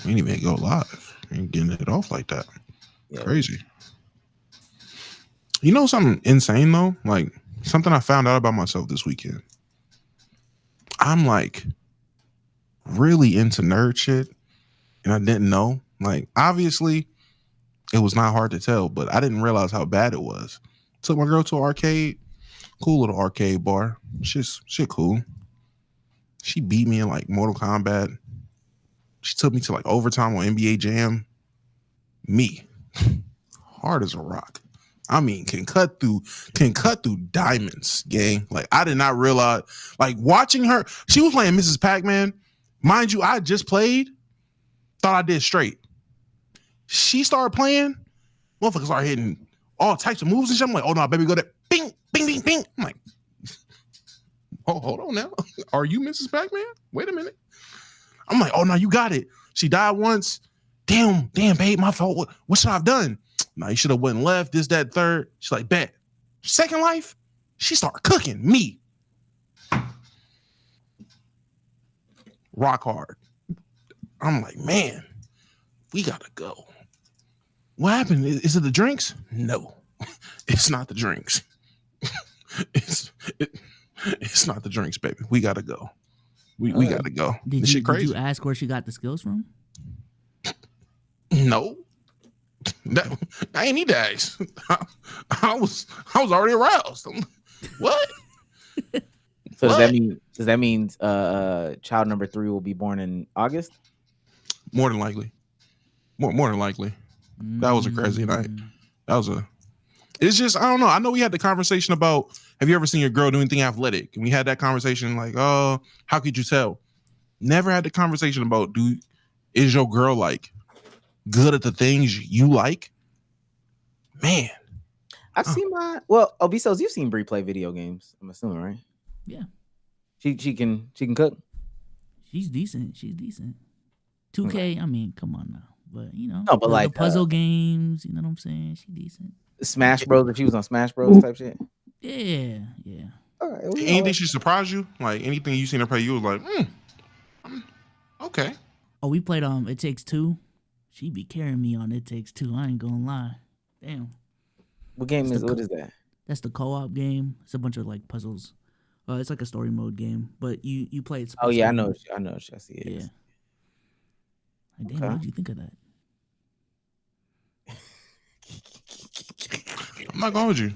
We ain't even go live. We ain't getting it off like that. Yeah. Crazy. You know something insane though? Like something I found out about myself this weekend. I'm like really into nerd shit, and I didn't know. Like obviously, it was not hard to tell, but I didn't realize how bad it was. Took my girl to an arcade, cool little arcade bar. Shit cool. She beat me in like Mortal Kombat. She took me to like overtime on NBA Jam. Me, hard as a rock. I mean, can cut through diamonds, gang. Like I did not realize. Like watching her, she was playing Mrs. Pac-Man. Mind you, I just played. Thought I did straight. She started playing. Motherfuckers started hitting all types of moves and shit. I'm like, oh no, baby, go there. Bing, bing, bing, bing. I'm like, oh, hold on now. Are you Mrs. Pac-Man? Wait a minute. I'm like, oh no, you got it. She died once. Damn, babe, my fault. What should I have done? No, you should have went left, this, that, third. She's like, bet. Second life, she started cooking me. Rock hard. I'm like, man, we gotta go. What happened? Is it the drinks? No, it's not the drinks. It's not the drinks, baby. We gotta go. We gotta go. Did you ask where she got the skills from? No. I ain't need to ask. I was already aroused. What? So what? Does that mean child number 3 will be born in August? More than likely. More than likely. That was a crazy night. It's just, I don't know. I know we had the conversation about, have you ever seen your girl do anything athletic? And we had that conversation like, oh, how could you tell? Never had the conversation about, is your girl like good at the things you like? Man. I've seen Obisos, you've seen Bree play video games, I'm assuming, right? Yeah. She can cook. She's decent. 2K, I mean, come on now. But like the puzzle games, you know what I'm saying? She decent. Smash Bros. If she was on Smash Bros. Type shit. Yeah. All right, anything she surprised you? Like anything you seen her play, you was like, okay. Oh, we played It Takes Two. She be carrying me on It Takes Two. I ain't gonna lie. Damn. What is that? That's the co-op game. It's a bunch of like puzzles. It's like a story mode game, but you play it. Oh yeah, I know. I see it. Yeah. Like, damn, what did you think of that? I'm not gonna hold you.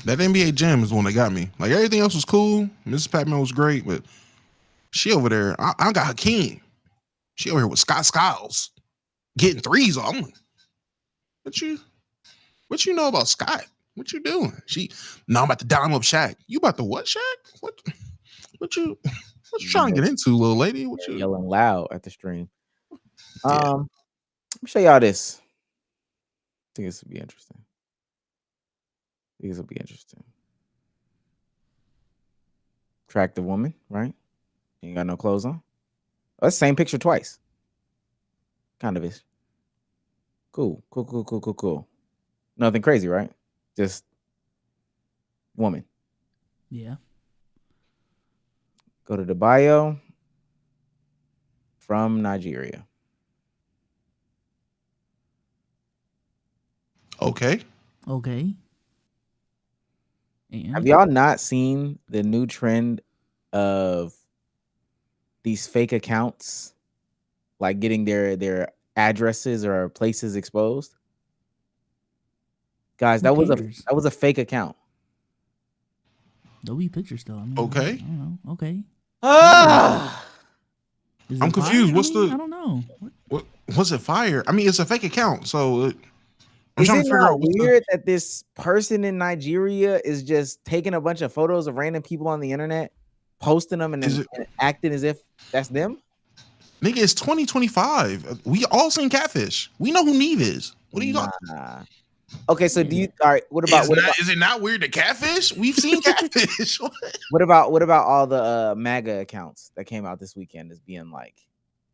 That NBA Jam is the one that got me. Like everything else was cool. Mrs. Pac-Man was great, but she over there, I got Hakeem. She over here with Scott Skiles getting threes on. I'm like, what you know about Scott? What you doing? I'm about to dime up Shaq. You about to what, Shaq? What you trying to get into, little lady? What you yelling loud at the stream? Let me show y'all this. I think this will be interesting. Attractive woman, right? Ain't got no clothes on. Oh, that's the same picture twice. Kind of is. Cool. Nothing crazy, right? Just woman. Yeah. Go to the bio. From Nigeria. Okay. And have y'all not seen the new trend of these fake accounts, like getting their addresses or places exposed? Guys, that was a fake account. There'll be pictures though. I mean, okay. I don't know. Okay. I'm confused. I don't know. What was it fire? I mean, it's a fake account, so I'm is trying it to figure not out weird that this person in Nigeria is just taking a bunch of photos of random people on the internet, posting them, and acting as if that's them? Nigga, it's 2025. We all seen Catfish. We know who Neve is. What are you talking? Okay, so do you? All right. What about? Is it not weird to Catfish? We've seen Catfish. What about all the MAGA accounts that came out this weekend as being like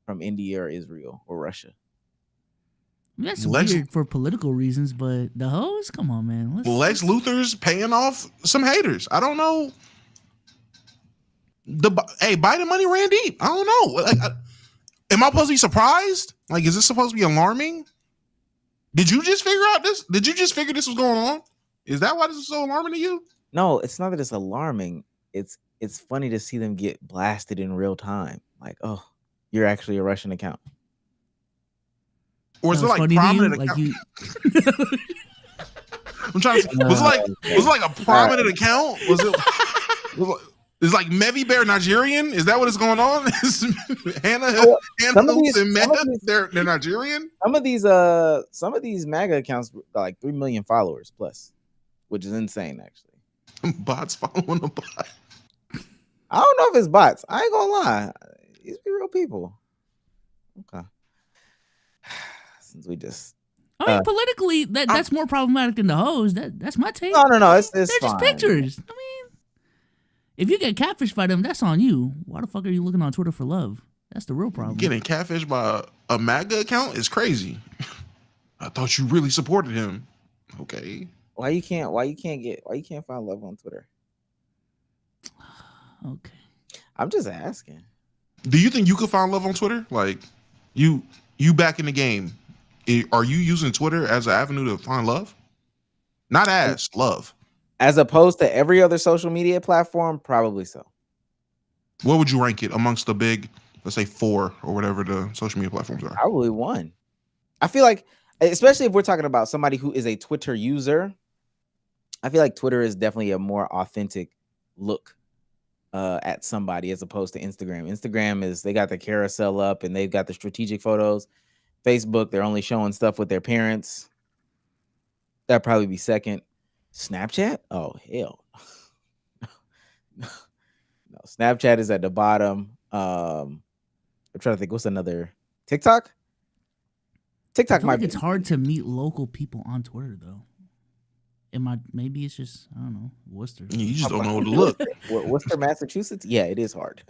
from India or Israel or Russia? That's weird for political reasons, but the hoes, come on, man. Lex Luthor's paying off some haters. I don't know. Biden money ran deep. I don't know. Am I supposed to be surprised? Like, is this supposed to be alarming? Did you just figure out this? Did you just figure this was going on? Is that why this is so alarming to you? No, it's not that it's alarming. It's funny to see them get blasted in real time. Like, oh, you're actually a Russian account. Or is it That was like funny to prominent you? account? Like you. I'm trying to. Was it like a prominent account? Was it? Is like Mevi Bear Nigerian? Is that what is going on? Is Hannah Hoops and Meta, they're Nigerian? Some of these MAGA accounts are like 3 million followers plus, which is insane actually. Bots following the bot. I don't know if it's bots. I ain't gonna lie. These be real people. Okay. Since we just I mean, politically, that's more problematic than the hoes. That's my take. No. It's They're fine. just pictures. I mean, if you get catfished by them, that's on you. Why the fuck are you looking on Twitter for love? That's the real problem. Getting catfished by a MAGA account is crazy. I thought you really supported him. Okay. Why you can't find love on Twitter? Okay. I'm just asking. Do you think you could find love on Twitter? Like, you back in the game. Are you using Twitter as an avenue to find love? Not as love. As opposed to every other social media platform, probably so. What would you rank it amongst the big, let's say 4 or whatever the social media platforms are? Probably 1. I feel like, especially if we're talking about somebody who is a Twitter user, I feel like Twitter is definitely a more authentic look at somebody as opposed to Instagram. Instagram is, they got the carousel up and they've got the strategic photos. Facebook, they're only showing stuff with their parents. That'd probably be second. Snapchat? Oh, hell. No, Snapchat is at the bottom. I'm trying to think, what's another? TikTok? TikTok might it's hard to meet local people on Twitter, though. Maybe it's just, I don't know, Worcester. You just don't know where to look. Worcester, Massachusetts? Yeah, it is hard.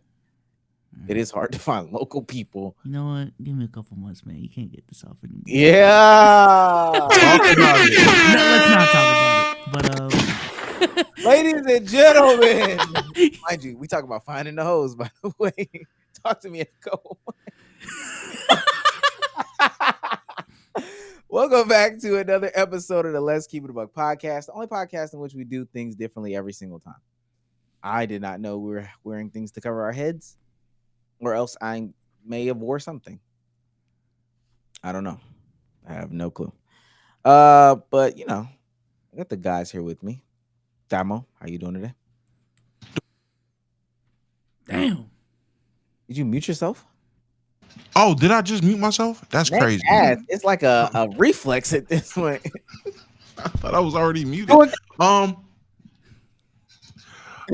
It is hard to find local people. You know what? Give me a couple months, man. You can't get this off anymore. Yeah. Let's not talk about it. But ladies and gentlemen, mind you, we talk about finding the hoes, by the way. Talk to me in a couple months. Welcome back to another episode of the Let's Keep It a Buck podcast, the only podcast in which we do things differently every single time. I did not know we were wearing things to cover our heads, or else I may have wore something. I don't know. I have no clue. But you know, I got the guys here with me. Damo, how you doing today? damn. Did you mute yourself? Oh, did I just mute myself? That's crazy. It's like a reflex at this point. I thought I was already muted.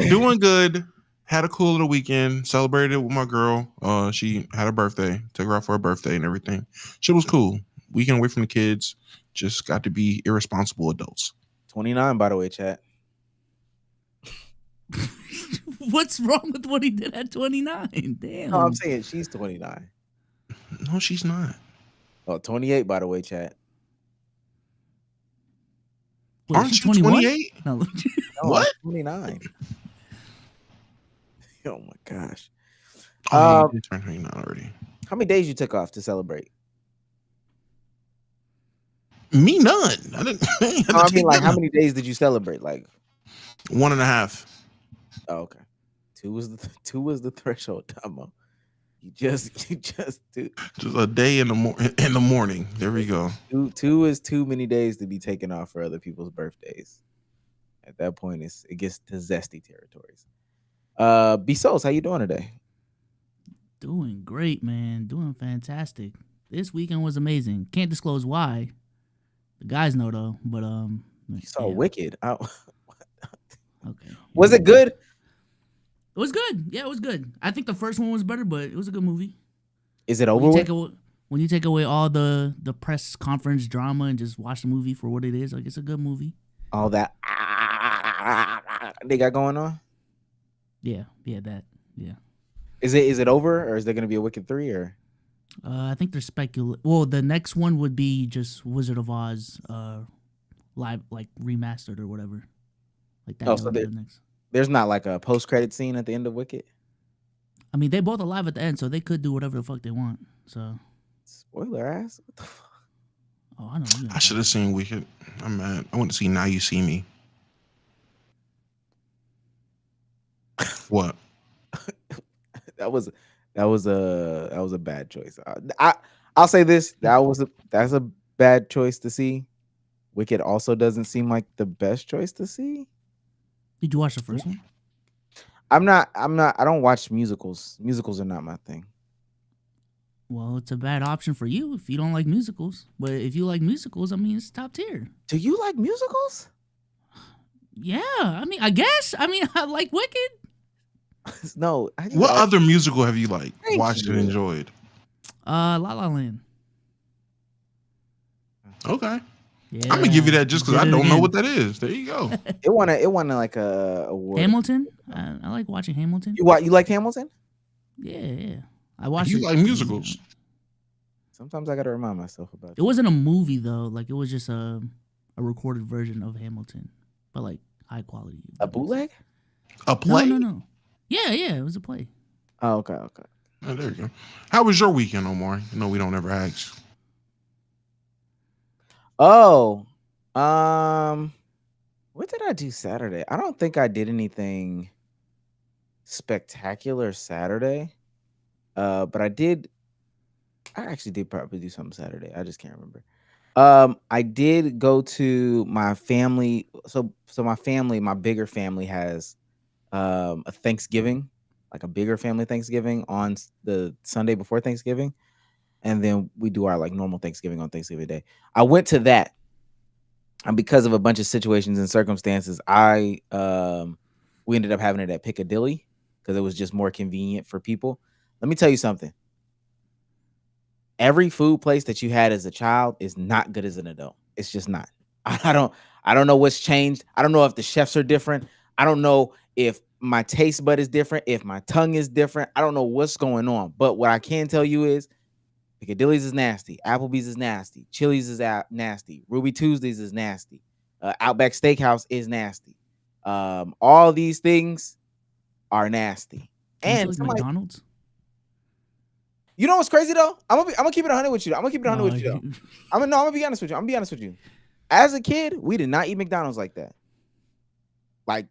Doing good. Had a cool little weekend. Celebrated with my girl. She had a birthday. Took her out for her birthday and everything. Shit was cool. Weekend away from the kids. Just got to be irresponsible adults. 29, by the way, chat. What's wrong with what he did at 29? Damn. No, I'm saying she's 29. No, she's not. Oh, 28, by the way, chat. Wait, Aren't you 28? No. No, What? I'm 29. Oh my gosh. Oh, you turned 29 already. How many days you took off to celebrate? Me, none. I didn't. I mean, like, how many days did you celebrate? Like 1.5. Oh, okay. 2 was the threshold, Damo. You just do. Just a day in the morning. There we go. 2 is too many days to be taken off for other people's birthdays. At that point, it gets to zesty territories. Bezos, how you doing today? Doing great, man. Doing fantastic. This weekend was amazing. Can't disclose why. The guys know though. But You saw Wicked. Okay. Was it good? It was good. Yeah, it was good. I think the first one was better, but it was a good movie. Is it over with? When you take away all the press conference drama and just watch the movie for what it is, like, it's a good movie. All that they got going on? Yeah, that. Yeah. Is it over, or is there going to be a Wicked 3? Or I think they're speculating. Well, the next one would be just Wizard of Oz, live, like remastered or whatever. Like that. Oh, so there's not like a post-credit scene at the end of Wicked? I mean, they both alive at the end, so they could do whatever the fuck they want. So, Spoiler ass. What the fuck? oh, I know. You I should have seen Wicked. I'm mad. I want to see Now You See Me. What? That was a bad choice. I'll say this. That's a bad choice to see. Wicked also doesn't seem like the best choice to see. Did you watch the first one? I don't watch musicals. Musicals are not my thing. Well, it's a bad option for you if you don't like musicals. But if you like musicals, I mean, it's top tier. Do you like musicals? Yeah, I mean, I guess. I mean, I like Wicked. No. What other musical have you like Thank watched you. and enjoyed? La La Land. Okay. Yeah, I'm gonna give you that just because I did it don't know again. what that is. There you go. It won like a award. Hamilton. I like watching Hamilton. You like Hamilton? Yeah. I watched. You it. like musicals? Sometimes I gotta remind myself about It wasn't a movie though. Like it was just a recorded version of Hamilton, but like high quality. A bootleg? A play? No. Yeah, it was a play. Oh, okay. Oh, there you go. How was your weekend, Omar? You know we don't ever ask. Oh, what did I do Saturday? I don't think I did anything spectacular Saturday. But I actually did probably do something Saturday. I just can't remember. I did go to my family. So my bigger family has a Thanksgiving, like a bigger family Thanksgiving on the Sunday before Thanksgiving. And then we do our like normal Thanksgiving on Thanksgiving Day. I went to that, and because of a bunch of situations and circumstances, we ended up having it at Piccadilly because it was just more convenient for people. Let me tell you something. Every food place that you had as a child is not good as an adult. It's just not. I don't know what's changed. I don't know if the chefs are different. I don't know if my taste bud is different, if my tongue is different. I don't know what's going on. But what I can tell you is Piccadilly's is nasty. Applebee's is nasty. Chili's is nasty. Ruby Tuesdays is nasty. Outback Steakhouse is nasty. All these things are nasty. And like McDonald's. You know what's crazy though? I'm gonna keep it 100 with you. I'm gonna keep it 100 with you though. I'm gonna be honest with you. I'm gonna be honest with you. As a kid, we did not eat McDonald's like that. Like,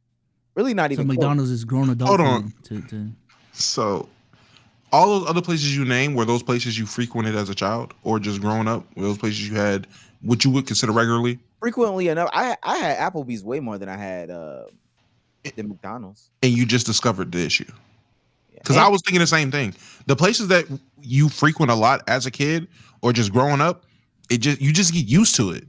really not even. So McDonald's is grown adult. Hold on. To... So, all those other places you named, were those places you frequented as a child, or just growing up? Were those places you had what you would consider regularly? Frequently enough. I had Applebee's way more than I had the McDonald's. And you just discovered the issue. Because I was thinking the same thing. The places that you frequent a lot as a kid or just growing up, you just get used to it.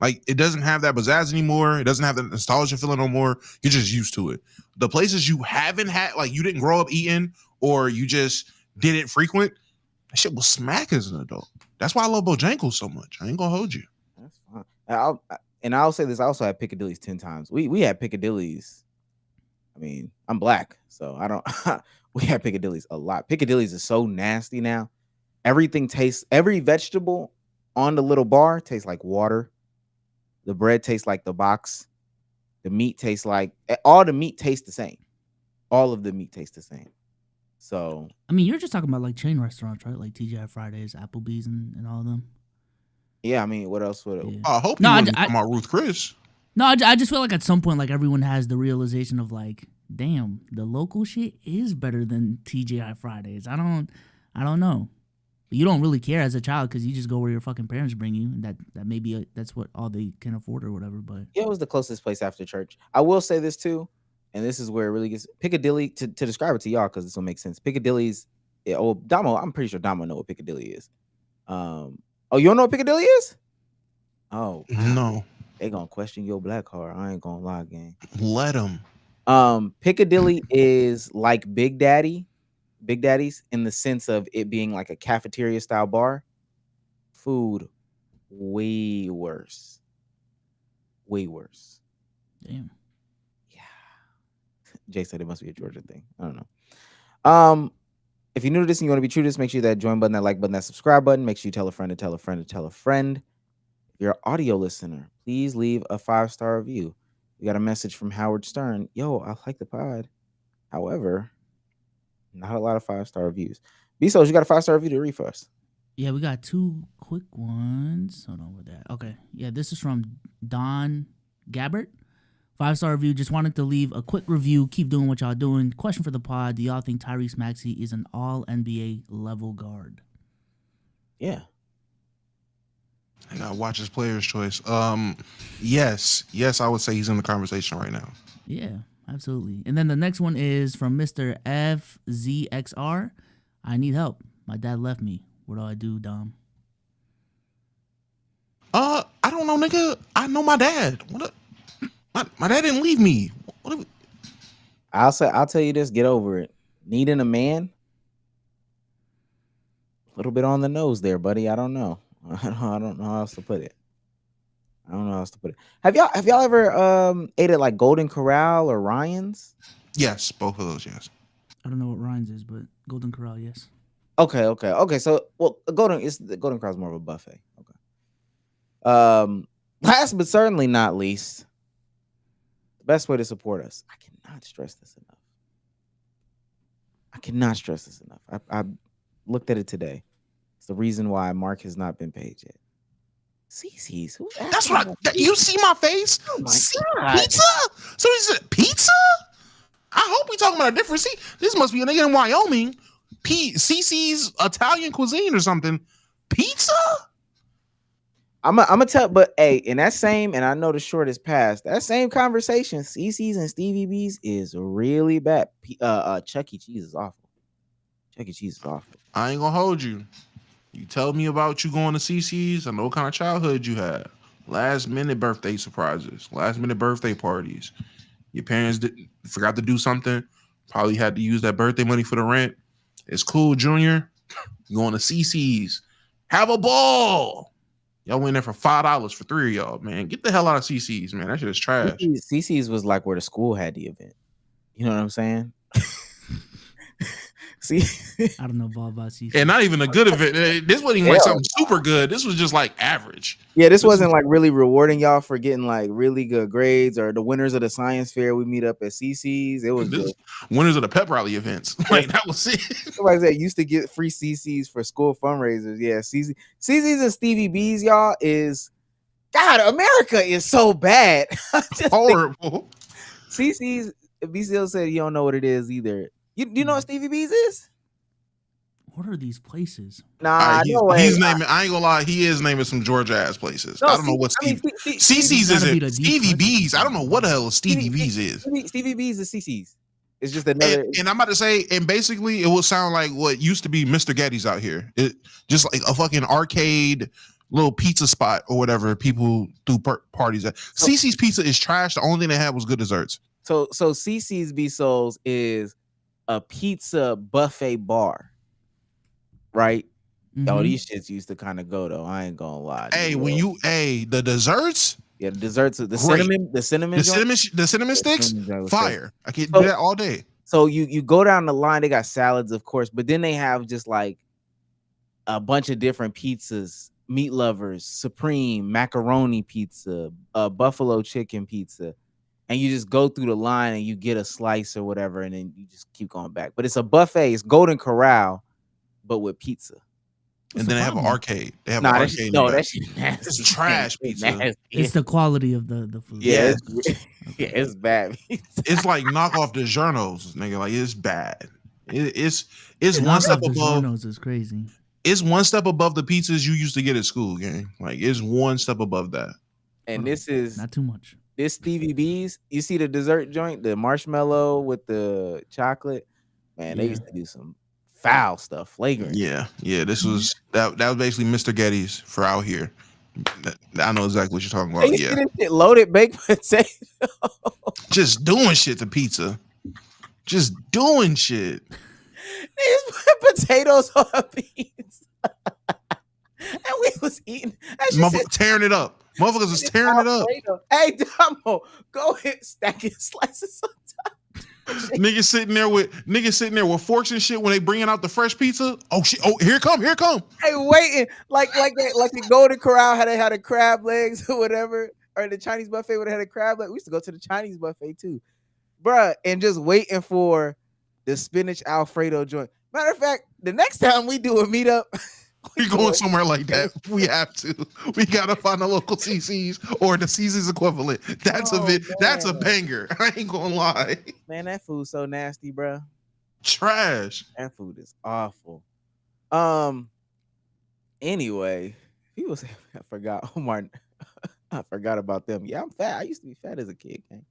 Like it doesn't have that pizzazz anymore. It doesn't have that nostalgia feeling no more. You're just used to it. The places you haven't had, like you didn't grow up eating or you just didn't frequent, that shit was smack as an adult. That's why I love Bojangles so much. I ain't gonna hold you. That's fine. I'll say this. I also had Piccadilly's 10 times. We had Piccadilly's. I mean, I'm black, so I don't. We had Piccadilly's a lot. Piccadilly's is so nasty now. Every vegetable on the little bar tastes like water. The bread tastes like the box. The meat tastes like all the meat tastes the same. All of the meat tastes the same. So I mean, you're just talking about like chain restaurants, right? Like TGI Fridays, Applebee's, and all of them. Yeah, I mean, what else would it? Yeah. I hope you wouldn't talk about Ruth Chris. No, I just feel like at some point, like everyone has the realization of like, damn, the local shit is better than TGI Fridays. I don't know. But you don't really care as a child because you just go where your fucking parents bring you, and that maybe that's what all they can afford or whatever. But yeah, it was the closest place after church. I will say this too, and this is where it really gets Piccadilly to describe it to y'all because this will make sense. Piccadilly's, Damo. I'm pretty sure Damo know what Piccadilly is. Oh, you don't know what Piccadilly is? Oh no. They gonna question your black card. I ain't gonna lie, gang. Let them. Piccadilly is like Big Daddy's in the sense of it being like a cafeteria style bar. Food, way worse. Way worse. Damn. Yeah. Jay said it must be a Georgia thing. I don't know. If you're new to this and you want to be true to this, make sure that join button, that like button, that subscribe button. Make sure you tell a friend to tell a friend to tell a friend. If you're an audio listener, please leave a 5-star review. We got a message from Howard Stern. Yo, I like the pod. However, not a lot of 5-star reviews. Bezos, you got a 5-star review to read for us? Yeah, we got two quick ones. Hold on with that. Okay. Yeah, this is from Don Gabbert. 5-star review. Just wanted to leave a quick review. Keep doing what y'all doing. Question for the pod. Do y'all think Tyrese Maxey is an all NBA level guard? Yeah. I gotta watch his player's choice. Yes, I would say he's in the conversation right now. Yeah, absolutely. And then the next one is from Mr. FZXR. I need help. My dad left me. What do I do, Dom? I don't know, nigga. I know my dad. My dad didn't leave me. I'll tell you this. Get over it. Needing a man. A little bit on the nose there, buddy. I don't know. I don't know how else to put it. Have y'all ever ate at like Golden Corral or Ryan's? Yes, both of those. Yes. I don't know what Ryan's is, but Golden Corral, yes. Okay. So, the Golden Corral is more of a buffet. Okay. Last but certainly not least, the best way to support us. I cannot stress this enough. I looked at it today. It's the reason why Mark has not been paid yet. CC's. That's right. You see my face? Oh my God. Pizza? So he said pizza? I hope we talking about a different. See, this must be a nigga in Wyoming. CC's Italian cuisine or something. Pizza? I'm gonna tell, but hey, in that same, and I know the short is past, that same conversation, CC's and Stevie B's is really bad. Chuck E. Cheese is awful. I ain't gonna hold you. You tell me about you going to CC's. I know what kind of childhood you had. Last minute birthday surprises, last minute birthday parties. Your parents forgot to do something. Probably had to use that birthday money for the rent. It's cool, Junior. You going to CC's. Have a ball. Y'all went there for $5 for 3 of y'all, man. Get the hell out of CC's, man. That shit is trash. CC's was like where the school had the event. You know what I'm saying? See, I don't know about CC. And not even a good event. This wasn't even like something super good. This was just like average. Yeah, this wasn't like really rewarding y'all for getting like really good grades or the winners of the science fair. We meet up at CC's. It was winners of the pep rally events. Like that was it. Somebody said used to get free CC's for school fundraisers. Yeah, CC's and Stevie B's, y'all, is God. America is so bad. Horrible. CC's. BCL said you don't know what it is either. You know what Stevie B's is? What are these places? Nah, he's naming. I ain't gonna lie. He is naming some Georgia ass places. No, I don't know what CC's is. Stevie B's. I don't know what the hell Stevie B's is. Stevie B's is CC's. It's just another. And I'm about to say, and basically, it will sound like what used to be Mr. Getty's out here. It just like a fucking arcade little pizza spot or whatever people do parties at. CC's Pizza is trash. The only thing they had was good desserts. So CC's B Souls is a pizza buffet bar, right? Mm-hmm. Oh, these shits used to kind of go though. I ain't gonna lie. Hey, the desserts. Yeah, the desserts, the cinnamon sticks, fire. I can do that all day. So you go down the line. They got salads, of course, but then they have just like a bunch of different pizzas: meat lovers, supreme, macaroni pizza, buffalo chicken pizza. And you just go through the line and you get a slice or whatever, and then you just keep going back. But it's a buffet. It's Golden Corral, but with pizza. And then they have an arcade. They have an arcade. That shit nasty. It's trash pizza. It's the quality of the food. Yeah, it's bad. It's like knockoff DiGiorno's, nigga. Like it's bad. It's one step above. DiGiorno's is crazy. It's one step above the pizzas you used to get at school, gang. Like it's one step above that. And this is not too much. This Stevie B's, you see the dessert joint, the marshmallow with the chocolate, man. They used to do some foul stuff, flagrant. Yeah. This was that was basically Mr. Getty's for out here. I know exactly what you're talking about. Yeah, this shit loaded baked potato. Just doing shit to pizza. Just doing shit. They just put potatoes on a pizza, and we was eating. Tearing it up. Motherfuckers is tearing it up. Hey, Damo, go ahead, stacking slices on top. Niggas sitting there with forks and shit when they bringing out the fresh pizza. Oh shit! Oh, here it come. Hey, waiting like the Golden Corral had the crab legs or whatever, or the Chinese buffet would have had a crab leg. We used to go to the Chinese buffet too, bruh, and just waiting for the spinach Alfredo joint. Matter of fact, the next time we do a meetup, We going somewhere like that. We have to. We gotta find a local CC's or the CC's equivalent. That's That's a banger. I ain't gonna lie. Man, that food's so nasty, bro. Trash. That food is awful. Anyway, people say I forgot Omar. I forgot about them. Yeah, I'm fat. I used to be fat as a kid. Gang.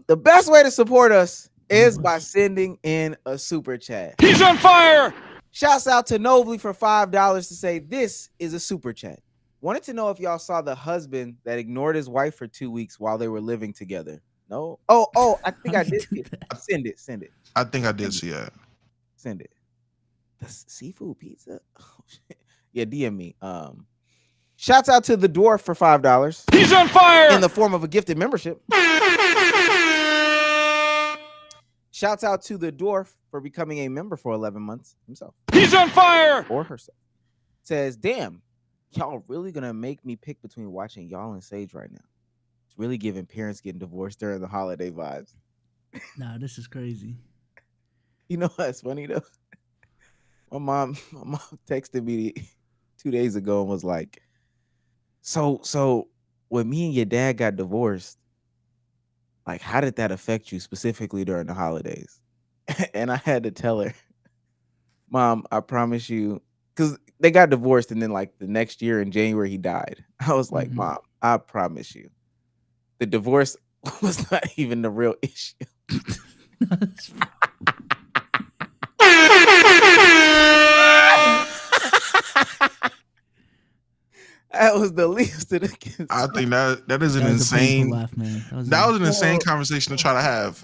The best way to support us is by sending in a super chat. He's on fire. Shouts out to Nobly for $5 to say this is a super chat. Wanted to know if y'all saw the husband that ignored his wife for 2 weeks while they were living together. No? Oh, I think I did see it. Send it. I think I did see that. Send it. The seafood pizza? Oh, shit. Yeah, DM me. Shouts out to the dwarf for $5. He's on fire in the form of a gifted membership. Shouts out to the dwarf for becoming a member for 11 months himself. He's on fire or herself. Says, damn, y'all really gonna make me pick between watching y'all and Sage right now. It's really giving parents getting divorced during the holiday vibes. Nah, this is crazy. You know what's funny though? My mom texted me 2 days ago and was like, so when me and your dad got divorced, like, how did that affect you specifically during the holidays? And I had to tell her, Mom, I promise you, because they got divorced and then like the next year in January, he died. I was like, Mom, I promise you, the divorce was not even the real issue. That was the least of the kids. I think that is an insane laugh, man. That was an insane conversation to try to have.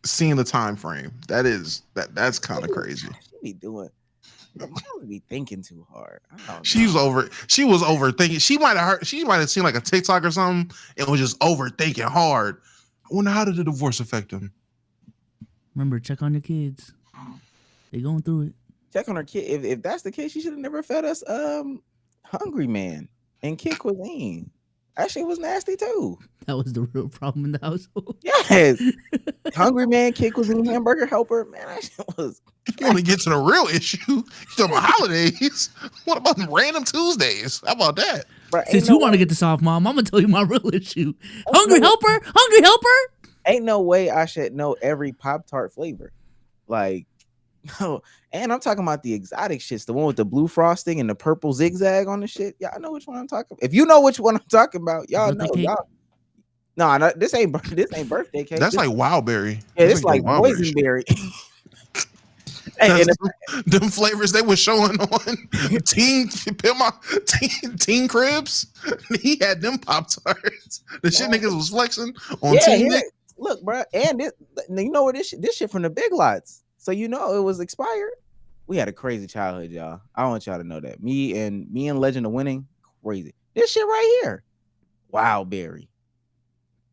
Seeing the time frame, that's kind of crazy. She be doing. Mom would be thinking too hard. She was overthinking. She might have seen like a TikTok or something and was just overthinking hard. I wonder, how did the divorce affect him? Remember, check on your kids. They going through it. Check on her kid. If that's the case, she should have never fed us Hungry Man and Kid Cuisine. That shit was nasty too. That was the real problem in the household. Yes. Hungry Man, Kid Cuisine, Hamburger Helper. Man, that shit was. You want to get to the real issue? You talking about holidays? What about random Tuesdays? How about that? Bruh, Since you want to get this off, Mom, I'm gonna tell you my real issue. Hungry Helper. Ain't no way I should know every Pop-Tart flavor. Like, no. And I'm talking about the exotic shits, the one with the blue frosting and the purple zigzag on the shit. Y'all know which one I'm talking about. If you know which one I'm talking about, y'all know. Y'all. No, this ain't birthday cake. That's like Wildberry. Yeah, it's like boysenberry. Them flavors they were showing on Teen Cribs. He had them Pop-Tarts. The shit niggas was flexing on Teen. Yeah. Look, bro, and you know what this shit from the Big Lots. So you know it was expired. We had a crazy childhood, y'all. I want y'all to know that. Me and Legend of Winning, crazy. This shit right here, Wildberry.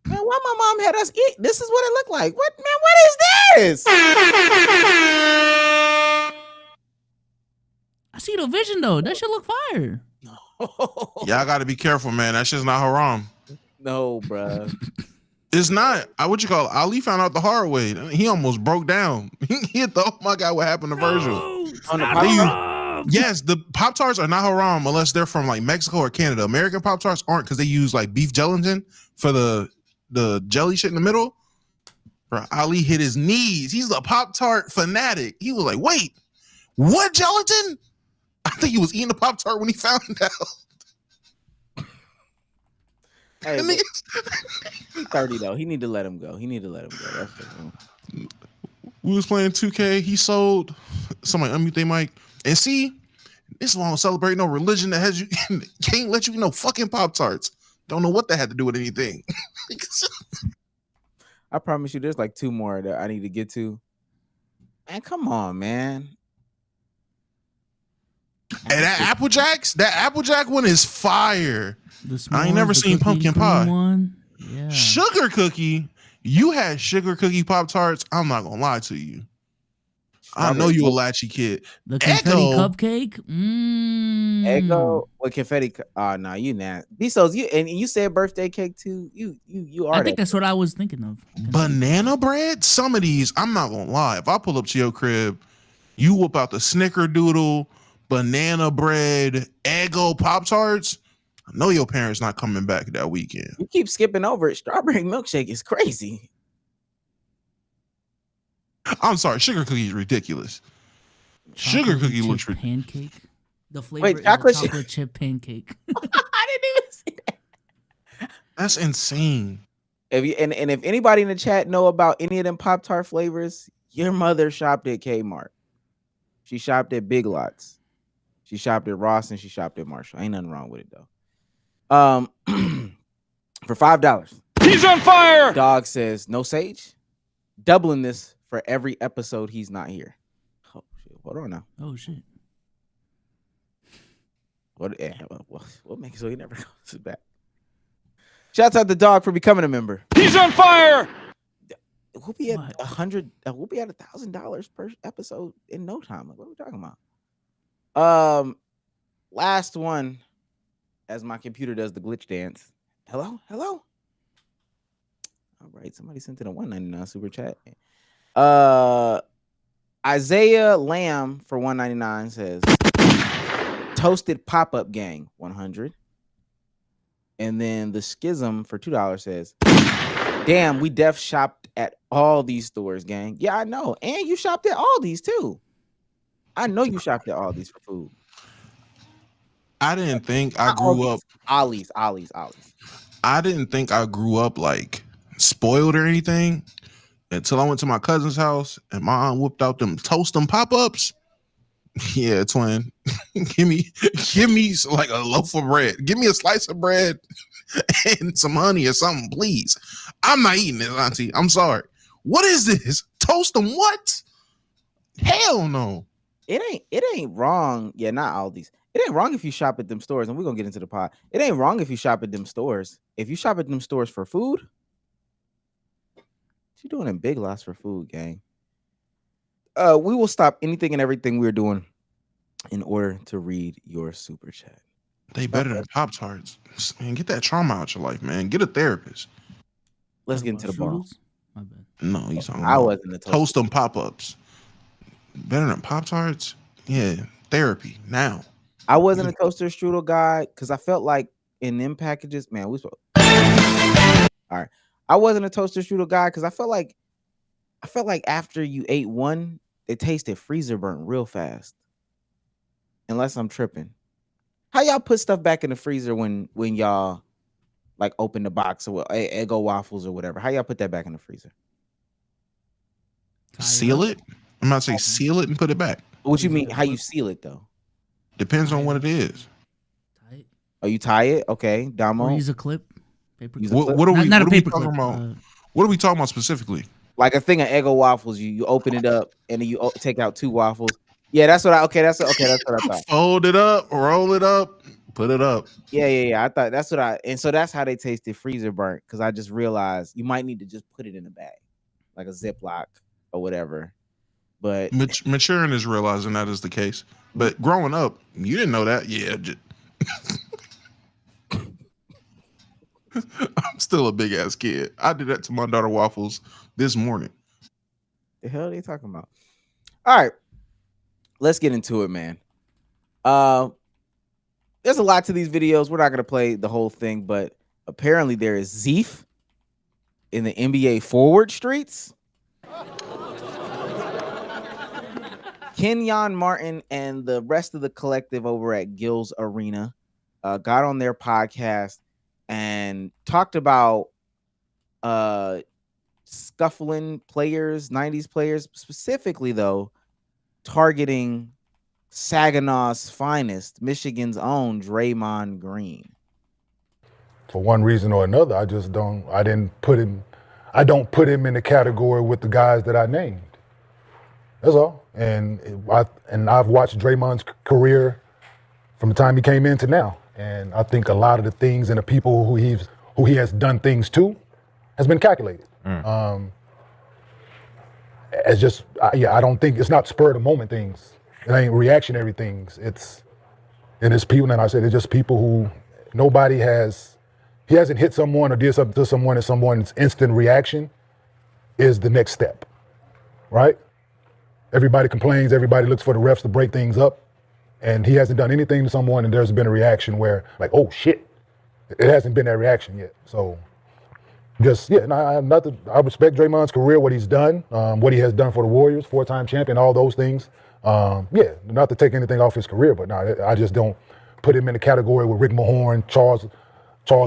Man, why my mom had us eat? This is what it looked like. What, man? What is this? I see the vision though. That shit look fire. Y'all got to be careful, man. That shit's not haram. No, bro. It's not. What you call it? Ali found out the hard way. He almost broke down. He hit the, oh my God, what happened to Virgil? Yes, the Pop-Tarts are not haram unless they're from like Mexico or Canada. American Pop-Tarts aren't because they use like beef gelatin for the jelly shit in the middle. Bro, Ali hit his knees. He's a Pop-Tart fanatic. He was like, wait, what gelatin? I think he was eating the Pop-Tart when he found out. Hey, he's 30 though. He need to let him go. That's we was playing 2K. He sold. Somebody unmute their mic. And see, this is why I don't celebrate no religion that has you can't let you eat no fucking Pop-Tarts. Don't know what that had to do with anything. I promise you, there's like 2 more that I need to get to. Man, come on, man. And that Applejack one is fire. I ain't never seen pumpkin pie. One. Yeah. Sugar cookie. You had sugar cookie Pop-Tarts. I'm not gonna lie to you. I know you a latchy kid. The confetti cupcake. Eggo with confetti. Oh no, you not. Bezos, you said birthday cake too. You are. I think that's what I was thinking of. Banana bread. Some of these, I'm not gonna lie. If I pull up to your crib, you whip out the snickerdoodle, banana bread, Eggo Pop-Tarts. I know your parents not coming back that weekend. You keep skipping over it. Strawberry milkshake is crazy. I'm sorry, sugar cookie is ridiculous. Sugar cookie looks ridiculous. Pancake. The flavor is chocolate chip pancake. I didn't even see that. That's insane. If you and if anybody in the chat know about any of them Pop-Tart flavors, your mother shopped at Kmart. She shopped at Big Lots. She shopped at Ross and she shopped at Marshall. Ain't nothing wrong with it though. For $5. He's on fire. Dog says no sage. Doubling this for every episode he's not here. Oh shit! Hold on now. Oh shit! What makes it so he never comes back? Shouts out the dog for becoming a member. He's on fire. We'll be at $100. We'll be at $1,000 per episode in no time. Like, what are we talking about? Last one, as my computer does the glitch dance. Hello. All right, somebody sent in a $1.99 super chat. Isaiah Lamb for $1.99 says Toasted Pop-Up Gang 100. And then the Schism for $2 says, damn, we def shopped at all these stores, gang. Yeah, I know. And you shopped at all these too. I know you shopped at all these for food. I didn't think I grew up. Ollie's. I didn't think I grew up like spoiled or anything until I went to my cousin's house and my aunt whipped out them toast them pop-ups. Yeah, twin. give me like a loaf of bread. Give me a slice of bread and some honey or something, please. I'm not eating this, auntie. I'm sorry. What is this? Toast them what? Hell no. It ain't wrong. Yeah, not all these. It ain't wrong if you shop at them stores, and we're gonna get into the pod. It ain't wrong if you shop at them stores. If you shop at them stores for food, what you doing in Big Lots for food, gang? We will stop anything and everything we're doing in order to read your super chat. They better than Pop-Tarts. Man, get that trauma out your life, man. Get a therapist. Let's get into the ball. My bad. No, he's talking I about wasn't the toast them pop-ups. Better than Pop-Tarts? Yeah, therapy now. I wasn't a toaster strudel guy because I felt like in them packages, man, all right. I wasn't a toaster strudel guy because I felt like after you ate one, it tasted freezer burnt real fast. Unless I'm tripping. How y'all put stuff back in the freezer when y'all like open the box or Eggo waffles or whatever? How y'all put that back in the freezer? Seal it? I'm about to say seal it and put it back. What you mean? How you seal it though? Depends on what it is. Tie it. Oh, you tie it? Okay, Damo. Or use a clip. Paper clip. What are we? Not a what are we paper talking clip. about? What are we talking about specifically? Like a thing of Eggo waffles. You open it up and then you take out 2 waffles. Yeah, that's what I. That's what I thought. Fold it up, roll it up, put it up. Yeah. I thought that's what and so that's how they tasted freezer burnt. Because I just realized you might need to just put it in a bag, like a Ziploc or whatever. But maturing is realizing that is the case. But growing up, you didn't know that. Yeah. I'm still a big ass kid. I did that to my daughter waffles this morning. The hell are they talking about? All right. Let's get into it, man. There's a lot to these videos. We're not going to play the whole thing, but apparently there is Zeef in the NBA forward streets. Kenyon Martin and the rest of the collective over at Gil's Arena got on their podcast and talked about scuffling players, 90s players, specifically, though, targeting Saginaw's finest, Michigan's own Draymond Green. For one reason or another, I don't put him in the category with the guys that I named. That's all. And I've watched Draymond's career from the time he came in to now. And I think a lot of the things and the people who he has done things to has been calculated. I don't think it's not spur of the moment things. It ain't reactionary things. It's people, and I said it's just people who he hasn't hit someone or did something to someone, and someone's instant reaction is the next step, right? Everybody complains, everybody looks for the refs to break things up. and he hasn't done anything to someone, and there's been a reaction where like, oh shit, it hasn't been that reaction yet. So just yeah, and I respect Draymond's career, what he's done, what he has done for the Warriors, 4-time champion, all those things. Yeah, not to take anything off his career, but no, I just don't put him in the category with Rick Mahorn, Charles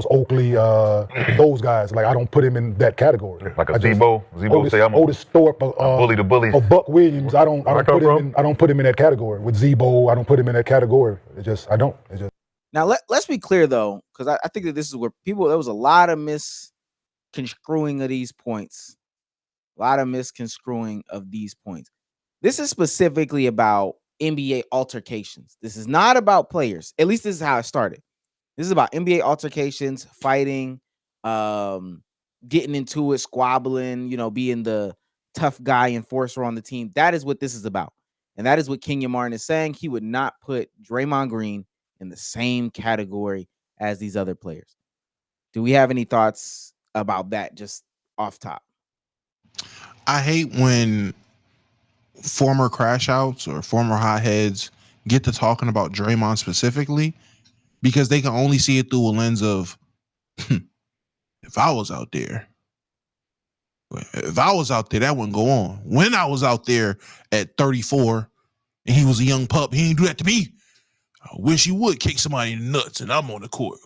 Oakley, those guys. Like I don't put him in that category. Like a Zebo say I'm Otis Thorpe, bully the bullies. Or Buck Williams. I don't put him in that category. With Zebo, I don't put him in that category. I don't. Now let's be clear though, because I think that this is where there was a lot of misconstruing of these points. This is specifically about NBA altercations. This is not about players. At least this is how it started. This is about NBA altercations, fighting, getting into it, squabbling, being the tough guy enforcer on the team. That is what this is about. And that is what Kenya Martin is saying. He would not put Draymond Green in the same category as these other players. Do we have any thoughts about that just off top? I hate when former crash outs or former hotheads get to talking about Draymond specifically, because they can only see it through a lens of, if I was out there, that wouldn't go on. When I was out there at 34 and he was a young pup, he didn't do that to me. I wish he would kick somebody in the nuts and I'm on the court.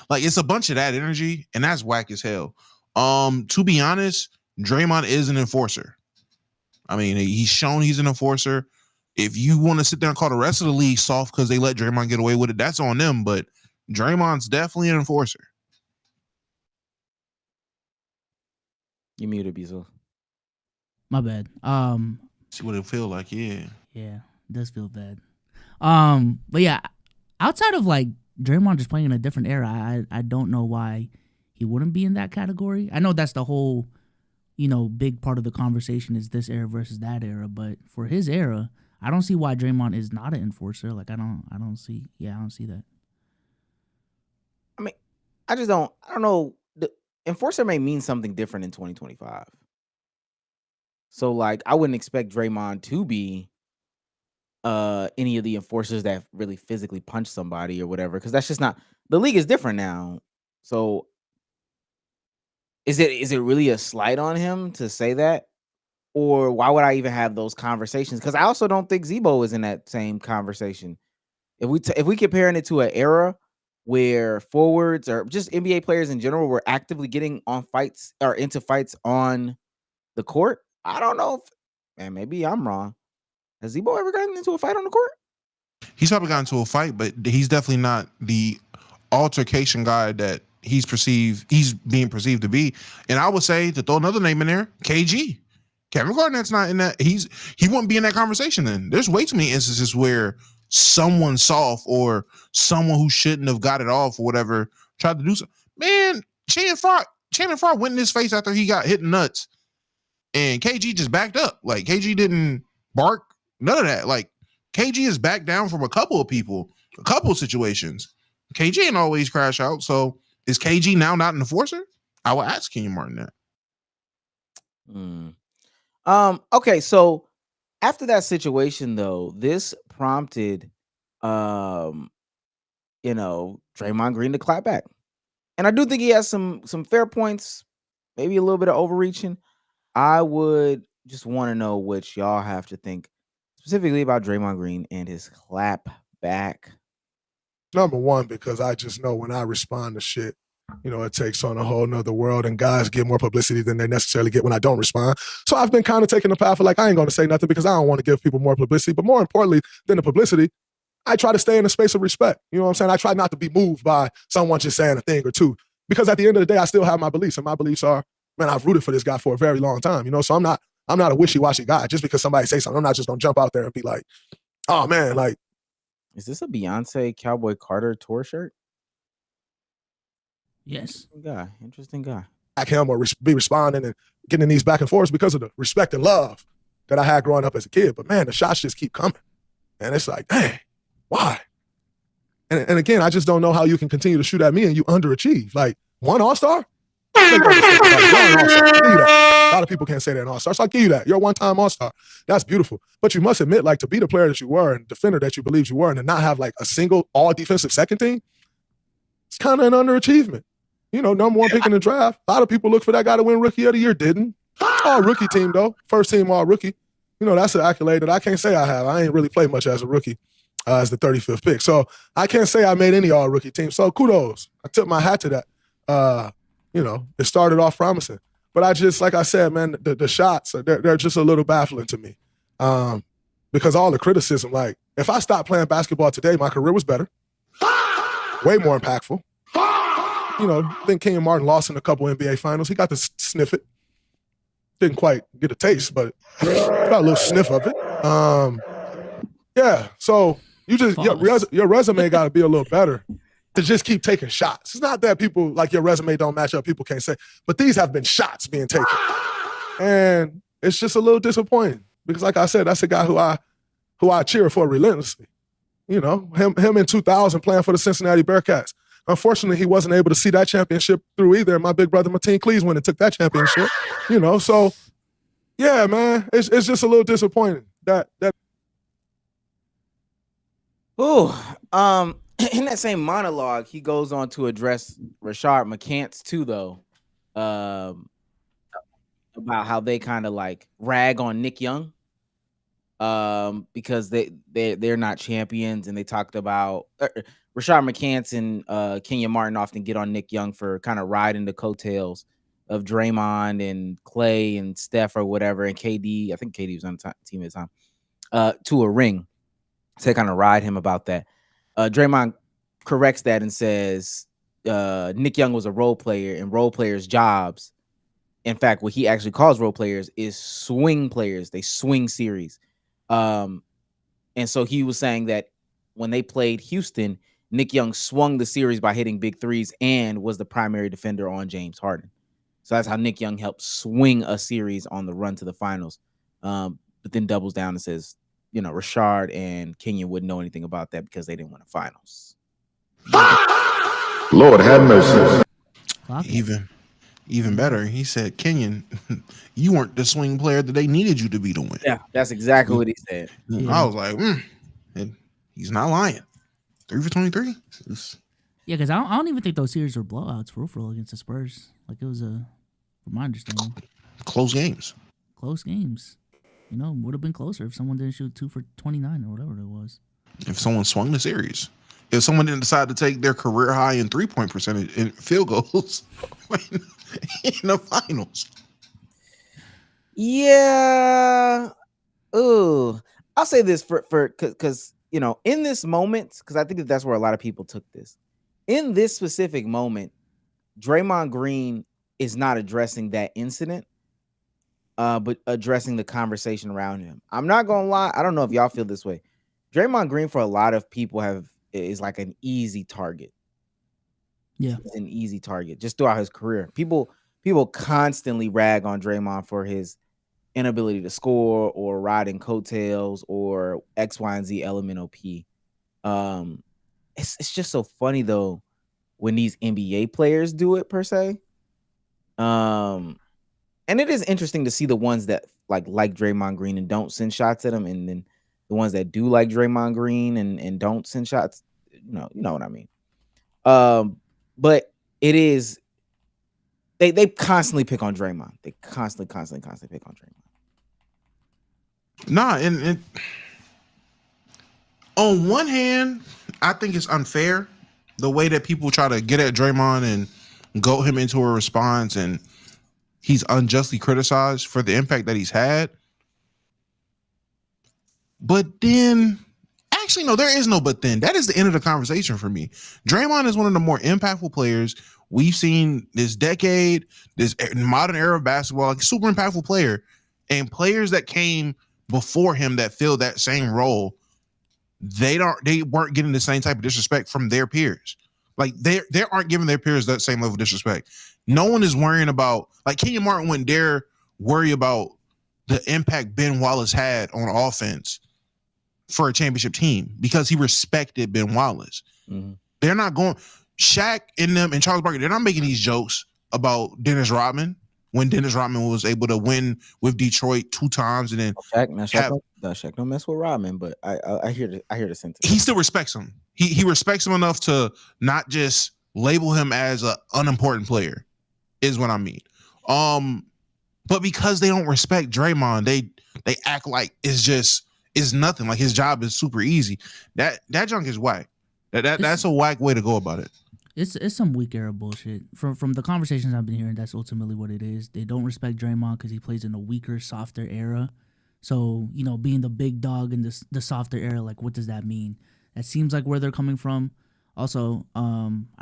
Like, it's a bunch of that energy, and that's whack as hell. To be honest, Draymond is an enforcer. I mean, he's shown he's an enforcer. If you want to sit there and call the rest of the league soft because they let Draymond get away with it, that's on them. But Draymond's definitely an enforcer. You muted, Beazle. My bad. See what it feel like, yeah. Yeah, it does feel bad. But yeah, outside of like Draymond just playing in a different era, I don't know why he wouldn't be in that category. I know that's the whole, big part of the conversation is this era versus that era. But for his era, I don't see why Draymond is not an enforcer. Like I don't see that. I mean, I don't know. The enforcer may mean something different in 2025. So like I wouldn't expect Draymond to be any of the enforcers that really physically punch somebody or whatever, because that's just not, the league is different now. So is it really a slight on him to say that? Or why would I even have those conversations? Because I also don't think Zebo is in that same conversation. If we comparing it to an era where forwards or just NBA players in general were actively getting on fights or into fights on the court, I don't know and maybe I'm wrong. Has Zebo ever gotten into a fight on the court? He's probably gotten into a fight, but he's definitely not the altercation guy that he's being perceived to be. And I would say, to throw another name in there, KG. Kevin Garnett's not in that. He wouldn't be in that conversation then. There's way too many instances where someone soft or someone who shouldn't have got it off or whatever tried to do something. Man, Channing Frye went in his face after he got hit in nuts. And KG just backed up. Like, KG didn't bark, none of that. Like, KG is backed down from a couple of people, a couple of situations. KG ain't always crash out. So is KG now not an enforcer? I will ask Kenya Martin that. Okay, so after that situation though, this prompted Draymond Green to clap back. And I do think he has some fair points, maybe a little bit of overreaching. I would just want to know what y'all have to think specifically about Draymond Green and his clap back. Number one, because I just know when I respond to shit, it takes on a whole nother world, and guys get more publicity than they necessarily get when I don't respond. So I've been kind of taking the path of like, I ain't going to say nothing because I don't want to give people more publicity. But more importantly than the publicity, I try to stay in a space of respect. You know what I'm saying? I try not to be moved by someone just saying a thing or two, because at the end of the day, I still have my beliefs, and my beliefs are, man, I've rooted for this guy for a very long time. So I'm not a wishy-washy guy. Just because somebody says something, I'm not just going to jump out there and be like, oh man, like. Is this a Beyonce Cowboy Carter tour shirt? Yes. Interesting guy. Back him or be responding and getting in these back and forths because of the respect and love that I had growing up as a kid. But man, the shots just keep coming. And it's like, dang, why? And again, I just don't know how you can continue to shoot at me and you underachieve. Like, one All-Star? Take that disrespect. You're an all-star. I'll give you that. A lot of people can't say they're an all-star, so I'll give you that. You're a one-time all-star. That's beautiful. But you must admit, like, to be the player that you were and defender that you believed you were and to not have, like, a single all-defensive second team, it's kind of an underachievement. You know, number one pick in the draft. A lot of people look for that guy to win Rookie of the Year. Didn't. All rookie team, though. First team all rookie. You know, that's an accolade that I can't say I have. I ain't really played much as a rookie as the 35th pick. So I can't say I made any all rookie team. So kudos. I tip my hat to that. You know, it started off promising. But I just, like I said, man, the shots, they're just a little baffling to me. Because all the criticism, like, if I stopped playing basketball today, my career was better. Way more impactful. You know, I think Kenyon Martin lost in a couple NBA finals. He got to sniff it. Didn't quite get a taste, but got a little sniff of it. Yeah, so you just your resume got to be a little better to just keep taking shots. It's not that people, like, your resume don't match up, people can't say, but these have been shots being taken. And it's just a little disappointing because, like I said, that's a guy who I cheer for relentlessly. You know, him in 2000 playing for the Cincinnati Bearcats. Unfortunately, he wasn't able to see that championship through either. And my big brother, Mateen Cleese, went and took that championship. You know, so, yeah, man, it's just a little disappointing. That. Ooh, in that same monologue, he goes on to address Rashard McCants too, though, about how they kind of like rag on Nick Young, because they're not champions, and they talked about Rashard McCants and Kenyon Martin often get on Nick Young for kind of riding the coattails of Draymond and Clay and Steph or whatever, and KD. I think KD was on the team at the time, to a ring. So they kind of ride him about that. Draymond corrects that and says Nick Young was a role player, and role players' jobs, in fact, what he actually calls role players, is swing players. They swing series. And so he was saying that when they played Houston, Nick Young swung the series by hitting big threes and was the primary defender on James Harden. So that's how Nick Young helped swing a series on the run to the finals. But then doubles down and says, you know, Rashard and Kenyon wouldn't know anything about that because they didn't win the finals. Lord have mercy. Even better, he said, Kenyon, you weren't the swing player that they needed you to be to win. Yeah, that's exactly what he said. I was like, and he's not lying. 3 for 23. Yeah, because I don't even think those series were blowouts for real against the Spurs. Like, it was from my understanding, Close games. Close games. You know, would have been closer if someone didn't shoot 2 for 29 or whatever it was. If someone swung the series. If someone didn't decide to take their career high in 3-point percentage in field goals in the finals. Yeah. Ooh. I'll say this for because, you know, in this moment, because I think that's where a lot of people took this. In this specific moment, Draymond Green is not addressing that incident, but addressing the conversation around him. I'm not gonna lie, I don't know if y'all feel this way. Draymond Green, for a lot of people, is like an easy target. Yeah, it's an easy target just throughout his career. People constantly rag on Draymond for his inability to score or riding coattails or X, Y, and Z element OP. It's just so funny though when these NBA players do it per se. And it is interesting to see the ones that like Draymond Green and don't send shots at him, and then the ones that do like Draymond Green and don't send shots. You know what I mean. But it is they constantly pick on Draymond. They constantly pick on Draymond. Nah, and on one hand, I think it's unfair the way that people try to get at Draymond and goat him into a response, and he's unjustly criticized for the impact that he's had. But then, actually, no, there is no but then. That is the end of the conversation for me. Draymond is one of the more impactful players we've seen this decade, this modern era of basketball, like super impactful player. And players that came before him that filled that same role, they weren't getting the same type of disrespect from their peers. Like they aren't giving their peers that same level of disrespect. No one is worrying about, like, Kenyon Martin wouldn't dare worry about the impact Ben Wallace had on offense for a championship team because he respected Ben Wallace. Mm-hmm. They're not going, Shaq and them and Charles Barkley, they're not making these jokes about Dennis Rodman when Dennis Rodman was able to win with Detroit 2 times and then Shaq don't mess with Rodman, but I hear the sentence. He still respects him. He respects him enough to not just label him as an unimportant player, is what I mean. But because they don't respect Draymond, they act like it's nothing. Like his job is super easy. That junk is whack. That's a whack way to go about it. It's some weak era bullshit. From the conversations I've been hearing, that's ultimately what it is. They don't respect Draymond because he plays in a weaker, softer era. So, being the big dog in the softer era, like, what does that mean? That seems like where they're coming from. Also, I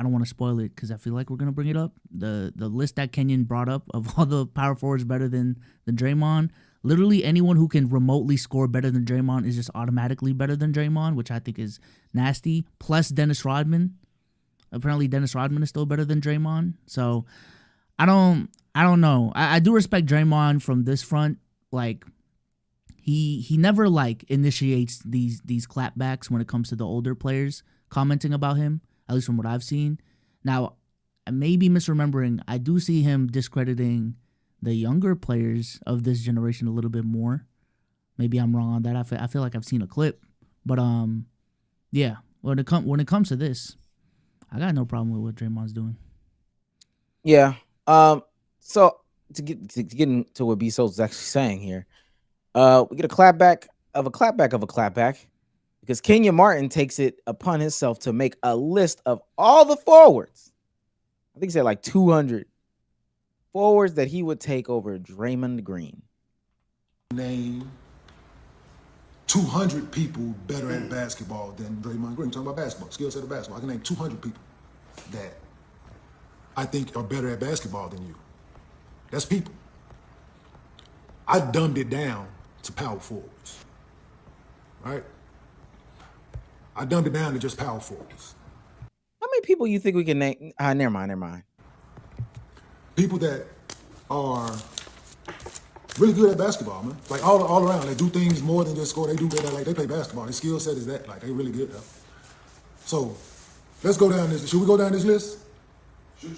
don't want to spoil it because I feel like we're going to bring it up. The list that Kenyon brought up of all the power forwards better than Draymond, literally anyone who can remotely score better than Draymond is just automatically better than Draymond, which I think is nasty. Plus Dennis Rodman. Apparently Dennis Rodman is still better than Draymond. So I don't know. I do respect Draymond from this front. Like he never like initiates these clapbacks when it comes to the older players commenting about him, at least from what I've seen. Now, I may be misremembering. I do see him discrediting the younger players of this generation a little bit more. Maybe I'm wrong on that. I feel like I've seen a clip, but yeah. When it comes to this, I got no problem with what Draymond's doing. Yeah. So to get into what B Soul's actually saying here, we get a clapback of a clapback of a clapback because Kenyon Martin takes it upon himself to make a list of all the forwards. I think he said like 200 forwards that he would take over Draymond Green. Name 200 people better at basketball than Draymond Green. I'm talking about basketball, skill set of basketball. I can name 200 people that I think are better at basketball than you. That's people. I dumbed it down to power forwards, right? I dumbed it down to just power forwards. How many people you think we can name? Never mind. People that are really good at basketball, man. Like all around, they do things more than just score. They do better, like they play basketball. Their skill set is that, like they really good though. So let's go down this. Should we go down this list? Should you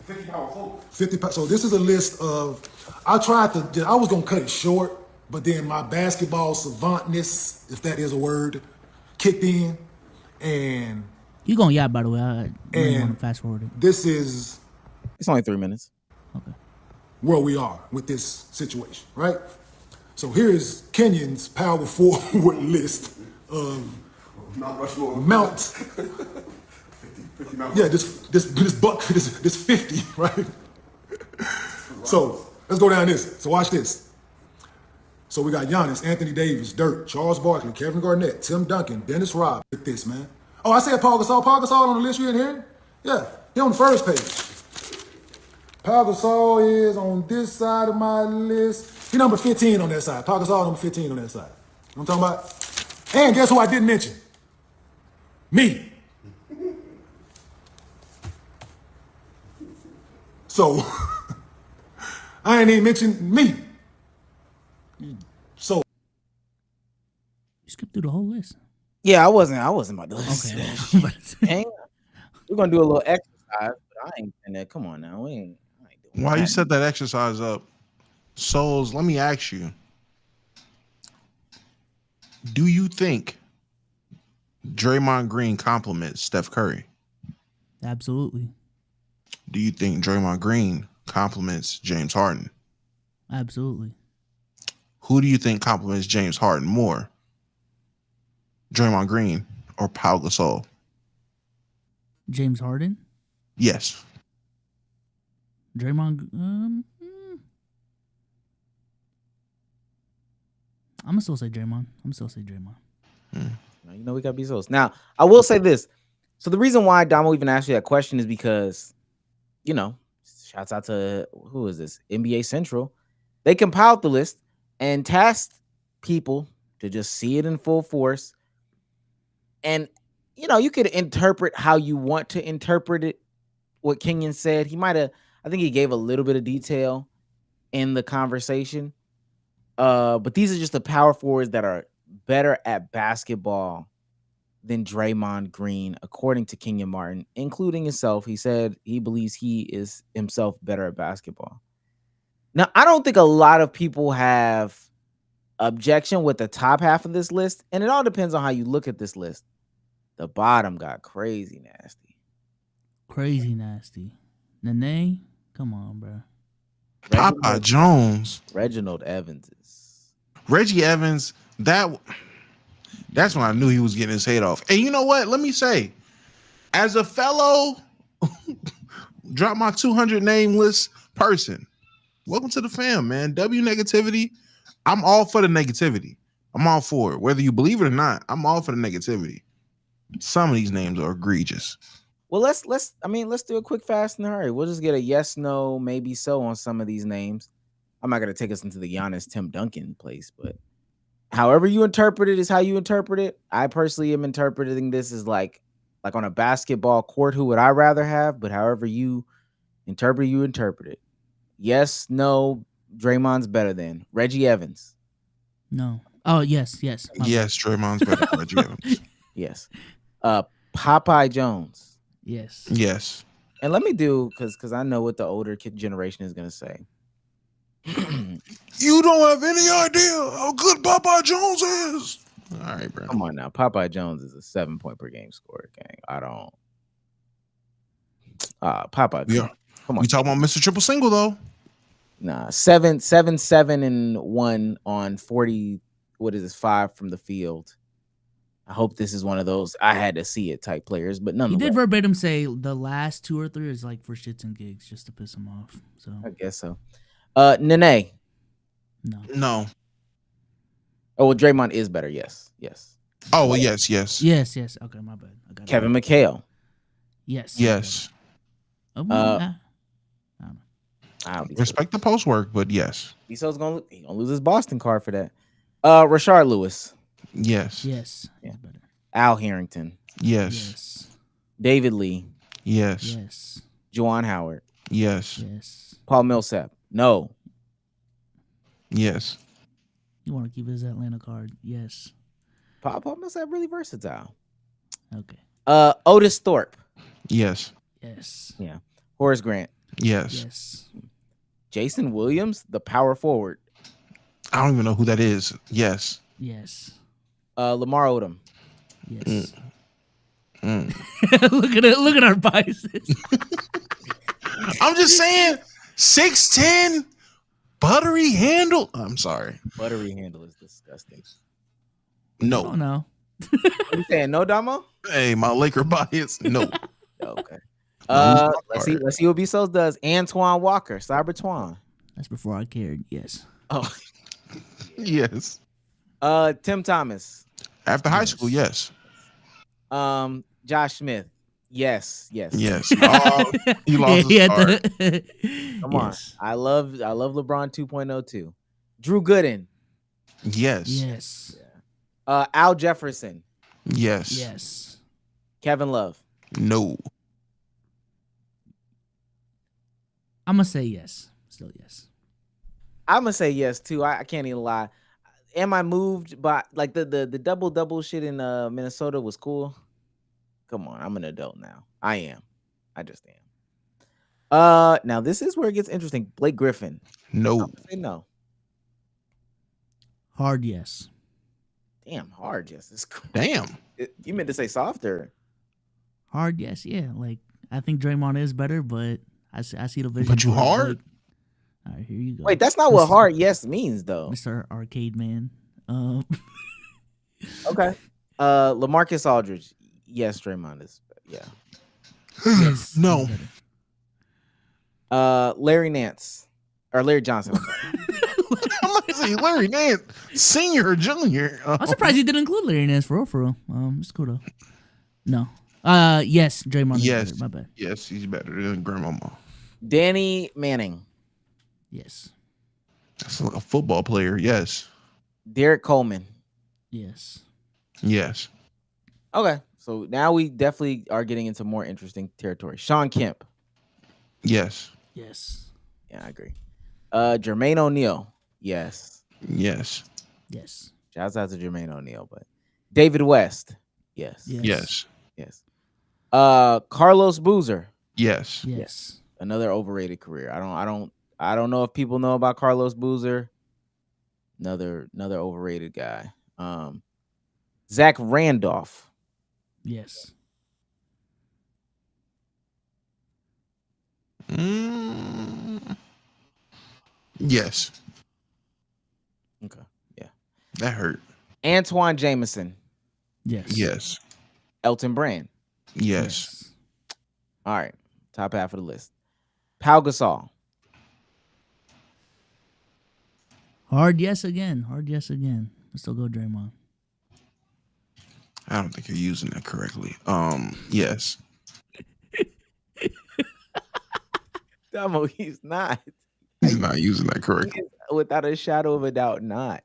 50 power forward? 50. So this is a list of. I was gonna cut it short, but then my basketball savantness, if that is a word, kicked in, and You going yeah? By the way, I don't want to fast forward it. this is It's only 3 minutes. Okay. where we are with this situation, right? So here is Kenyon's power forward list of Mount. Yeah, this buck, this 50, right? So let's go down this. So watch this. So we got Giannis, Anthony Davis, Dirk, Charles Barkley, Kevin Garnett, Tim Duncan, Dennis Rodman. Look at this, man. Oh, I said Paul Gasol. Paul Gasol on the list you didn't hear? Yeah, he on the first page. Paul Gasol is on this side of my list. He number 15 on that side. Paul Gasol number 15 on that side. You know what I'm talking about? And guess who I didn't mention? Me. So I ain't even mentioned me. So You skipped through the whole list. Yeah, I wasn't about to listen. Okay. Hang on. We're gonna do a little exercise, but I ain't in there. Come on now. I ain't doing While you that. set that exercise up, Souls, let me ask you. Do you think Draymond Green compliments Steph Curry? Absolutely. Do you think Draymond Green compliments James Harden? Absolutely. Who do you think compliments James Harden more? Draymond Green or Pau Gasol? James Harden? Yes. Draymond? I'm gonna still say Draymond. You know we gotta be so. Now I will say this. So the reason why Damo even asked you that question is because, shouts out to who is this? NBA Central. They compiled the list and tasked people to just see it in full force. And you could interpret how you want to interpret it. What Kenyon said, I think he gave a little bit of detail in the conversation. But these are just the power forwards that are better at basketball than Draymond Green, according to Kenyon Martin, including himself. He said he believes he is himself better at basketball. Now, I don't think a lot of people have objection with the top half of this list, and it all depends on how you look at this list. The bottom got crazy nasty. Crazy nasty. Nene, come on, bro. Popeye Jones. Reginald Evans is. Reggie Evans, that's when I knew he was getting his head off. And you know what? Let me say, as a fellow drop my 200 name list person, welcome to the fam, man. W negativity. I'm all for the negativity. I'm all for it. Whether you believe it or not, I'm all for the negativity. Some of these names are egregious. Well, let's do a quick fast and hurry. We'll just get a yes, no, maybe so on some of these names. I'm not gonna take us into the Giannis Tim Duncan place, but however you interpret it is how you interpret it. I personally am interpreting this as like on a basketball court, who would I rather have? But however you interpret it. Yes, no, Draymond's better than Reggie Evans. No. Oh, yes. Yes, Draymond's better than Reggie Evans. Yes. Popeye Jones. Yes. Yes. And let me do, because I know what the older kid generation is gonna say. You don't have any idea how good Popeye Jones is. All right, bro. Come on now. Popeye Jones is a 7-point per game scorer, gang. I don't. Popeye. Yeah. Come on. We talking about Mr. Triple Single though. Nah, 7, and 1 on 40. What is this? 5 from the field. I hope this is one of those I had to see it type players, but He nonetheless. did verbatim say the last 2 or 3 is like for shits and gigs, just to piss him off. So I guess so. Nene. No. Oh, well, Draymond is better. Yes. Oh, well, yes. Yes. Okay, my bad. I got Kevin McHale. Yes. Oh, I don't Respect the post work, but yes. He's gonna lose his Boston card for that. Rashard Lewis. Yes. Yes. Yeah. He's better. Al Harrington. Yes. David Lee. Yes. Juwan Howard. Yes. Paul Millsap. No. Yes. You want to keep his Atlanta card? Yes. Paul Millsap really versatile. Okay. Otis Thorpe. Yes. Yeah. Horace Grant. Yes. Jason Williams, the power forward. I don't even know who that is. Yes. Lamar Odom. Yes. Look at our biases. I'm just saying, 6'10", buttery handle. I'm sorry. Buttery handle is disgusting. No. Oh no. What you saying? No, Damo? Hey, my Laker bias. No. Okay. Let's see what Bezos does. Antoine Walker, Cybertwan. That's before I cared. Yes. Oh. Yes. Tim Thomas. After high school, yes. Josh Smith. Yes. Yes. Oh, he lost his card. Come on. I love LeBron 2.0 too. Drew Gooden. Yes. Al Jefferson. Yes. Kevin Love. No. I'm gonna say yes. Still yes. I'm gonna say yes too. I can't even lie. Am I moved by like the double shit in Minnesota was cool? Come on, I'm an adult now. I am. I just am. Now this is where it gets interesting. Blake Griffin. No. Say no. Hard yes. Damn, hard yes. It's cool. Damn. You meant to say softer. Hard yes. Yeah. Like I think Draymond is better, but I see the vision. But you hard? Like, all right, here you go. Wait, that's not what hard yes means though. Mr. Arcade Man. Okay. LaMarcus Aldridge. Yes, Draymond is. Yeah. Yes, No. Larry Nance or Larry Johnson. I'm not saying Larry Nance, senior or junior. I'm surprised he didn't include Larry Nance for real. It's cool though. No. Yes, Draymond. is Yes. better. My bad. Yes, he's better than Grandmama. Danny Manning. Yes. That's like a football player. Yes. Derek Coleman. Yes. Yes. Okay. So now we definitely are getting into more interesting territory. Sean Kemp. Yes. Yes. Yeah, I agree. Jermaine O'Neal. Yes. Yes. Yes. Shouts out to Jermaine O'Neal, but David West. Yes. Yes. Yes. Carlos Boozer. Yes. Yes. Another overrated career. I don't know if people know about Carlos Boozer. Another overrated guy. Zach Randolph. Yes. Yes. Okay. Yeah. That hurt. Antoine Jameson. Yes. Yes. Elton Brand. Yes. All right. Top half of the list. Pau Gasol. Hard yes again. Let's still go Draymond. I don't think you're using that correctly. Yes. Damo, he's not. He's not using that correctly. Without a shadow of a doubt, not.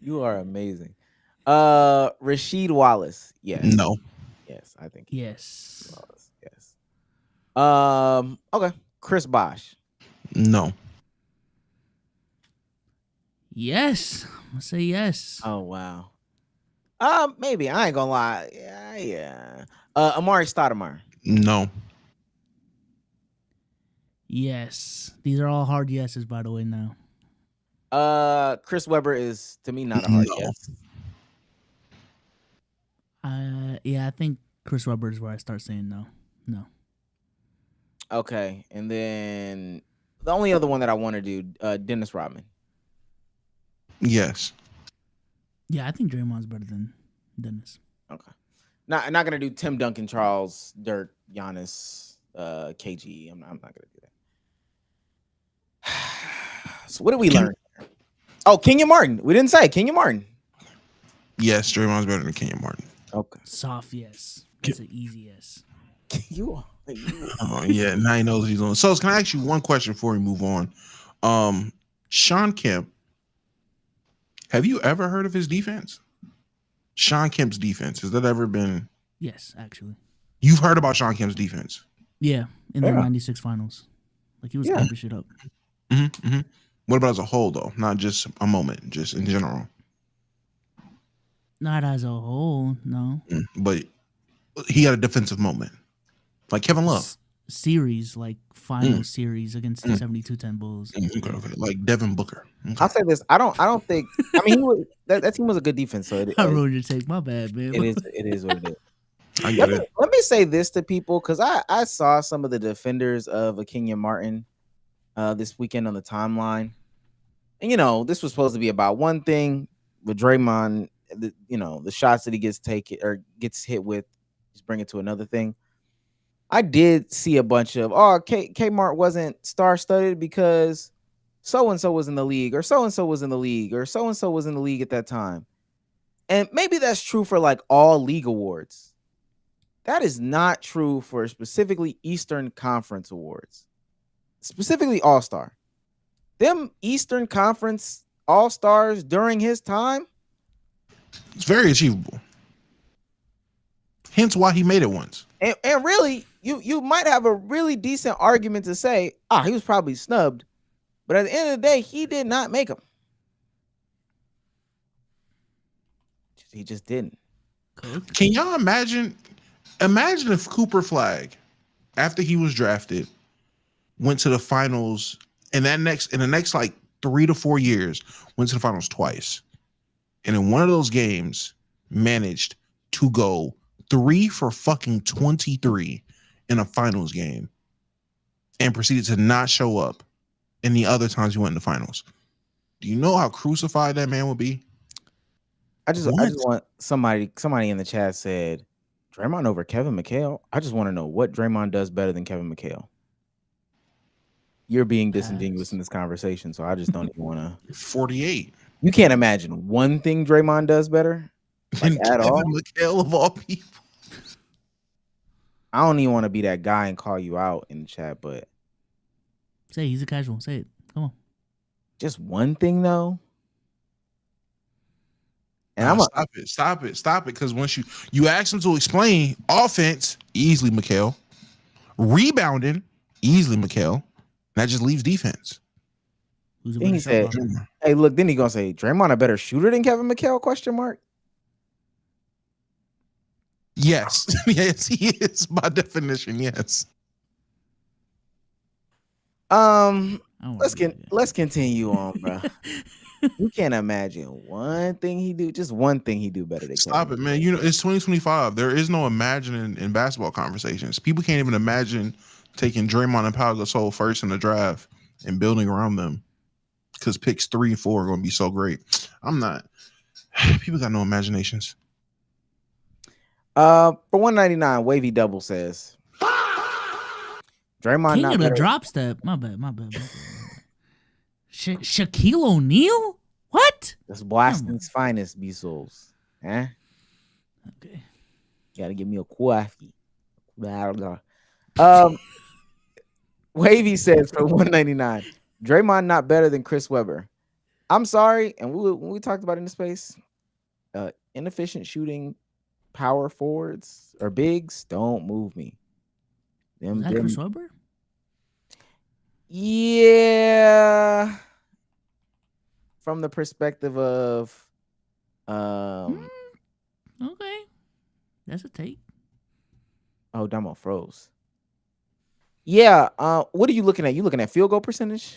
You are amazing. Rasheed Wallace. Yes. No. Yes, I think Yes. Wallace. Yes. Okay. Chris Bosh. No. Yes. I'm gonna say yes. Oh wow. Maybe. I ain't gonna lie. Yeah. Amari Stoudemire. No. Yes. These are all hard yeses, by the way. Now. Chris Webber is to me not a hard No. yes. Yeah, I think Chris Webber is where I start saying no. No. Okay, and then the only other one that I want to do, Dennis Rodman. Yes. Yeah, I think Draymond's better than Dennis. Okay, not gonna do Tim Duncan, Charles, Dirk, Giannis, KG. I'm not gonna do that. So what did we learn? Oh, Kenyon Martin. We didn't say Kenyon Martin. Yes, Draymond's better than Kenyon Martin. Okay, Soft yes. That's an easy yes. you are. Oh yeah, now he knows what he's on. So can I ask you one question before we move on? Sean Kemp. Have you ever heard of his defense? Sean Kemp's defense. Has that ever been? Yes, actually. You've heard about Sean Kemp's defense? Yeah, in the '96 finals, like he was keeping shit up. Mm-hmm, mm-hmm. What about as a whole though? Not just a moment, just in general. Not as a whole, no. But he had a defensive moment, like Kevin Love. Series, like final series against the 72-10 Bulls. Okay. Like Devin Booker. Okay. I'll say this. I don't think. I mean, that team was a good defense. So I ruined your take. My bad, man. It is what it is. I get it. Let me say this to people because I saw some of the defenders of Kenyon Martin this weekend on the timeline, and this was supposed to be about one thing with Draymond. The shots that he gets hit with, just bring it to another thing. I did see a bunch of Kmart wasn't star-studded because so-and-so was in the league, or so-and-so was in the league, or so-and-so was in the league at that time. And maybe that's true for like all league awards. That is not true for specifically Eastern Conference awards, specifically All-Star. Them Eastern Conference All-Stars during his time, it's very achievable. Hence why he made it once. And really, you might have a really decent argument to say, he was probably snubbed. But at the end of the day, he did not make them. He just didn't. Can y'all imagine if Cooper Flag, after he was drafted, went to the finals in the next like 3 to 4 years, went to the finals twice. And in one of those games managed to go 3 for fucking 23 in a finals game and proceeded to not show up in the other times he went in the finals. Do you know how crucified that man would be? I just want somebody in the chat said Draymond over Kevin McHale. I just want to know what Draymond does better than Kevin McHale. You're being disingenuous in this conversation, so I just don't even want to. 48. You can't imagine one thing Draymond does better, like at Kevin all. McHale of all people. I don't even want to be that guy and call you out in the chat, but Say he's a casual. Say it. Come on. just one thing though. And Stop it. Because once you ask him to explain offense, easily McHale. Rebounding, easily McHale. That just leaves defense. Who's a Then better he shot said, blocker? "Hey, look." Then he gonna say, "Draymond a better shooter than Kevin McHale?" Question mark. Yes, yes, he is by definition. Yes. I don't wanna do that. Let's continue on, bro. You can't imagine one thing he do, just one thing he do better than Stop Kevin. it, man. You know it's 2025. There is no imagining in basketball conversations. People can't even imagine taking Draymond and Pau Gasol first in the draft and building around them because picks 3 and 4 are going to be so great. I'm not. People got no imaginations. For 199, Wavy Double says, Draymond King not of the better. drop step. My bad. Shaquille O'Neal? What? That's Boston's finest, B souls. Eh? Okay. Gotta give me a coffee. Wavy says for 199, Draymond not better than Chris Webber. I'm sorry, and when we talked about it in the space, inefficient shooting power forwards or bigs don't move me. Is that Chris Webber? Yeah. From the perspective of Okay. That's a take. oh, Damo froze. Yeah, what are you looking at? You looking at field goal percentage?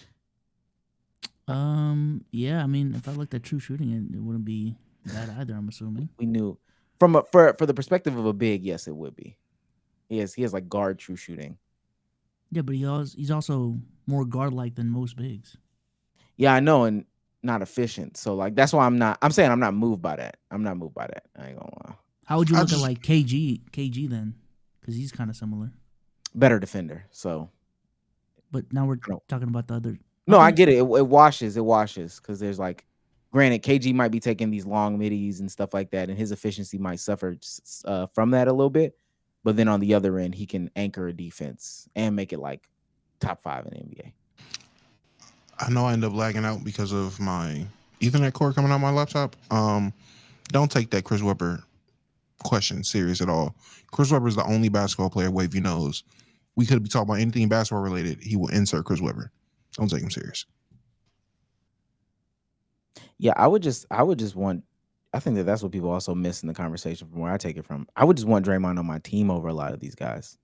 Yeah, I mean, if I looked at true shooting, it wouldn't be that either, I'm assuming. We knew from for the perspective of a big, yes, it would be. He has like guard true shooting. Yeah, but he's also more guard like than most bigs. Yeah, I know, and not efficient. So like that's why I'm saying I'm not moved by that. I ain't gonna lie. How would you look at like KG then? Because he's kind of similar. Better defender. So, but now we're talking about the other. No, I get it. It washes because there's like, granted, KG might be taking these long middies and stuff like that, and his efficiency might suffer from that a little bit. But then on the other end, he can anchor a defense and make it like top 5 in the NBA. I know I end up lagging out because of my Ethernet cord coming out my laptop. Don't take that Chris Webber question serious at all. Chris Webber is the only basketball player Wavy knows. We could be talking about anything basketball related. He will insert Chris Webber. Don't take him serious. Yeah, I would just want. I think that's what people also miss in the conversation from where I take it from. I would just want Draymond on my team over a lot of these guys.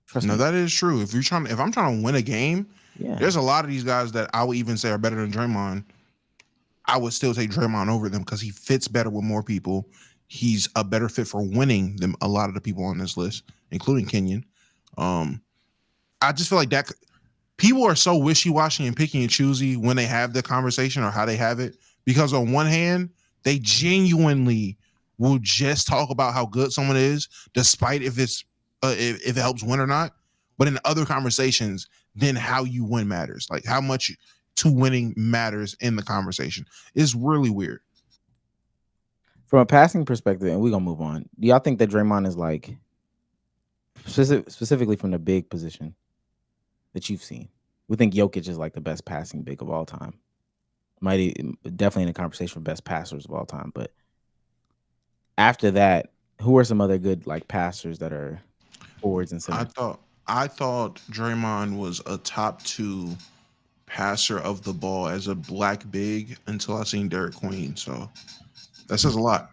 Trust me. That is true. If I'm trying to win a game, there's a lot of these guys that I would even say are better than Draymond. I would still take Draymond over them because he fits better with more people. He's a better fit for winning than a lot of the people on this list, including Kenyon. I just feel like that people are so wishy-washy and picky and choosy when they have the conversation or how they have it, because on one hand, they genuinely will just talk about how good someone is, despite if it's if it helps win or not. But in other conversations, then how you win matters, like how much to winning matters in the conversation. It's really weird. From a passing perspective, and we're gonna move on. Do y'all think that Draymond is like specifically from the big position that you've seen? We think Jokic is like the best passing big of all time. Definitely in the conversation for best passers of all time. But after that, who are some other good like passers that are forwards and centers? I thought Draymond was a top 2 passer of the ball as a black big until I seen Derek Queen. So that says a lot.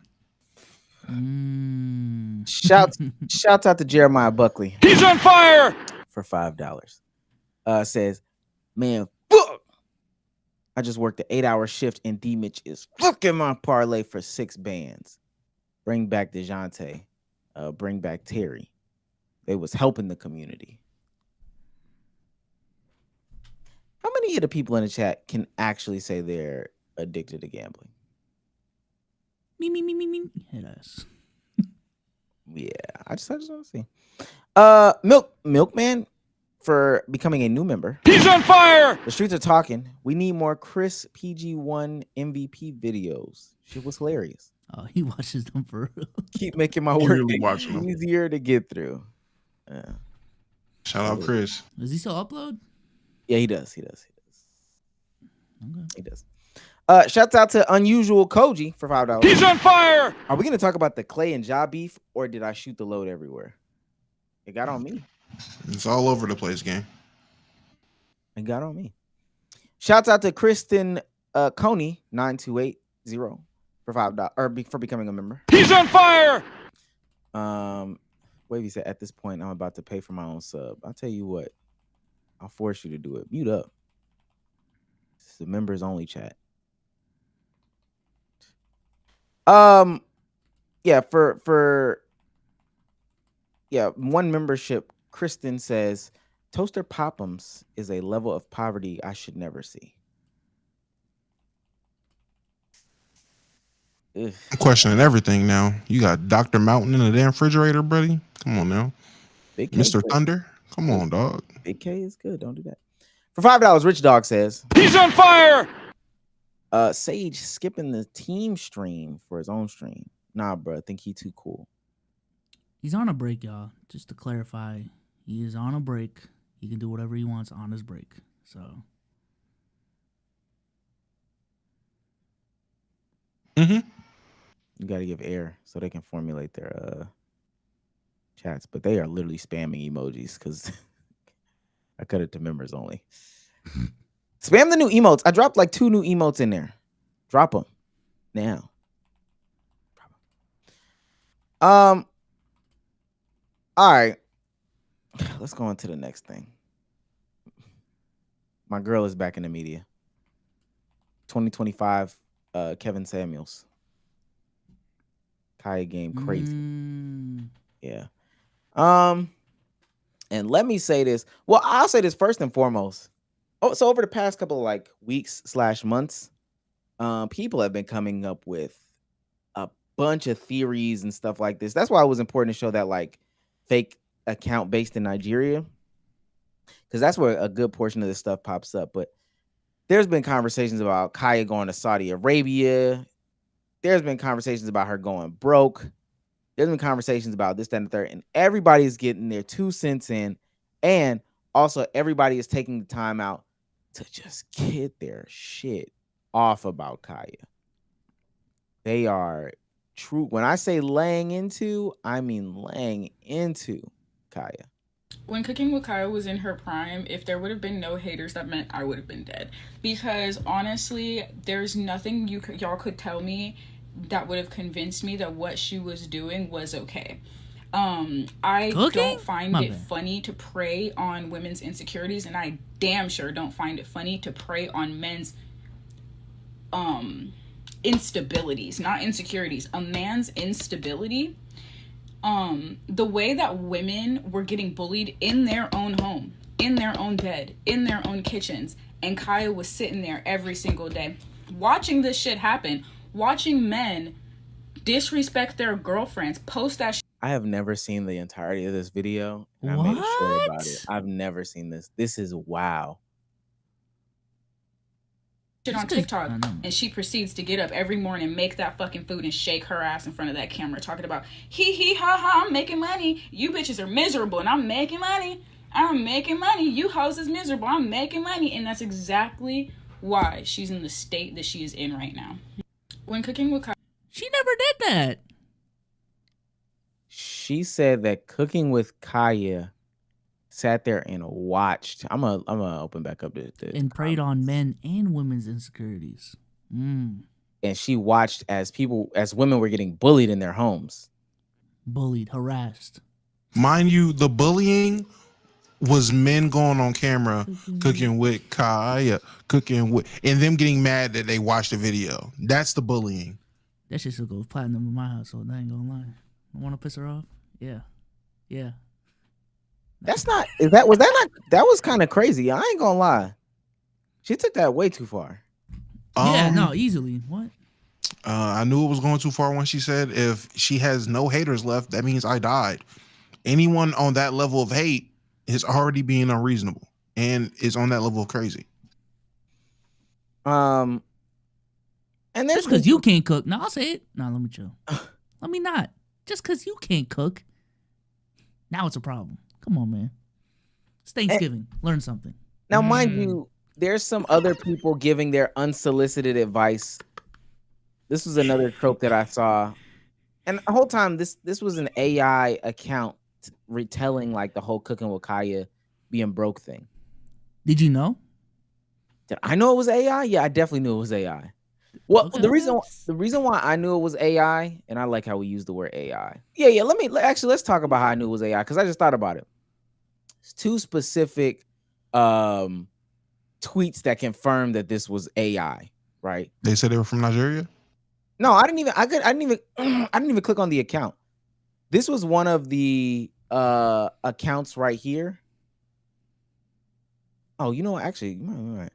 Shouts out to Jeremiah Buckley. He's on fire for $5. Says, man, fuck. I just worked an 8-hour shift and D Mitch is fucking my parlay for 6 bands. Bring back DeJounte. Bring back Terry. They was helping the community. How many of the people in the chat can actually say they're addicted to gambling? Me. Hit us. Yeah, I just want to see. Milkman for becoming a new member. He's on fire. The streets are talking. We need more Chris PG1 MVP videos. Shit was hilarious. Oh, he watches them for real. Keep making my work easier to get through. Shout out Chris. Does he still upload? Yeah, he does. Okay. He does. Shouts out to Unusual Koji for $5. He's on fire. Are we going to talk about the Clay and Ja beef, or did I shoot the load everywhere? It got on me. It's all over the place, gang. It got on me. Shouts out to Kristen Coney 9280 for $5 or for becoming a member. He's on fire. Wavy said, at this point, I'm about to pay for my own sub. I'll tell you what, I'll force you to do it. Mute up. It's the members only chat. Yeah, for one membership, Kristen says, Toaster Pop'ems is a level of poverty I should never see. Ugh. I'm questioning everything now. You got Dr. Mountain in the damn refrigerator, buddy. Come on now. Big K Mr. good. Thunder. Come on, dog. Big K is good. Don't do that. For $5, Rich Dog says, He's on fire. Sage skipping the team stream for his own stream. Nah, bro. I think he too cool. He's on a break, y'all. Just to clarify, he is on a break. He can do whatever he wants on his break. So. You got to give air so they can formulate their chats. But they are literally spamming emojis because I cut it to members only. Spam the new emotes. I dropped like 2 new emotes in there. Drop them now. All right. Let's go on to the next thing. My girl is back in the media. 2025 Kevin Samuels. Kaya game crazy. Yeah. And let me say this. Well, I'll say this first and foremost. Oh, so over the past couple of like weeks/months, people have been coming up with a bunch of theories and stuff like this. That's why it was important to show that like fake account based in Nigeria, because that's where a good portion of this stuff pops up. But there's been conversations about Kaya going to Saudi Arabia. There's been conversations about her going broke. There's been conversations about this, that, and the third, and everybody's getting their 2 cents in, and also everybody is taking the time out to just get their shit off about Kaya. They are true. When I say laying into, I mean laying into Kaya. When Cooking with Kya was in her prime, if there would have been no haters, that meant I would have been dead. Because honestly, there's nothing y'all could tell me that would have convinced me that what she was doing was okay. I don't find it funny to prey on women's insecurities, and I damn sure don't find it funny to prey on men's instabilities, not insecurities. A man's instability, the way that women were getting bullied in their own home, in their own bed, in their own kitchens, and Kaya was sitting there every single day watching this shit happen, watching men disrespect their girlfriends, post that shit. I have never seen the entirety of this video, and I made a story about it. I've never seen this. This is wow. Shit on TikTok, and she proceeds to get up every morning, make that fucking food, and shake her ass in front of that camera, talking about hee ha ha, I'm making money. You bitches are miserable, and I'm making money. I'm making money. You hoes is miserable. I'm making money, and that's exactly why she's in the state that she is in right now. When Cooking with Kya, she never did that. She said that Cooking with Kya sat there and watched. I'm gonna open back up the and preyed on men and women's insecurities. And she watched as women were getting bullied in their homes. Bullied, harassed. Mind you, the bullying was men going on camera, cooking with Kaya, and them getting mad that they watched the video. That's the bullying. That shit should go platinum in my household. I ain't gonna lie. I want to piss her off. Yeah. That's not. That was kind of crazy. I ain't gonna lie. She took that way too far. Yeah, no, easily. What? I knew it was going too far when she said, if she has no haters left, that means I died. Anyone on that level of hate is already being unreasonable and is on that level of crazy. And just because you can't cook. No, I'll say it. No, let me chill. Let me not. Just because you can't cook. Now it's a problem. Come on, man. It's Thanksgiving. Learn something. Now, mind you, there's some other people giving their unsolicited advice. This was another trope that I saw. And the whole time, this was an AI account retelling like the whole Cooking with Kya being broke thing. Did you know? Did I know it was AI? Yeah, I definitely knew it was AI. Well, Okay. the reason why I knew it was AI, and I like how we use the word AI. Yeah. Let's talk about how I knew it was AI because I just thought about it. It's two specific tweets that confirmed that this was AI, right? They said they were from Nigeria. No, I didn't even click on the account. This was one of the accounts right here. Oh, you know what? Actually, you might be right.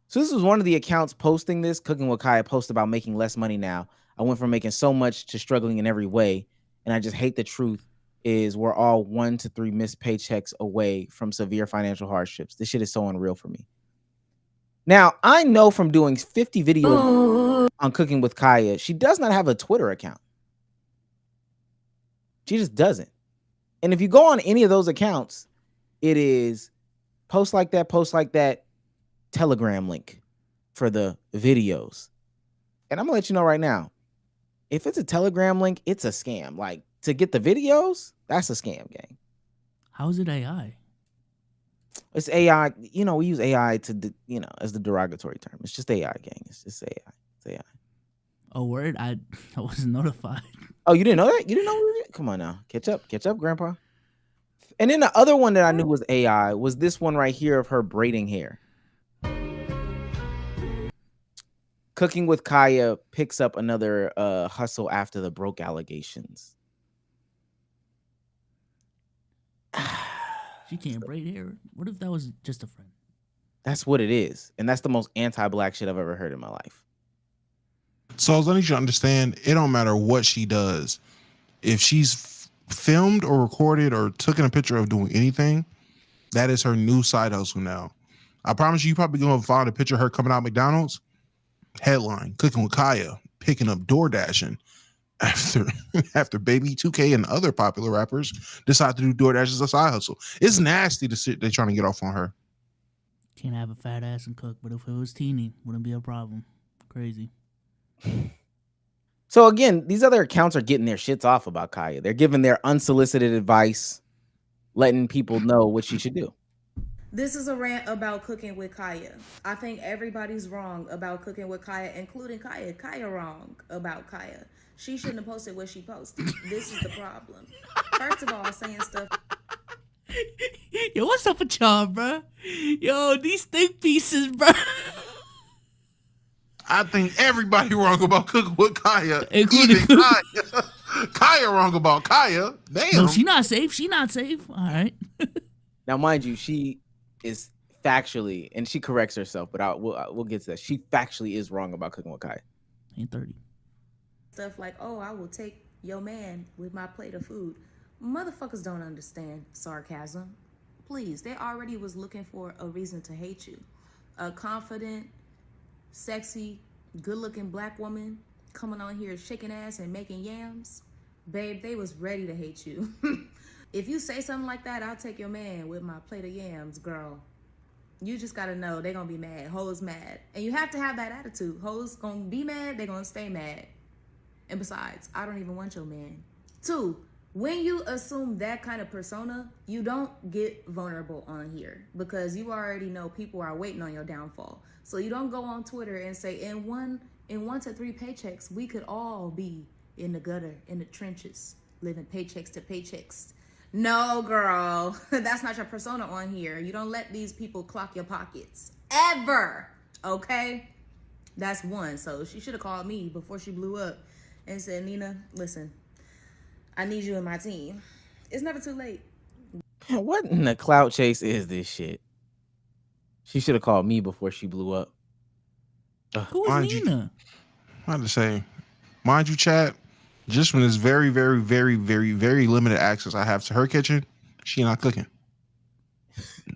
So this was one of the accounts posting this. Cooking with Kya post about making less money now. I went from making so much to struggling in every way, and I just hate the truth. Is we're all 1 to 3 missed paychecks away from severe financial hardships. This shit is so unreal for me. Now, I know from doing 50 videos on Cooking with Kya, she does not have a Twitter account. She just doesn't. And if you go on any of those accounts, it is post like that, Telegram link for the videos. And I'm gonna let you know right now, if it's a Telegram link, it's a scam. Like, to get the videos, that's a scam, gang. How is it AI? It's AI. You know, we use AI to, as the derogatory term. It's just AI, gang. It's just AI. It's AI. Oh, word? I wasn't notified. Oh, you didn't know that? You didn't know? Come on now. Catch up, Grandpa. And then the other one that I knew was AI was this one right here of her braiding hair. Cooking with Kya picks up another hustle after the broke allegations. She can't braid hair. What if that was just a friend? That's what it is. And that's the most anti-black shit I've ever heard in my life. So as long as you understand, it don't matter what she does. If she's filmed or recorded or taken a picture of doing anything, that is her new side hustle now. I promise you probably gonna find a picture of her coming out of McDonald's. Headline: Cooking with Kya picking up DoorDashing after Baby 2K and other popular rappers decide to do DoorDash as a side hustle. It's nasty to sit. They're trying to get off on her. Can't have a fat ass and cook, but if it was teeny, wouldn't be a problem. Crazy. So again, these other accounts are getting their shits off about Kya. They're giving their unsolicited advice, letting people know what she should do. This is a rant about Cooking with Kya. I think everybody's wrong about Cooking with Kya, including Kya. Kya wrong about Kya. She shouldn't have posted what she posted. This is the problem. First of all, saying stuff. Yo, what's up with y'all, bro? Yo, these thick pieces, bro. I think everybody wrong about Cooking with Kya, Including even Kya. Kya wrong about Kya. Damn. No, she not safe. She not safe. All right. Now, mind you, she is factually, and she corrects herself, but we'll get to that. She factually is wrong about Cooking with Kya. Ain't 30. Stuff like, oh, I will take your man with my plate of food. Motherfuckers don't understand sarcasm. Please, they already was looking for a reason to hate you. A confident, sexy, good-looking black woman coming on here shaking ass and making yams. Babe, they was ready to hate you. If you say something like that, I'll take your man with my plate of yams, girl. You just gotta know they gonna be mad. Hoes mad. And you have to have that attitude. Hoes gonna be mad, they gonna stay mad. And besides, I don't even want your man. 2, when you assume that kind of persona, you don't get vulnerable on here because you already know people are waiting on your downfall. So you don't go on Twitter and say, in 1 to 3 paychecks, we could all be in the gutter, in the trenches, living paychecks to paychecks. No, girl, that's not your persona on here. You don't let these people clock your pockets ever, okay? That's 1. So she should have called me before she blew up and said, Nina, listen, I need you in my team. It's never too late. What in the clout chase is this shit? She should have called me before she blew up. Who is Nina? I had to say, mind you, chat, just when there's very, very, very, very, very limited access I have to her kitchen, she not cooking.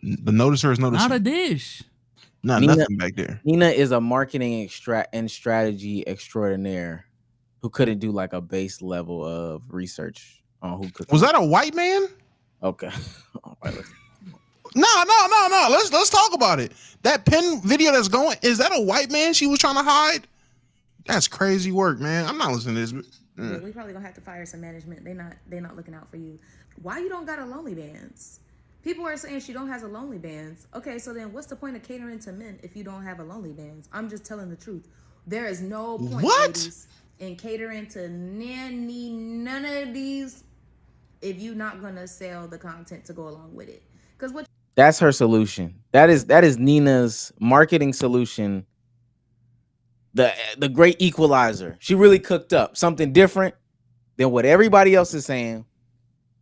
The noticer is noticing. Not a dish. Nothing back there. Nina is a marketing and strategy extraordinaire who couldn't do like a base level of research on who could. Was that a white man? Okay. All right, No. Let's talk about it. That pin video that's going, is that a white man she was trying to hide? That's crazy work, man. I'm not listening to this. Yeah, we probably gonna have to fire some management. They not looking out for you. Why you don't got a Lonely Bands? People are saying she don't has a lonely bands. Okay, so then what's the point of catering to men if you don't have a lonely bands? I'm just telling the truth. There is no point, ladies, in catering to none of these if you're not gonna sell the content to go along with it. Because what That's her solution. That is Nina's marketing solution. The great equalizer. She really cooked up something different than what everybody else is saying.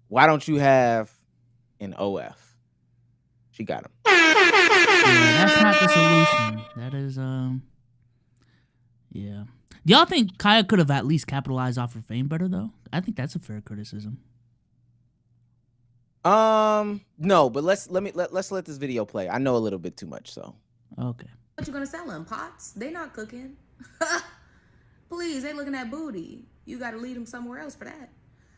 Why don't you have an OF? She got him. Yeah, that's not the solution. That is yeah. Do y'all think Kaya could have at least capitalized off her fame better though? I think that's a fair criticism. No, but let's let this video play. I know a little bit too much, so. Okay. you gonna sell them? Pots? They not cooking. Please, they looking at booty. You gotta lead them somewhere else for that.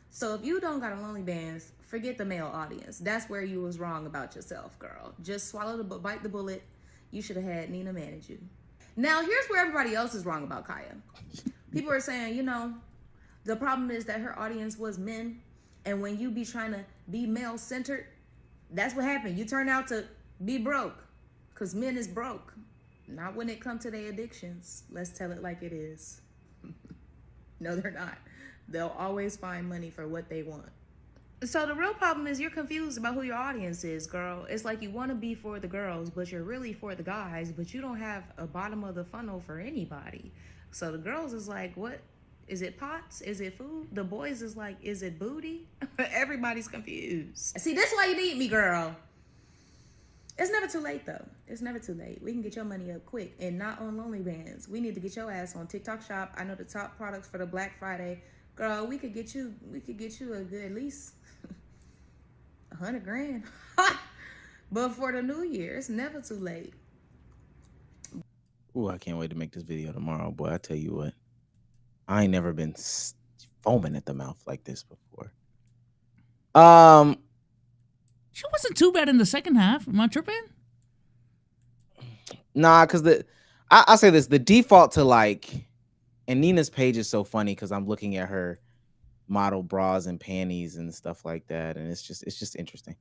So if you don't got a lonely bands, forget the male audience. That's where you was wrong about yourself, girl. Just bite the bullet. You should have had Nina manage you. Now here's where everybody else is wrong about Kaya. People are saying, you know, the problem is that her audience was men, and when you be trying to be male centered, that's what happened. You turn out to be broke, cause men is broke. Not when it comes to their addictions. Let's tell it like it is. No, they're not. They'll always find money for what they want. So the real problem is you're confused about who your audience is, girl. It's like you want to be for the girls, but you're really for the guys, but you don't have a bottom of the funnel for anybody. So the girls is like, what? Is it pots? Is it food? The boys is like, is it booty? Everybody's confused. See, that's why you need me, girl. It's never too late, though. It's never too late. We can get your money up quick and not on Lonely Bands. We need to get your ass on TikTok Shop. I know the top products for the Black Friday. Girl, we could get you a good, at least 100 grand. But for the new year, it's never too late. Ooh, I can't wait to make this video tomorrow, boy. I tell you what. I ain't never been foaming at the mouth like this before. She wasn't too bad in the second half. Am I tripping? Nah, because I say this, the default to like, and Nina's page is so funny because I'm looking at her model bras and panties and stuff like that, and it's just interesting.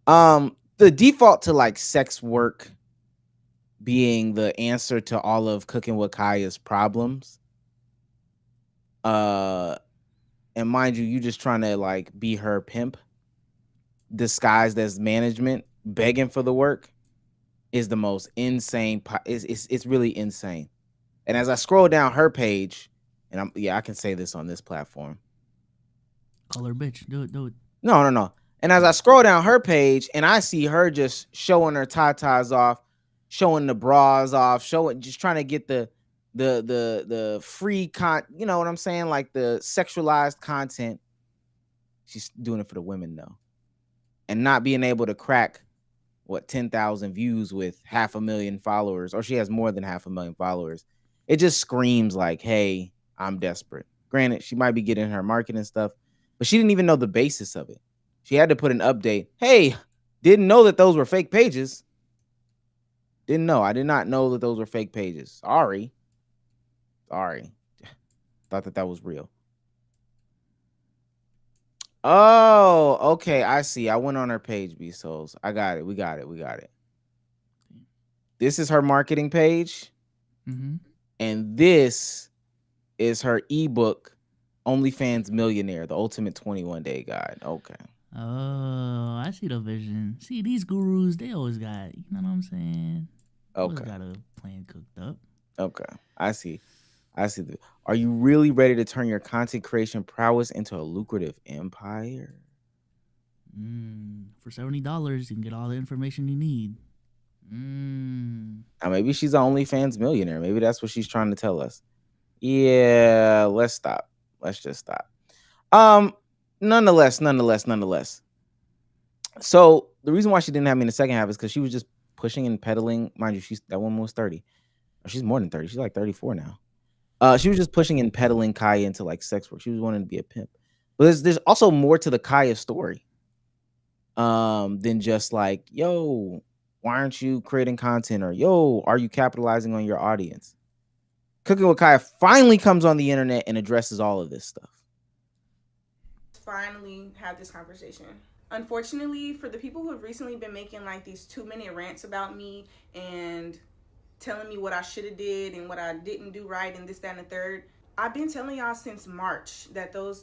The default to like sex work being the answer to all of Cooking with Kya's problems. And mind you just trying to like be her pimp disguised as management, begging for the work is the most insane. It's really insane. And as I scroll down her page, and I can say this on this platform. Call her bitch. Do it. No. And as I scroll down her page and I see her just showing her tatas off, showing the bras off, just trying to get the free you know what I'm saying? Like the sexualized content. She's doing it for the women though. And not being able to crack 10,000 views with 500,000 followers, or she has more than 500,000 followers. It just screams like, hey, I'm desperate. Granted, she might be getting her marketing stuff, but she didn't even know the basis of it. She had to put an update. Hey, didn't know that those were fake pages. Didn't know. I did not know that those were fake pages. Sorry. Thought that was real. Oh, okay. I see. I went on her page, B-Souls. I got it. We got it. This is her marketing page. Mm-hmm. And this is her ebook, OnlyFans Millionaire, the Ultimate 21-Day Guide. Okay. Oh, I see the vision. See, these gurus, they always got, you know what I'm saying? Always got a plan cooked up. Okay. I see. Are you really ready to turn your content creation prowess into a lucrative empire? For $70, you can get all the information you need. Now maybe she's an OnlyFans millionaire. Maybe that's what she's trying to tell us. Yeah, let's stop. Let's just stop. Nonetheless. So the reason why she didn't have me in the second half is because she was just pushing and peddling. Mind you, that woman was 30. She's more than 30. She's like 34 now. She was just pushing and peddling Kaya into like sex work. She was wanting to be a pimp. But there's also more to the Kaya story than just like, yo, why aren't you creating content? Or yo, are you capitalizing on your audience? Cooking with Kya finally comes on the internet and addresses all of this stuff. Finally have this conversation. Unfortunately, for the people who have recently been making like these 2-minute rants about me and telling me what I should have did and what I didn't do right and this, that, and the third, I've been telling y'all since March that the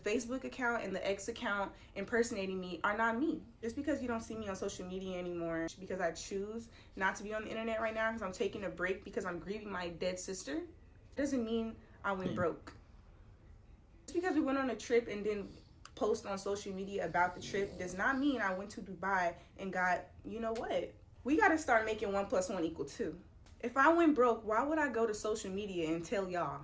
Facebook account and the X account impersonating me are not me. Just because you don't see me on social media anymore, because I choose not to be on the internet right now because I'm taking a break because I'm grieving my dead sister, doesn't mean I went broke. Just because we went on a trip and didn't post on social media about the trip does not mean I went to Dubai and got, you know what? We got to start making 1 + 1 = 2. If I went broke, why would I go to social media and tell y'all?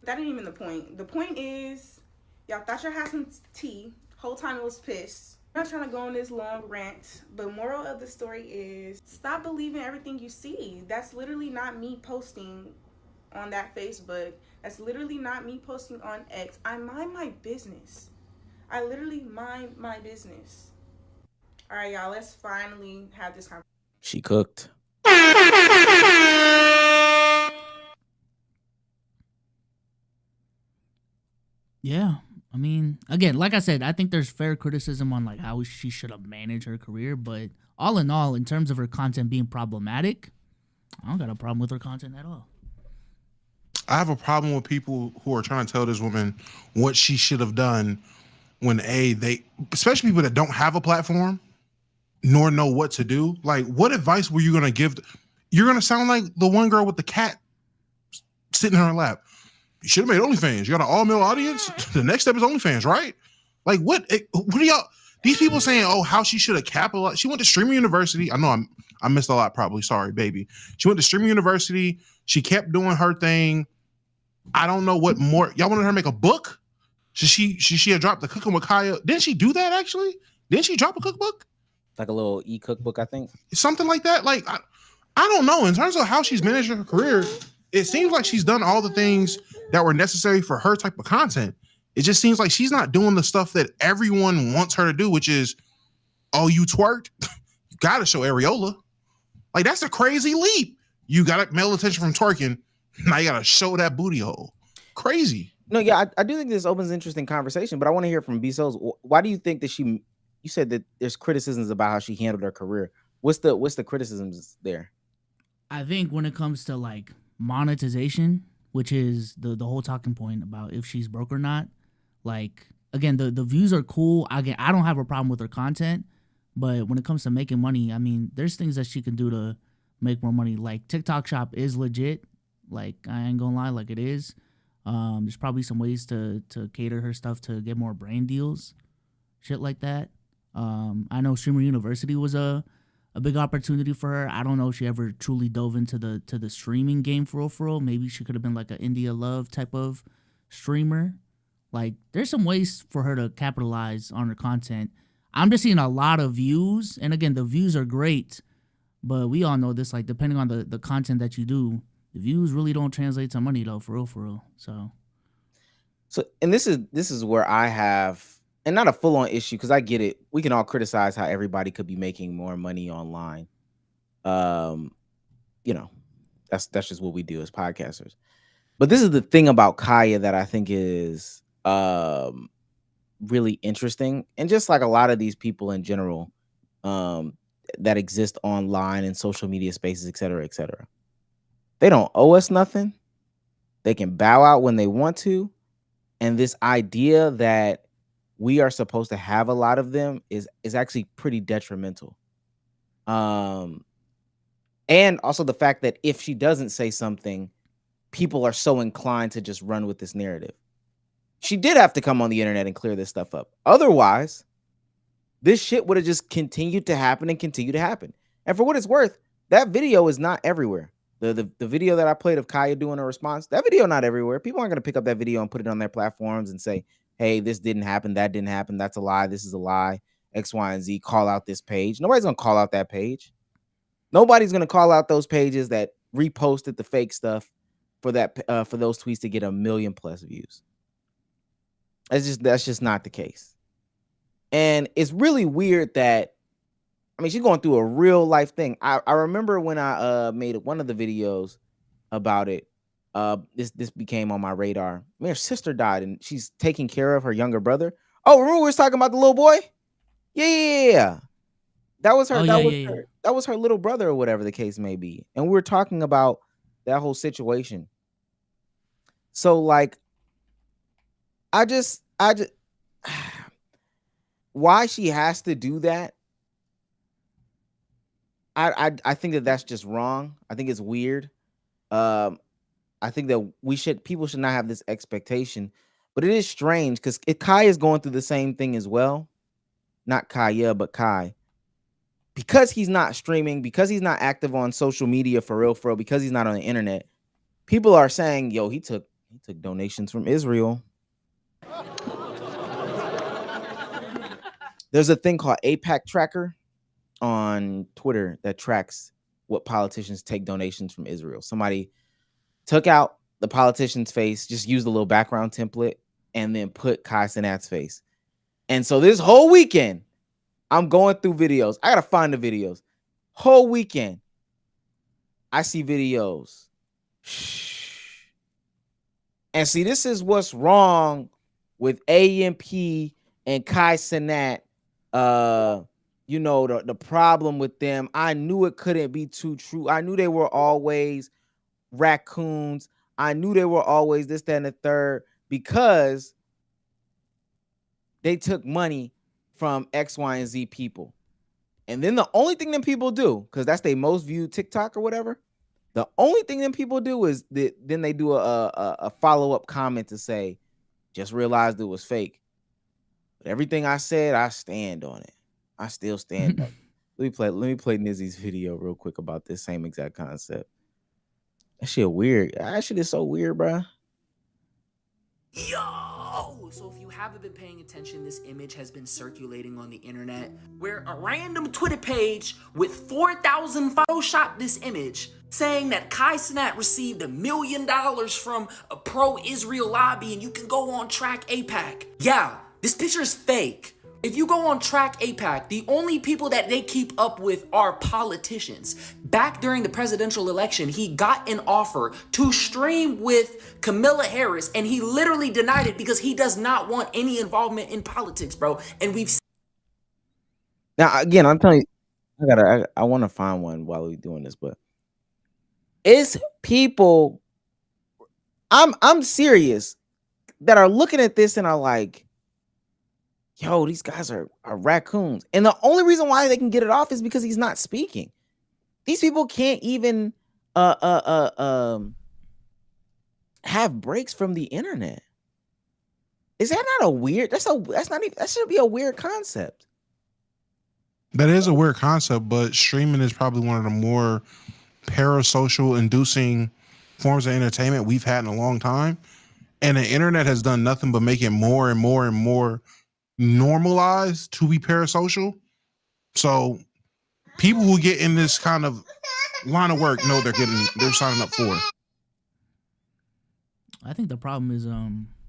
That ain't even the point. The point is, y'all thought y'all had some tea. Whole time it was piss. I'm not trying to go on this long rant, but moral of the story is, stop believing everything you see. That's literally not me posting on that Facebook. That's literally not me posting on X. I mind my business. I literally mind my business. All right, y'all, let's finally have this conversation. She cooked. Yeah. I mean, again, like I said, I think there's fair criticism on like how she should have managed her career, but all in all, in terms of her content being problematic, I don't got a problem with her content at all. I have a problem with people who are trying to tell this woman what she should have done when especially people that don't have a platform nor know what to do. Like, what advice were you going to give? You're going to sound like the one girl with the cat sitting in her lap. You should have made OnlyFans. You got an all-male audience. The next step is OnlyFans, right? Like, what are y'all? These people saying, oh, how she should have capitalized. She went to streaming university. I know I missed a lot probably. Sorry, baby. She went to streaming university. She kept doing her thing. I don't know what more. Y'all wanted her to make a book? She had dropped the Cooking with Kya. Didn't she do that actually? Didn't she drop a cookbook? Like a little e-cookbook, I think. Something like that. Like, I don't know. In terms of how she's managed her career, it seems like she's done all the things that were necessary for her type of content. It just seems like she's not doing the stuff that everyone wants her to do, which is, oh, you twerked? You got to show areola. Like, that's a crazy leap. You got male attention from twerking. Now you got to show that booty hole. Crazy. No, yeah, I do think this opens an interesting conversation, but I want to hear from B-Souls. Why do you think that you said that there's criticisms about how she handled her career? What's the criticisms there? I think when it comes to like monetization, which is the whole talking point about if she's broke or not, like, again, the views are cool. I don't have a problem with her content, but when it comes to making money, I mean, there's things that she can do to make more money. Like, TikTok Shop is legit. Like, I ain't gonna lie, like, it is. There's probably some ways to cater her stuff to get more brand deals, shit like that. I know Streamer University was a big opportunity for her. I don't know if she ever truly dove into the streaming game for real. Maybe she could have been like an India Love type of streamer. Like, there's some ways for her to capitalize on her content. I'm just seeing a lot of views, and again, the views are great, but we all know this, like, depending on the content that you do, the views really don't translate to money though, for real. So and this is where I have, and not a full-on issue, because I get it. We can all criticize how everybody could be making more money online. You know, that's just what we do as podcasters. But this is the thing about Kya that I think is really interesting, and just like a lot of these people in general that exist online in social media spaces, et cetera, et cetera. They don't owe us nothing. They can bow out when they want to. And this idea that we are supposed to have a lot of them is actually pretty detrimental. And also the fact that if she doesn't say something, people are so inclined to just run with this narrative. She did have to come on the internet and clear this stuff up. Otherwise, this shit would have just continued to happen and continue to happen. And for what it's worth, that video is not everywhere. The video that I played of Kya doing a response, that video not everywhere. People aren't going to pick up that video and put it on their platforms and say, hey, this didn't happen, that didn't happen, that's a lie, this is a lie, X, Y, and Z, call out this page. Nobody's going to call out that page. Nobody's going to call out those pages that reposted the fake stuff for those tweets to get 1 million+ views. That's just not the case. And it's really weird that, I mean, she's going through a real life thing. I remember when I made one of the videos about it, this became on my radar. I mean, her sister died and she's taking care of her younger brother. Oh, remember we was talking about the little boy? Yeah. That was her. Oh, that yeah, was yeah, yeah. her. That was her little brother, or whatever the case may be. And we were talking about that whole situation. So, like, I just, why she has to do that? I think that that's just wrong. I think it's weird. I think that people should not have this expectation, but it is strange because Kai is going through the same thing as well. Not Kaya, but Kai. Because he's not streaming, because he's not active on social media for real, because he's not on the internet, people are saying, yo, he took donations from Israel. There's a thing called APAC Tracker on Twitter that tracks what politicians take donations from Israel. Somebody took out the politician's face, just used a little background template, and then put Kai Cenat's face. And so this whole weekend, I'm going through videos. I gotta find the videos. Whole weekend, I see videos. And see, this is what's wrong with AMP and Kai Cenat. You know, the problem with them. I knew it couldn't be too true. I knew they were always raccoons. I knew they were always this, that, and the third, because they took money from X, Y, and Z people. And then the only thing them people do, because that's their most viewed TikTok or whatever, the only thing them people do is then they do a follow-up comment to say, just realized it was fake. But everything I said, I stand on it. I still stand on it. Let me play Nizzy's video real quick about this same exact concept. That shit weird. That shit is so weird, bro. Yo! So if you haven't been paying attention, this image has been circulating on the internet where a random Twitter page with 4,000 photoshopped this image saying that Kai Cenat received $1 million from a pro-Israel lobby and you can go on Track APAC. Yeah, this picture is fake. If you go on Track APAC, the only people that they keep up with are politicians. Back during the presidential election, he got an offer to stream with Kamala Harris, and he literally denied it because he does not want any involvement in politics, bro. And we've Now, again, I'm telling you, I want to find one while we're doing this, but it's people, I'm serious, that are looking at this and are like, yo, these guys are raccoons. And the only reason why they can get it off is because he's not speaking. These people can't even have breaks from the internet. Is that not a weird? That should be a weird concept. That is a weird concept, but streaming is probably one of the more parasocial inducing forms of entertainment we've had in a long time. And the internet has done nothing but make it more and more and more normalized to be parasocial. So people who get in this kind of line of work know they're signing up for it. I think the problem is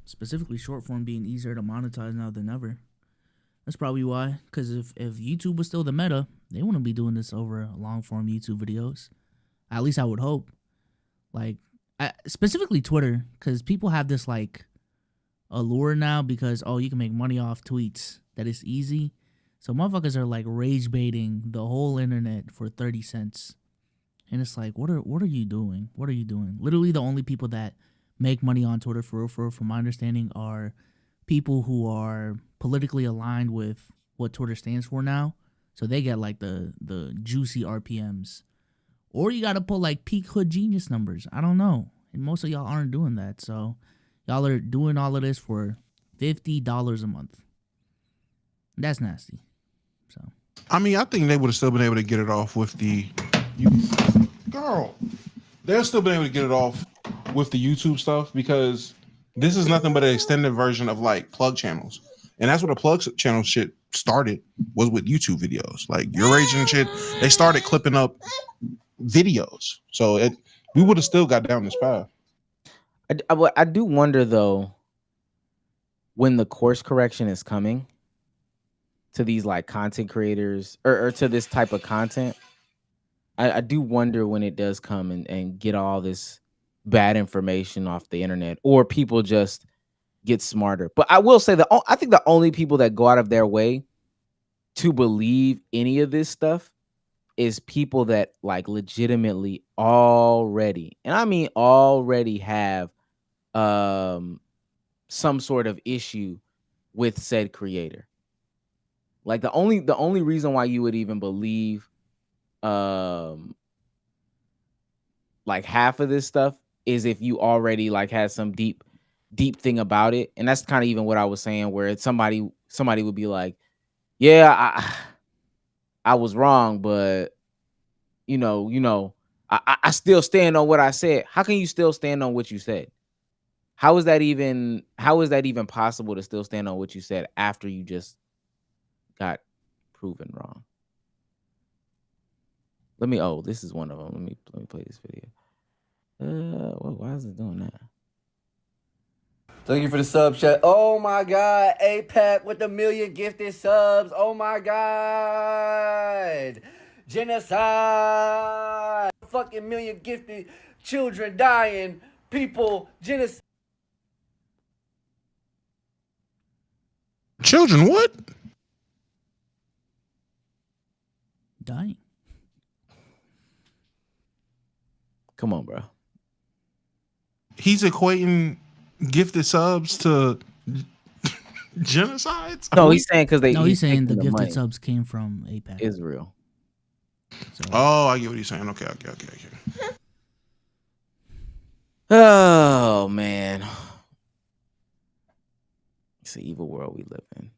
specifically short form being easier to monetize now than ever. That's probably why. Because if YouTube was still the meta, they wouldn't be doing this over long form YouTube videos. At least I would hope. Like, specifically Twitter, because people have this like allure now because, oh, you can make money off tweets, that it's easy. So motherfuckers are like rage baiting the whole internet for 30 cents. And it's like, what are you doing? What are you doing? Literally the only people that make money on Twitter for real, from my understanding, are people who are politically aligned with what Twitter stands for now. So they get like the juicy RPMs. Or you gotta put like peak hood genius numbers. I don't know. And most of y'all aren't doing that. So y'all are doing all of this for $50 a month. That's nasty. So I mean, I think they would have still been able to get it off with the they'll still been able to get it off with the YouTube stuff, because this is nothing but an extended version of like plug channels. And that's what a plug channel shit started, was with YouTube videos. Like Your Rage and shit, they started clipping up videos. So we would have still got down this path. I do wonder though, when the course correction is coming to these like content creators or to this type of content. I do wonder when it does come and get all this bad information off the internet, or people just get smarter. But I will say that I think the only people that go out of their way to believe any of this stuff is people that like legitimately already, and I mean already, have some sort of issue with said creator. Like the only reason why you would even believe like half of this stuff is if you already like had some deep thing about it. And that's kind of even what I was saying, where it's somebody would be like, yeah, I was wrong, but you know, I still stand on what I said. How can you still stand on what you said? How is that even possible to still stand on what you said after you just got proven wrong? This is one of them. Let me play this video. Why is it doing that? Thank you for the sub chat. Oh my God, APAC with the 1 million gifted subs. Oh my God, genocide. Fucking 1 million gifted children dying. People, genocide. Children, what? Dying. Come on, bro. He's equating gifted subs to genocides? No, he's saying because he's saying the taking gifted money. subs came from APAC. Israel. So, Oh, I get what he's saying. Okay. Oh man, it's an evil world we live in.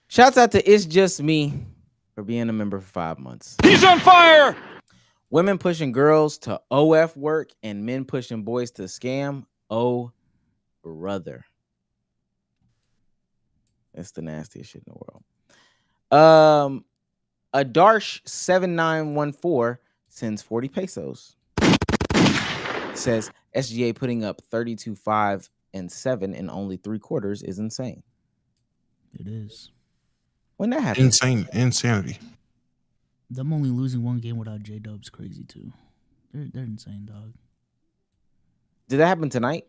Shouts out to It's Just Me for being a member for 5 months. He's on fire! Women pushing girls to OF work and men pushing boys to scam. Oh, brother. That's the nastiest shit in the world. A Darsh 7914 sends 40 pesos. Says SGA putting up 32, 5, and 7 in only 3 quarters is insane. It is. When that happened? Insanity. Them only losing one game without J-Dub's crazy too. They're insane, dog. Did that happen tonight?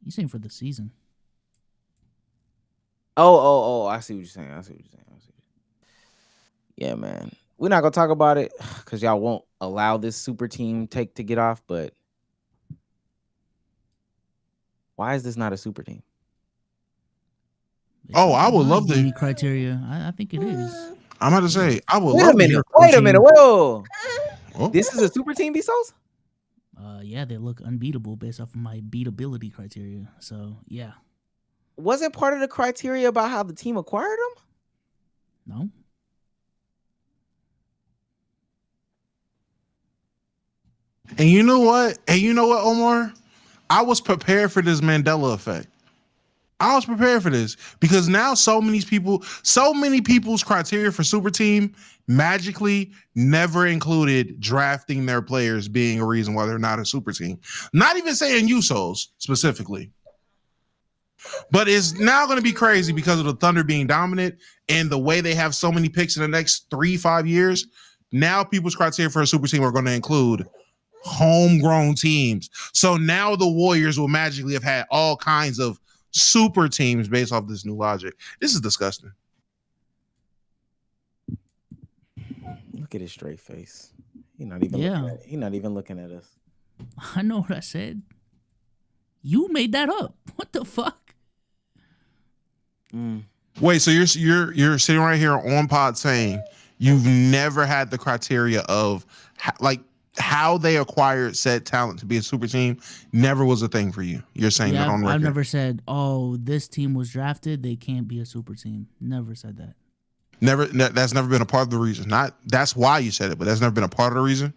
You saying for the season? Oh! I see what you're saying. Yeah, man. We're not gonna talk about it because y'all won't allow this super team take to get off. But why is this not a super team? I would love the to. criteria. I think it is. I'm about to say, I would Wait love a minute. to. Wait a minute. Whoa. Oh. This is a super team, Bezos? Yeah, they look unbeatable based off of my beatability criteria. So yeah. Wasn't part of the criteria about how the team acquired them? No. And you know what? Omar? I was prepared for this Mandela effect. I was prepared for this because now so many people's criteria for super team magically never included drafting their players being a reason why they're not a super team. Not even saying Usos specifically. But it's now going to be crazy because of the Thunder being dominant and the way they have so many picks in the next 3-5 years. Now people's criteria for a super team are going to include homegrown teams. So now the Warriors will magically have had all kinds of super teams based off this new logic. This is disgusting. Look at his straight face. He's not even looking at us. I know what I said. You made that up. What the fuck? Wait, so you're sitting right here on pod saying you've never had the criteria of how they acquired said talent to be a super team never was a thing for you. You're saying that on record. I've never said, oh, this team was drafted, they can't be a super team. Never said that. That's never been a part of the reason. That's why you said it, but that's never been a part of the reason.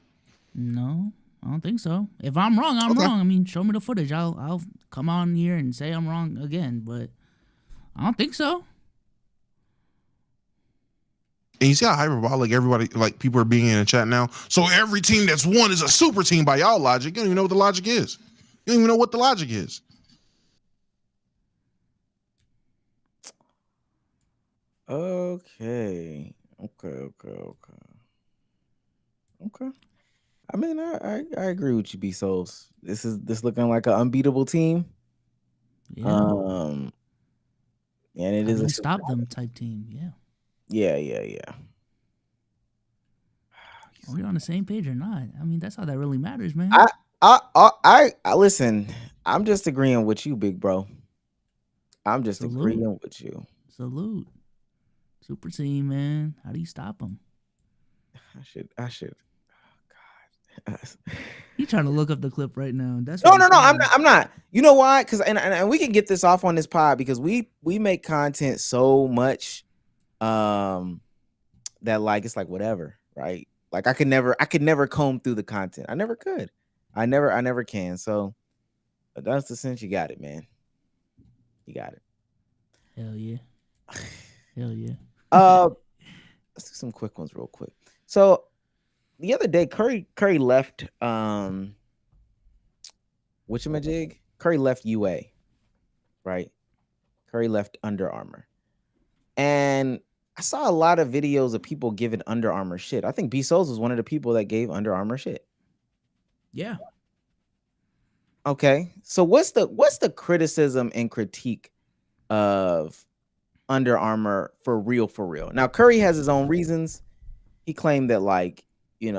No, I don't think so. If I'm wrong, I'm wrong. I mean, show me the footage. I'll come on here and say I'm wrong again, but I don't think so. And you see how hyperbolic everybody, like people are being in the chat now. So every team that's won is a super team by y'all logic. You don't even know what the logic is. You don't even know what the logic is. Okay. I mean, I agree with you, B-Souls. This looking like an unbeatable team. Yeah. And it How is do a you stop them type team. Yeah. Yeah. Are we on the same page or not? I mean, that's all that really matters, man. I listen. I'm just agreeing with you, big bro. I'm just agreeing with you. Salute. Super team, man. How do you stop them? I should. Oh God. You trying to look up the clip right now? That's No. I'm not. You know why? Because and we can get this off on this pod because we make content so much, that like it's like whatever, right? Like I could never comb through the content. I never could. I never can. So that's the sense. You got it, man. You got it. Hell yeah. Hell yeah. Let's do some quick ones real quick. So the other day, Curry left whatchamajig? Curry left UA, right? Curry left Under Armour. And I saw a lot of videos of people giving Under Armour shit. I think B Souls was one of the people that gave Under Armour shit. Yeah. Okay. So what's the criticism and critique of Under Armour for real? Now Curry has his own reasons. He claimed that like, he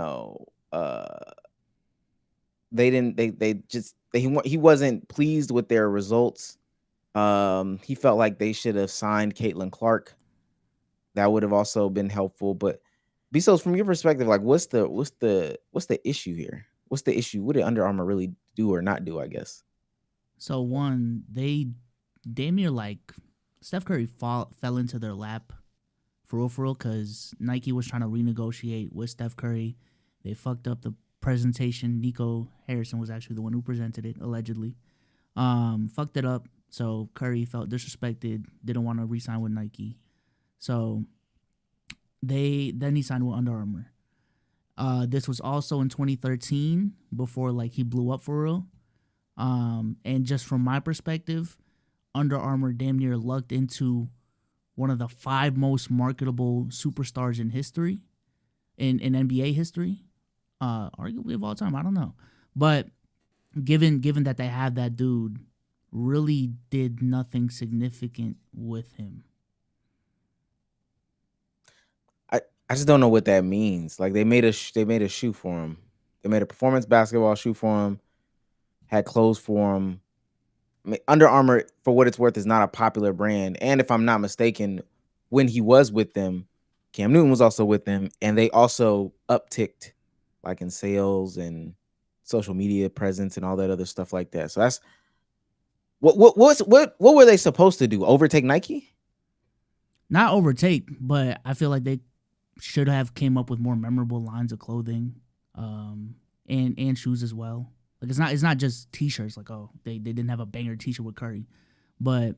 wasn't pleased with their results. He felt like they should have signed Caitlin Clark. That would have also been helpful. But Bezos, from your perspective, like what's the issue here? What's the issue? What did Under Armour really do or not do, I guess? So one, they damn near like Steph Curry fell into their lap for real, because Nike was trying to renegotiate with Steph Curry. They fucked up the presentation. Nico Harrison was actually the one who presented it, allegedly. Fucked it up. So Curry felt disrespected, didn't want to re-sign with Nike. So then he signed with Under Armour. This was also in 2013, before like he blew up for real. And just from my perspective, Under Armour damn near lucked into one of the 5 most marketable superstars in history, in NBA history, arguably of all time. I don't know, but given that they have that dude, really did nothing significant with him. I just don't know what that means. Like they made a shoe for him. They made a performance basketball shoe for him. Had clothes for him. I mean, Under Armour, for what it's worth, is not a popular brand. And if I'm not mistaken, when he was with them, Cam Newton was also with them, and they also upticked, like in sales and social media presence and all that other stuff like that. So that's what were they supposed to do? Overtake Nike? Not overtake, but I feel like they should have came up with more memorable lines of clothing, and shoes as well. Like it's not just t-shirts. Like they didn't have a banger t-shirt with Curry, but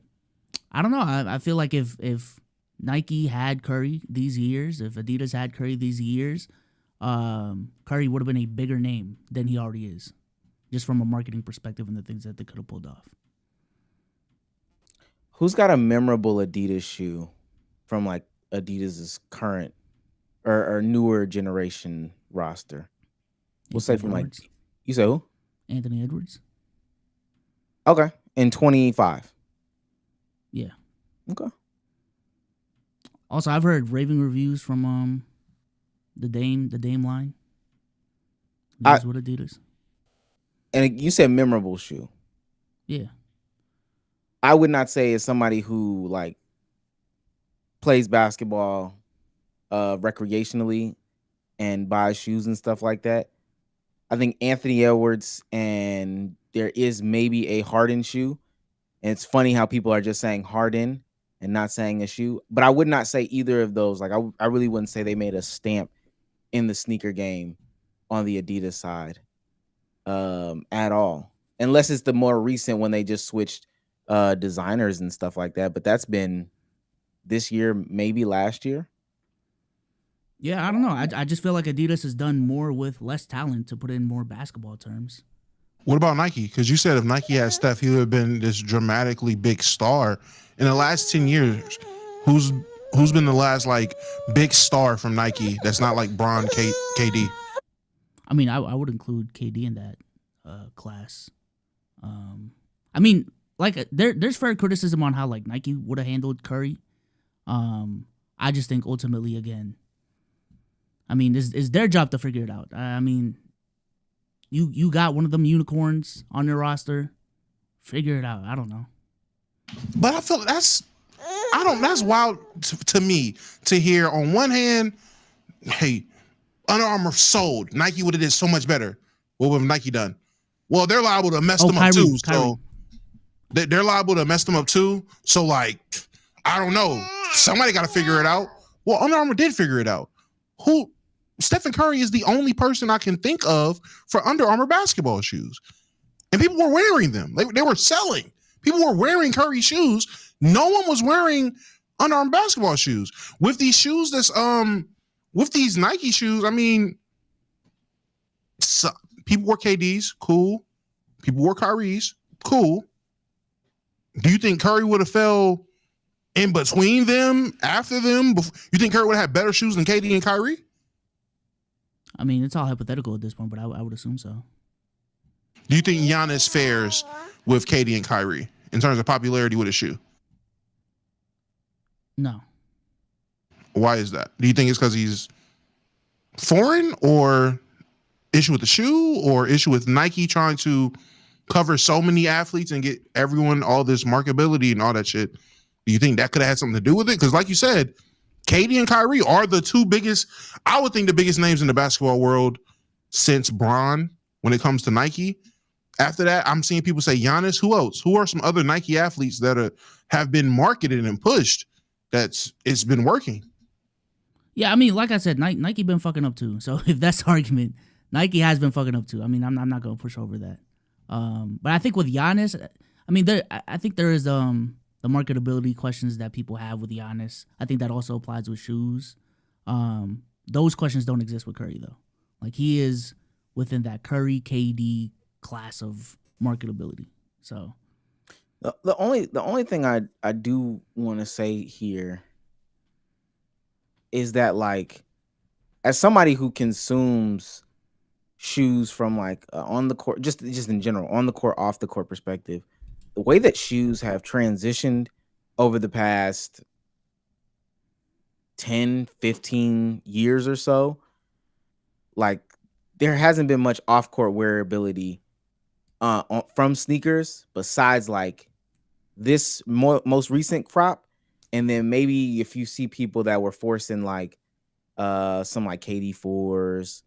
I don't know. I feel like if Nike had Curry these years, if Adidas had Curry these years, Curry would have been a bigger name than he already is, just from a marketing perspective and the things that they could have pulled off. Who's got a memorable Adidas shoe from like Adidas's current or newer generation roster? We'll say from Edwards. like, you say who? Anthony Edwards. Okay. In 25. Yeah. Okay. Also, I've heard raving reviews from the Dame line. That's what Adidas. And you said memorable shoe. Yeah. I would not say as somebody who like plays basketball recreationally and buys shoes and stuff like that. I think Anthony Edwards, and there is maybe a Harden shoe. And it's funny how people are just saying Harden and not saying a shoe. But I would not say either of those. Like I really wouldn't say they made a stamp in the sneaker game on the Adidas side at all. Unless it's the more recent when they just switched designers and stuff like that. But that's been this year, maybe last year. Yeah, I don't know. I just feel like Adidas has done more with less talent, to put it in more basketball terms. What about Nike? Because you said if Nike had Steph, he would have been this dramatically big star. In the last 10 years, who's been the last like big star from Nike that's not like Bron, KD? I mean, I would include KD in that class. I mean, like there's fair criticism on how like Nike would have handled Curry. I just think ultimately, again, I mean, it's their job to figure it out. I mean, you got one of them unicorns on your roster. Figure it out. I don't know. But I feel that's wild to me to hear. On one hand, hey, Under Armour sold. Nike would have did so much better. What would have Nike done? Well, they're liable to mess them up too. So they're liable to mess them up too. So like, I don't know. Somebody got to figure it out. Well, Under Armour did figure it out. Stephen Curry is the only person I can think of for Under Armour basketball shoes. And people were wearing them. They were selling. People were wearing Curry shoes. No one was wearing Under Armour basketball shoes. With these shoes with these Nike shoes, I mean, people wore KDs, cool. People wore Kyrie's, cool. Do you think Curry would have fell in between them, after them? You think Curry would have had better shoes than KD and Kyrie? I mean, it's all hypothetical at this point, but I would assume so. Do you think Giannis fares with KD and Kyrie in terms of popularity with a shoe? No. Why is that? Do you think it's because he's foreign, or issue with the shoe, or issue with Nike trying to cover so many athletes and get everyone all this marketability and all that shit? Do you think that could have had something to do with it? Because like you said, KD and Kyrie are the two biggest, I would think the biggest names in the basketball world since Bron when it comes to Nike. After that, I'm seeing people say Giannis. Who else? Who are some other Nike athletes that have been marketed and pushed it's been working? Yeah, I mean, like I said, Nike been fucking up too. So if that's the argument, Nike has been fucking up too. I mean, I'm not going to push over that. But I think with Giannis, I mean, I think there is the marketability questions that people have with Giannis. I think that also applies with shoes. Those questions don't exist with Curry though. Like, he is within that Curry KD class of marketability. So the only thing I do want to say here is that, like, as somebody who consumes shoes from like on the court, just in general, on the court, off the court perspective, the way that shoes have transitioned over the past 10, 15 years or so, like, there hasn't been much off-court wearability from sneakers besides like this most recent crop. And then maybe if you see people that were forcing like some like KD 4s,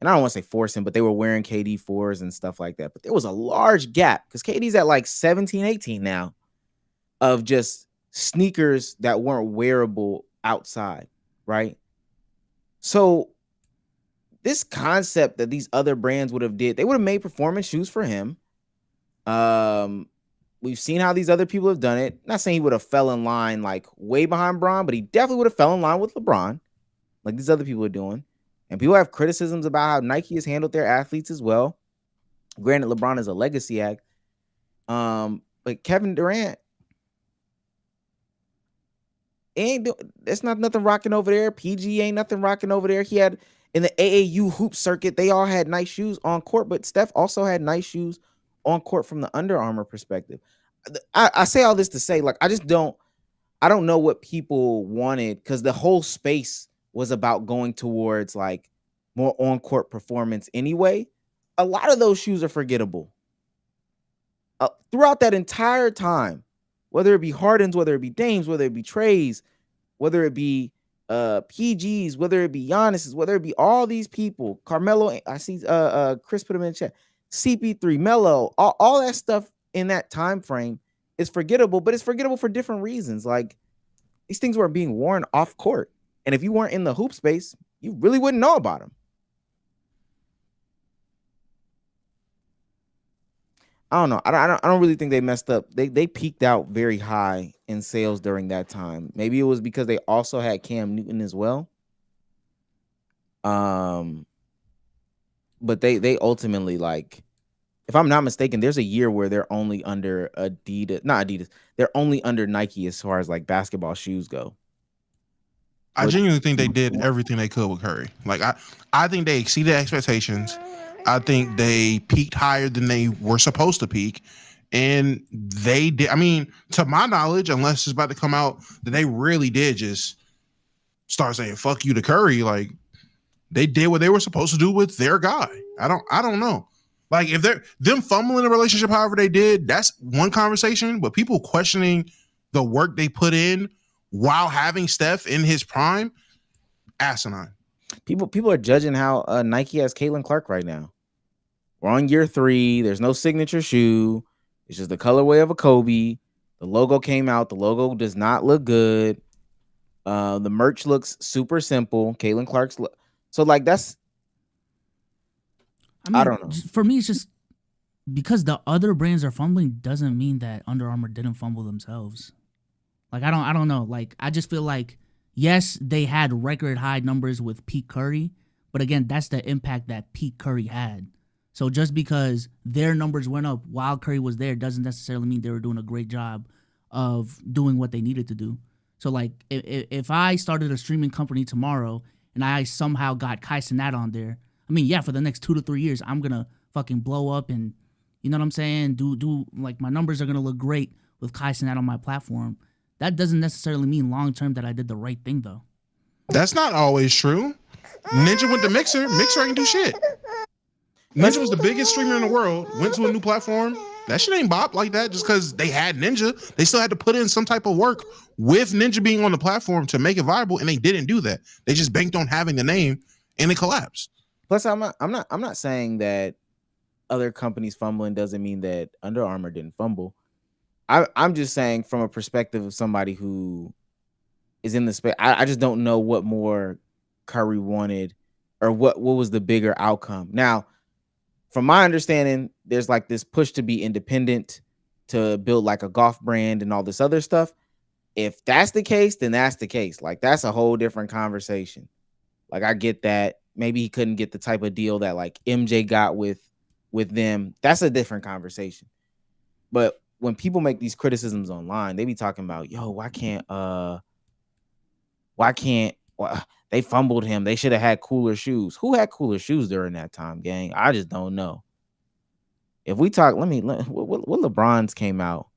and I don't want to say forcing, but they were wearing KD 4s and stuff like that. But there was a large gap because KD's at like 17, 18 now of just sneakers that weren't wearable outside, right? So this concept that these other brands would have did, they would have made performance shoes for him. We've seen how these other people have done it. Not saying he would have fell in line like way behind Bron, but he definitely would have fell in line with LeBron, like these other people are doing. And people have criticisms about how Nike has handled their athletes as well. Granted, LeBron is a legacy act. But Kevin Durant, there's not nothing rocking over there. PG ain't nothing rocking over there. He had in the AAU hoop circuit, they all had nice shoes on court, but Steph also had nice shoes on court from the Under Armour perspective. I say all this to say, like, I don't know what people wanted, because the whole space was about going towards like more on court performance anyway. A lot of those shoes are forgettable. Throughout that entire time, whether it be Hardens, whether it be Dames, whether it be Trays, whether it be PGs, whether it be Giannis's, whether it be all these people, Carmelo, I see Chris put him in the chat, CP3, Melo, all that stuff in that time frame is forgettable, but it's forgettable for different reasons. Like, these things were being worn off court, and if you weren't in the hoop space, you really wouldn't know about them. I don't know. I don't really think they messed up. They peaked out very high in sales during that time. Maybe it was because they also had Cam Newton as well. But they ultimately, like, if I'm not mistaken, there's a year where they're only under they're only under Nike as far as like basketball shoes go. I genuinely think they did everything they could with Curry. Like, I think they exceeded expectations. I think they peaked higher than they were supposed to peak. And they did. I mean, to my knowledge, unless it's about to come out, that they really did just start saying "fuck you" to Curry. Like they did what they were supposed to do with their guy. I don't know. Like if they're them fumbling the relationship, however they did, that's one conversation. But people questioning the work they put in while having Steph in his prime, asinine. People are judging how Nike has Caitlin Clark right now. We're on year 3. There's no signature shoe. It's just the colorway of a Kobe. The logo came out. The logo does not look good. The merch looks super simple. Caitlin Clark's so like that's. I don't know. For me, it's just because the other brands are fumbling doesn't mean that Under Armour didn't fumble themselves. Like I don't know. Like I just feel like yes, they had record high numbers with Pete Curry, but again, that's the impact that Pete Curry had. So just because their numbers went up while Curry was there doesn't necessarily mean they were doing a great job of doing what they needed to do. So like if I started a streaming company tomorrow and I somehow got Kai Cenat on there, I mean, yeah, for the next 2 to 3 years, I'm gonna fucking blow up and you know what I'm saying? Do like my numbers are gonna look great with Kai Cenat on my platform. That doesn't necessarily mean long term that I did the right thing though. That's not always true. Ninja went to Mixer. Mixer ain't do shit. Ninja was the biggest streamer in the world. Went to a new platform. That shit ain't bop like that just because they had Ninja. They still had to put in some type of work with Ninja being on the platform to make it viable, and they didn't do that. They just banked on having the name, and it collapsed. Plus, I'm not saying that other companies fumbling doesn't mean that Under Armour didn't fumble. I'm just saying from a perspective of somebody who is in the space. I just don't know what more Curry wanted or what was the bigger outcome. Now, from my understanding, there's like this push to be independent, to build like a golf brand and all this other stuff. If that's the case, then that's the case. Like that's a whole different conversation. Like I get that. Maybe he couldn't get the type of deal that like MJ got with them. That's a different conversation. But when people make these criticisms online, they be talking about, yo, why can't they fumbled him? They should have had cooler shoes. Who had cooler shoes during that time, gang? I just don't know. If we talk, what LeBron's came out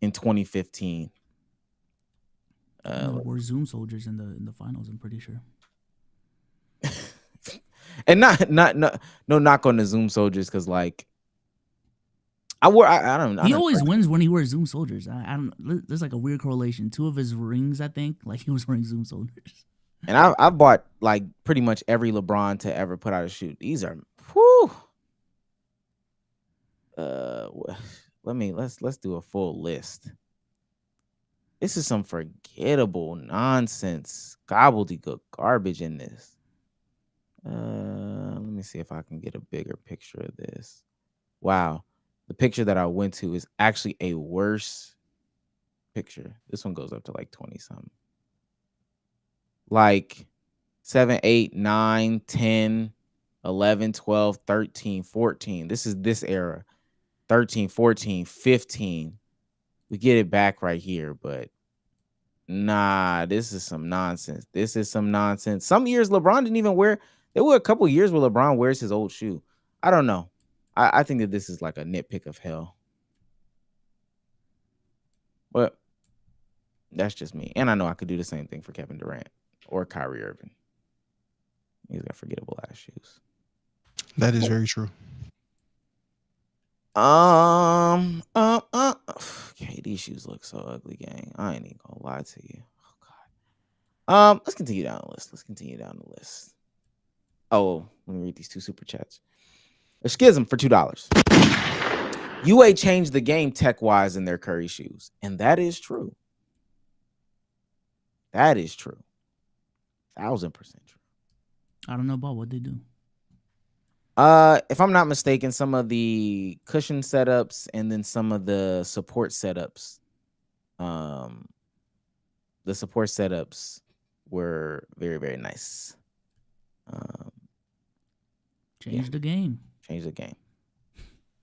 in 2015. We're Zoom soldiers in the finals, I'm pretty sure. And no knock on the Zoom soldiers, because like I don't know. He always wins when he wears Zoom soldiers. I don't. There's like a weird correlation. 2 of his rings, I think, like he was wearing Zoom soldiers. And I bought like pretty much every LeBron to ever put out a shoe. These are whew. Let's do a full list. This is some forgettable nonsense, gobbledygook garbage in this. Let me see if I can get a bigger picture of this. Wow. The picture that I went to is actually a worse picture. This one goes up to like 20 something. Like 7, 8, 9, 10, 11, 12, 13, 14. This is this era. 13, 14, 15. We get it back right here, but nah, this is some nonsense. This is some nonsense. Some years LeBron didn't even wear. There were a couple years where LeBron wears his old shoe. I don't know. I think that this is like a nitpick of hell. But that's just me. And I know I could do the same thing for Kevin Durant or Kyrie Irving. He's got forgettable ass shoes. That is very true. Okay, these shoes look so ugly, gang. I ain't even gonna lie to you. Oh God. Let's continue down the list. Oh, let me read these 2 super chats. A Schism for $2. UA changed the game tech-wise in their Curry shoes. And that is true. That is true. 1000% true. I don't know about what they do. If I'm not mistaken, some of the cushion setups and then some of the support setups, were very, very nice. Change the game.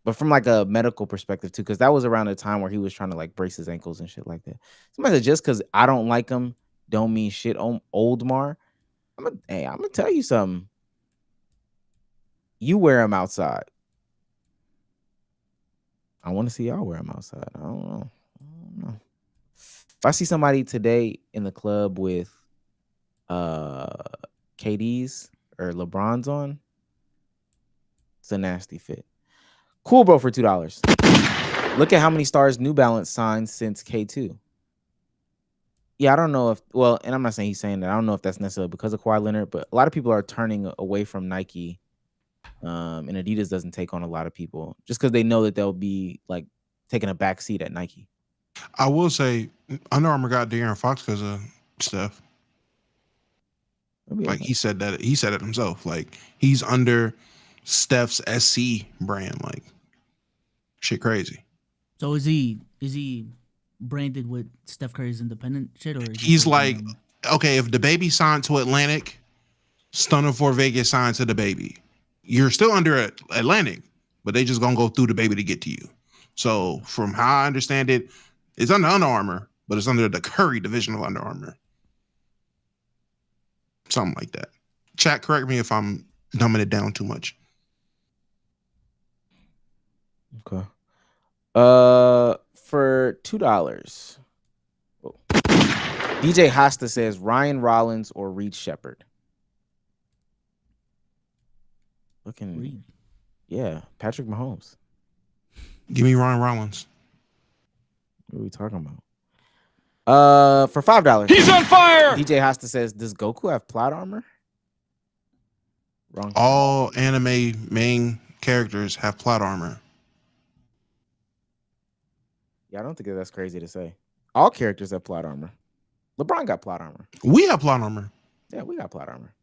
But from like a medical perspective too, because that was around the time where he was trying to like brace his ankles and shit like that. Somebody said just because I don't like him don't mean shit on Oldmar. I'm gonna tell you something. You wear them outside. I want to see y'all wear them outside. I don't know. If I see somebody today in the club with KD's or LeBron's on, it's a nasty fit. Cool, bro, for $2. Look at how many stars New Balance signed since K2. Yeah, I don't know if, well, and I'm not saying he's saying that. I don't know if that's necessarily because of Kawhi Leonard, but a lot of people are turning away from Nike, and Adidas doesn't take on a lot of people just because they know that they'll be like taking a back seat at Nike. I will say Under Armour got De'Aaron Fox because of Steph. Like he said that himself. Like he's under Steph's SC brand. Like shit crazy. So is he branded with Steph Curry's independent shit, or is he's like, okay, if the baby signed to Atlantic, Stunner for Vegas signed to the baby, you're still under Atlantic, but they just gonna go through the baby to get to you. So from how I understand it, it's under Under Armour, but it's under the Curry division of Under Armour. Something like that. Chat, correct me if I'm dumbing it down too much. Okay. For $2. Whoa. DJ Hosta says Ryan Rollins or Reed Shepherd. Looking Reed. Yeah, Patrick Mahomes. Give me Ryan Rollins. What are we talking about? For $5. He's on fire. DJ Hosta says, does Goku have plot armor? Wrong. All anime main characters have plot armor. Yeah, I don't think that's crazy to say. All characters have plot armor. LeBron got plot armor. We have plot armor. Yeah, we got plot armor.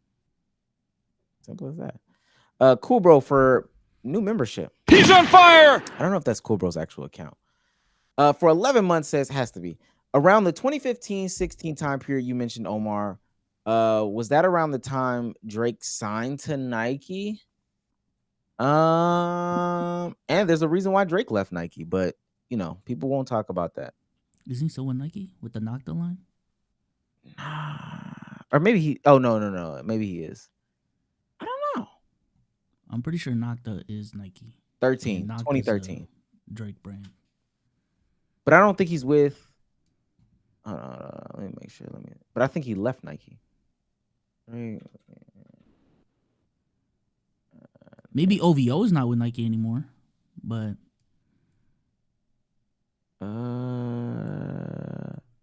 Simple as that. Cool Bro for new membership. He's on fire. I don't know if that's Cool Bro's actual account. For 11 months says has to be. Around the 2015-16 time period you mentioned, Omar, was that around the time Drake signed to Nike? And there's a reason why Drake left Nike, but you know, people won't talk about that. Isn't he still with Nike with the Nocta line? Or maybe he. Oh no. Maybe he is. I don't know. I'm pretty sure Nocta is Nike. 2013. Drake brand. But I don't think he's with. Let me make sure. But I think he left Nike. Maybe OVO is not with Nike anymore, but.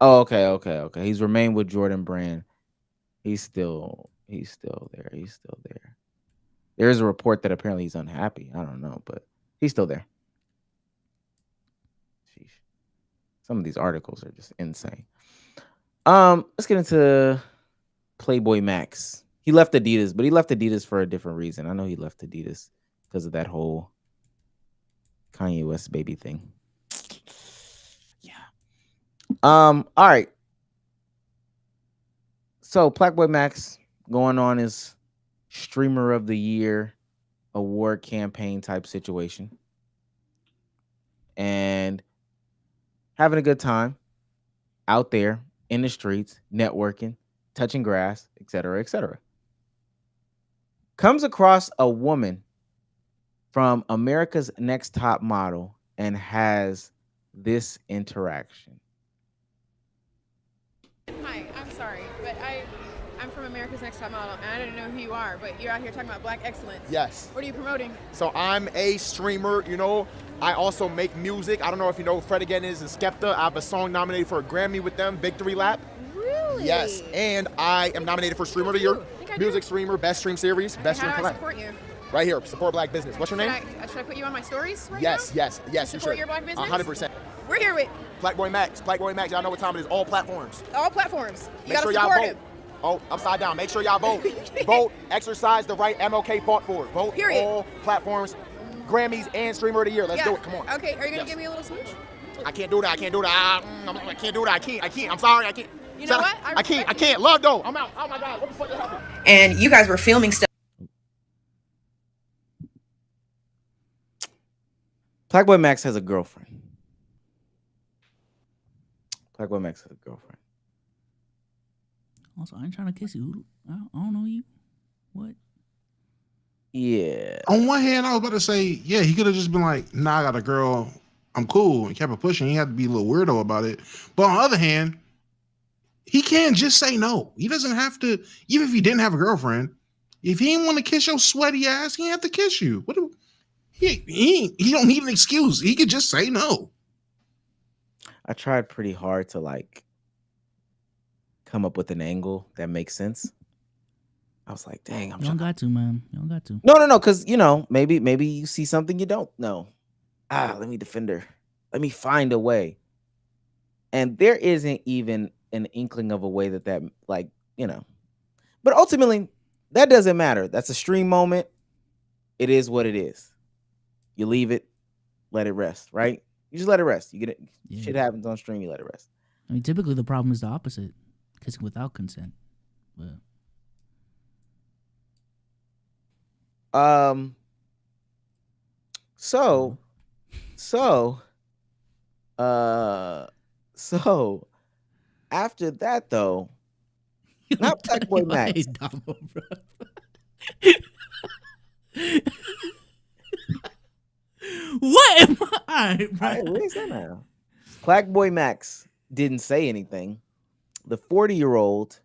Okay. He's remained with Jordan Brand. He's still there. There is a report that apparently he's unhappy. I don't know, but he's still there. Sheesh. Some of these articles are just insane. Let's get into Playboy Max. He left Adidas, but he left Adidas for a different reason. I know he left Adidas because of that whole Kanye West baby thing. All right. So Playboy Max going on his Streamer of the Year award campaign type situation. And having a good time out there in the streets, networking, touching grass, etc., etc. Comes across a woman from America's Next Top Model and has this interaction. Hi, I'm sorry, but I'm from America's Next Top Model, and I don't know who you are, but you're out here talking about black excellence. Yes. What are you promoting? So I'm a streamer, you know. I also make music. I don't know if you know who Fred Again is and Skepta. I have a song nominated for a Grammy with them, Victory Lap. Really? Yes, and I am nominated for Streamer of the Year. Music streamer, best stream series, best stream How do I collab. support you? Right here, support black business. What's your name? Should I put you on my stories right Yes, now? yes. To You support should. your black business? 100%. We're here with Playboy Max. Y'all know what time it is. All platforms. all platforms. You Make gotta sure y'all support vote. him. Oh, upside down. Make sure y'all vote. Vote. Exercise the right MLK fought for. Vote. Period. All platforms. Grammys and Streamer of the Year. Let's do it. Come on. Okay, are you gonna Yes. give me a little smooch? I can't do that. I can't do that. I can't do that. I can't. I'm sorry. I can't. You know what? I can't. Love though. I'm out. Oh my God. What the fuck just happened? And you guys were filming stuff. Playboy Max has a girlfriend. Also, I ain't trying to kiss you. I don't know you. What? Yeah. On one hand, I was about to say, yeah, he could have just been like, nah, I got a girl. I'm cool, and kept it pushing. He had to be a little weirdo about it. But on the other hand, he can't just say no. He doesn't have to, even if he didn't have a girlfriend, if he didn't want to kiss your sweaty ass, he didn't have to kiss you. He don't need an excuse. He could just say no. I tried pretty hard to like come up with an angle that makes sense. I was like, dang, You don't got to, man. You don't got to. No, because maybe you see something you don't know. Let me defend her. Let me find a way. And there isn't even an inkling of a way that like, but ultimately that doesn't matter. That's a stream moment. It is what it is. You leave it, let it rest, right? You just let it rest. You get it. Yeah. Shit happens on stream, you let it rest. I mean, typically the problem is the opposite. Kissing without consent. But So after that though, not Black Boy Max. What am I? All right, what is that now? Black Boy Max didn't say anything. The 40-year-old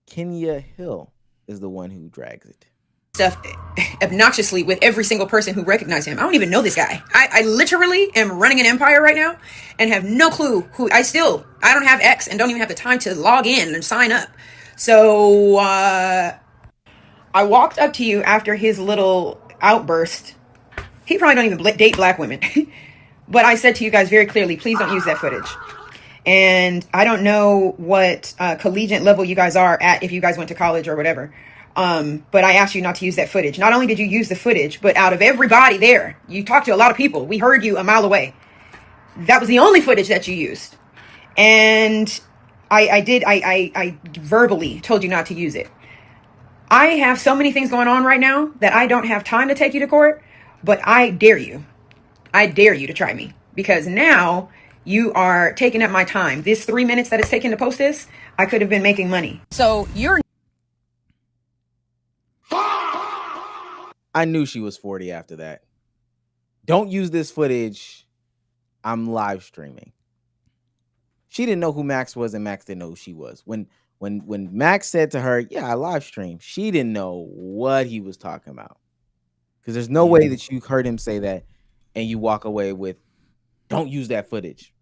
Kenya Hill is the one who drags it. Stuff obnoxiously with every single person who recognized him. I don't even know this guy. I literally am running an empire right now and have no clue who I don't have X and don't even have the time to log in and sign up. So I walked up to you after his little outburst. He probably don't even date black women. But I said to you guys very clearly, please don't use that footage. And I don't know what collegiate level you guys are at, if you guys went to college or whatever. But I asked you not to use that footage. Not only did you use the footage, but out of everybody there, you talked to a lot of people. We heard you a mile away. That was the only footage that you used. And I verbally told you not to use it. I have so many things going on right now that I don't have time to take you to court, but I dare you. I dare you to try me, because now you are taking up my time. This 3 minutes that it's taken to post this, I could have been making money. So you're... I knew she was 40 after that. Don't use this footage. I'm live streaming. She didn't know who Max was, and Max didn't know who she was. When Max said to her, yeah, I live stream, she didn't know what he was talking about. Because there's no way that you heard him say that and you walk away with, don't use that footage.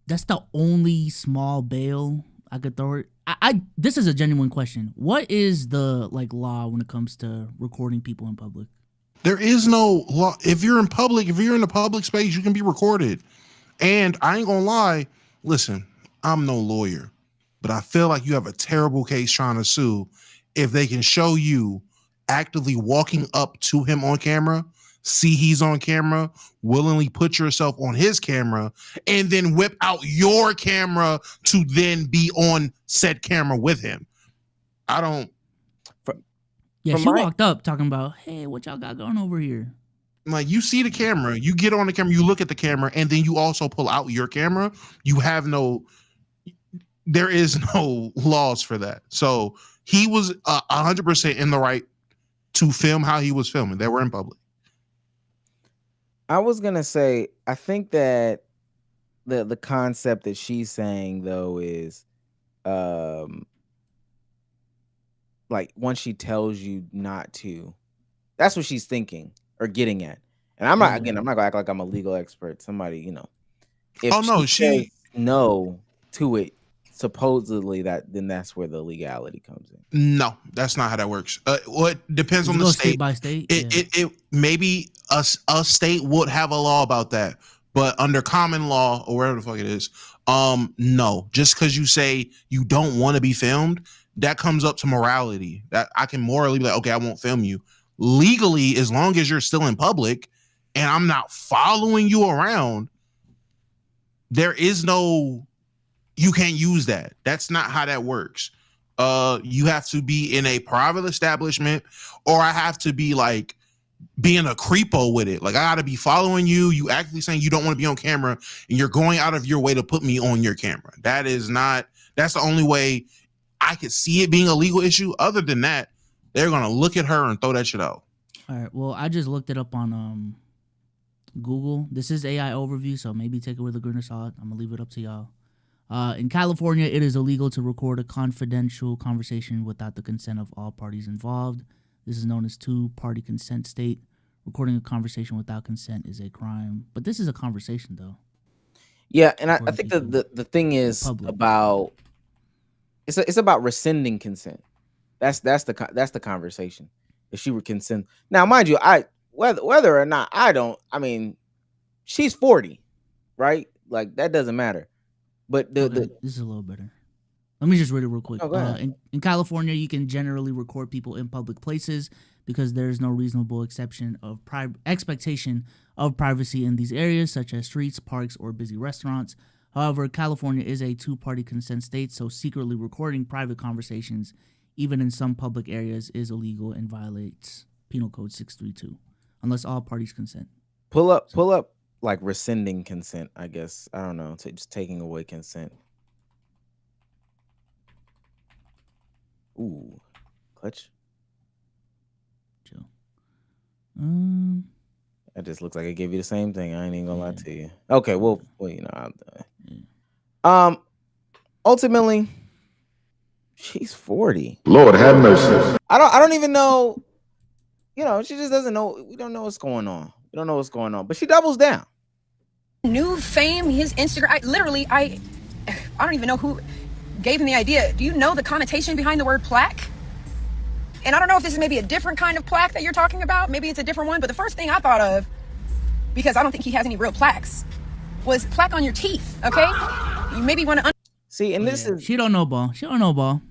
That's the only small bail I could throw it. This is a genuine question. What is the law when it comes to recording people in public? There is no law. If you're in public, if you're in a public space, you can be recorded. And I ain't gonna lie, listen, I'm no lawyer, but I feel like you have a terrible case trying to sue if they can show you actively walking up to him on camera, see he's on camera, willingly put yourself on his camera, and then whip out your camera to then be on said camera with him. I don't. Yeah, she walked up talking about, hey, what y'all got going over here? Like, you see the camera, you get on the camera, you look at the camera, and then you also pull out your camera. There is no laws for that. So he was 100% in the right to film how he was filming. They were in public. I was gonna say, I think that the concept that she's saying though is, like once she tells you not to, that's what she's thinking or getting at. And I'm not gonna act like I'm a legal expert. Somebody, if she says no to it, supposedly then that's where the legality comes in. No, that's not how that works. Well, it depends on the state. State by state. It maybe a state would have a law about that, but under common law or whatever the fuck it is, no. Just because you say you don't want to be filmed, that comes up to morality. That I can morally be like, okay, I won't film you. Legally, as long as you're still in public and I'm not following you around, there is no. You can't use that. That's not how that works. You have to be in a private establishment, or I have to be like being a creepo with it. Like, I gotta be following you. You actively saying you don't want to be on camera, and you're going out of your way to put me on your camera. That's the only way I could see it being a legal issue. Other than that, they're gonna look at her and throw that shit out. All right. Well, I just looked it up on Google. This is AI overview, so maybe take it with a grain of salt. I'm gonna leave it up to y'all. In California, it is illegal to record a confidential conversation without the consent of all parties involved. This is known as two-party consent state. Recording a conversation without consent is a crime. But this is a conversation, though. Yeah, and I think the thing is about it's about rescinding consent. That's the conversation. If she would consent. Now, mind you, whether or not I mean, she's 40, right? Like that doesn't matter. But this is a little better. Let me just read it real quick. Oh, go ahead. In California, you can generally record people in public places because there is no reasonable expectation of privacy in these areas, such as streets, parks, or busy restaurants. However, California is a two-party consent state, so secretly recording private conversations, even in some public areas, is illegal and violates Penal Code 632, unless all parties consent. Pull up like rescinding consent, I guess. I don't know, just taking away consent. Ooh, clutch. Chill. That just looks like it gave you the same thing. I ain't even gonna lie to you. Okay, well, you know, ultimately, she's 40. Lord have mercy. I don't even know. You know, she just doesn't know. We don't know what's going on. We don't know what's going on. But she doubles down. New fame, his Instagram. I don't even know who gave him the idea. Do you know the connotation behind the word plaque? And I don't know if this is maybe a different kind of plaque that you're talking about. Maybe it's a different one. But the first thing I thought of, because I don't think he has any real plaques, was plaque on your teeth. Okay, you maybe want to see. And this is she don't know ball. She don't know ball.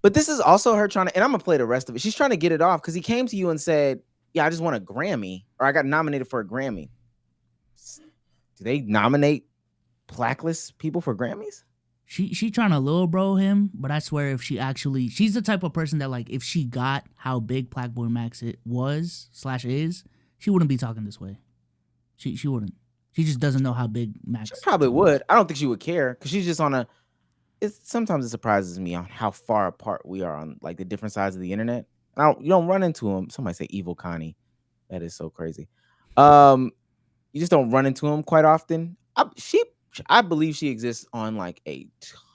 But this is also her trying to, and I'm gonna play the rest of it. She's trying to get it off because he came to you and said, "Yeah, I just want a Grammy, or I got nominated for a Grammy." Do they nominate plaqueless people for Grammys? She trying to little bro him, but I swear if she's the type of person that like if she got how big Plaque Boy Max it was/is, she wouldn't be talking this way. She wouldn't. She just doesn't know how big Max. She probably would. I don't think she would care because she's just on a. Sometimes it surprises me on how far apart we are on like the different sides of the internet. You don't run into them. Somebody say Evil Connie. That is so crazy. You just don't run into them quite often. I believe she exists on like a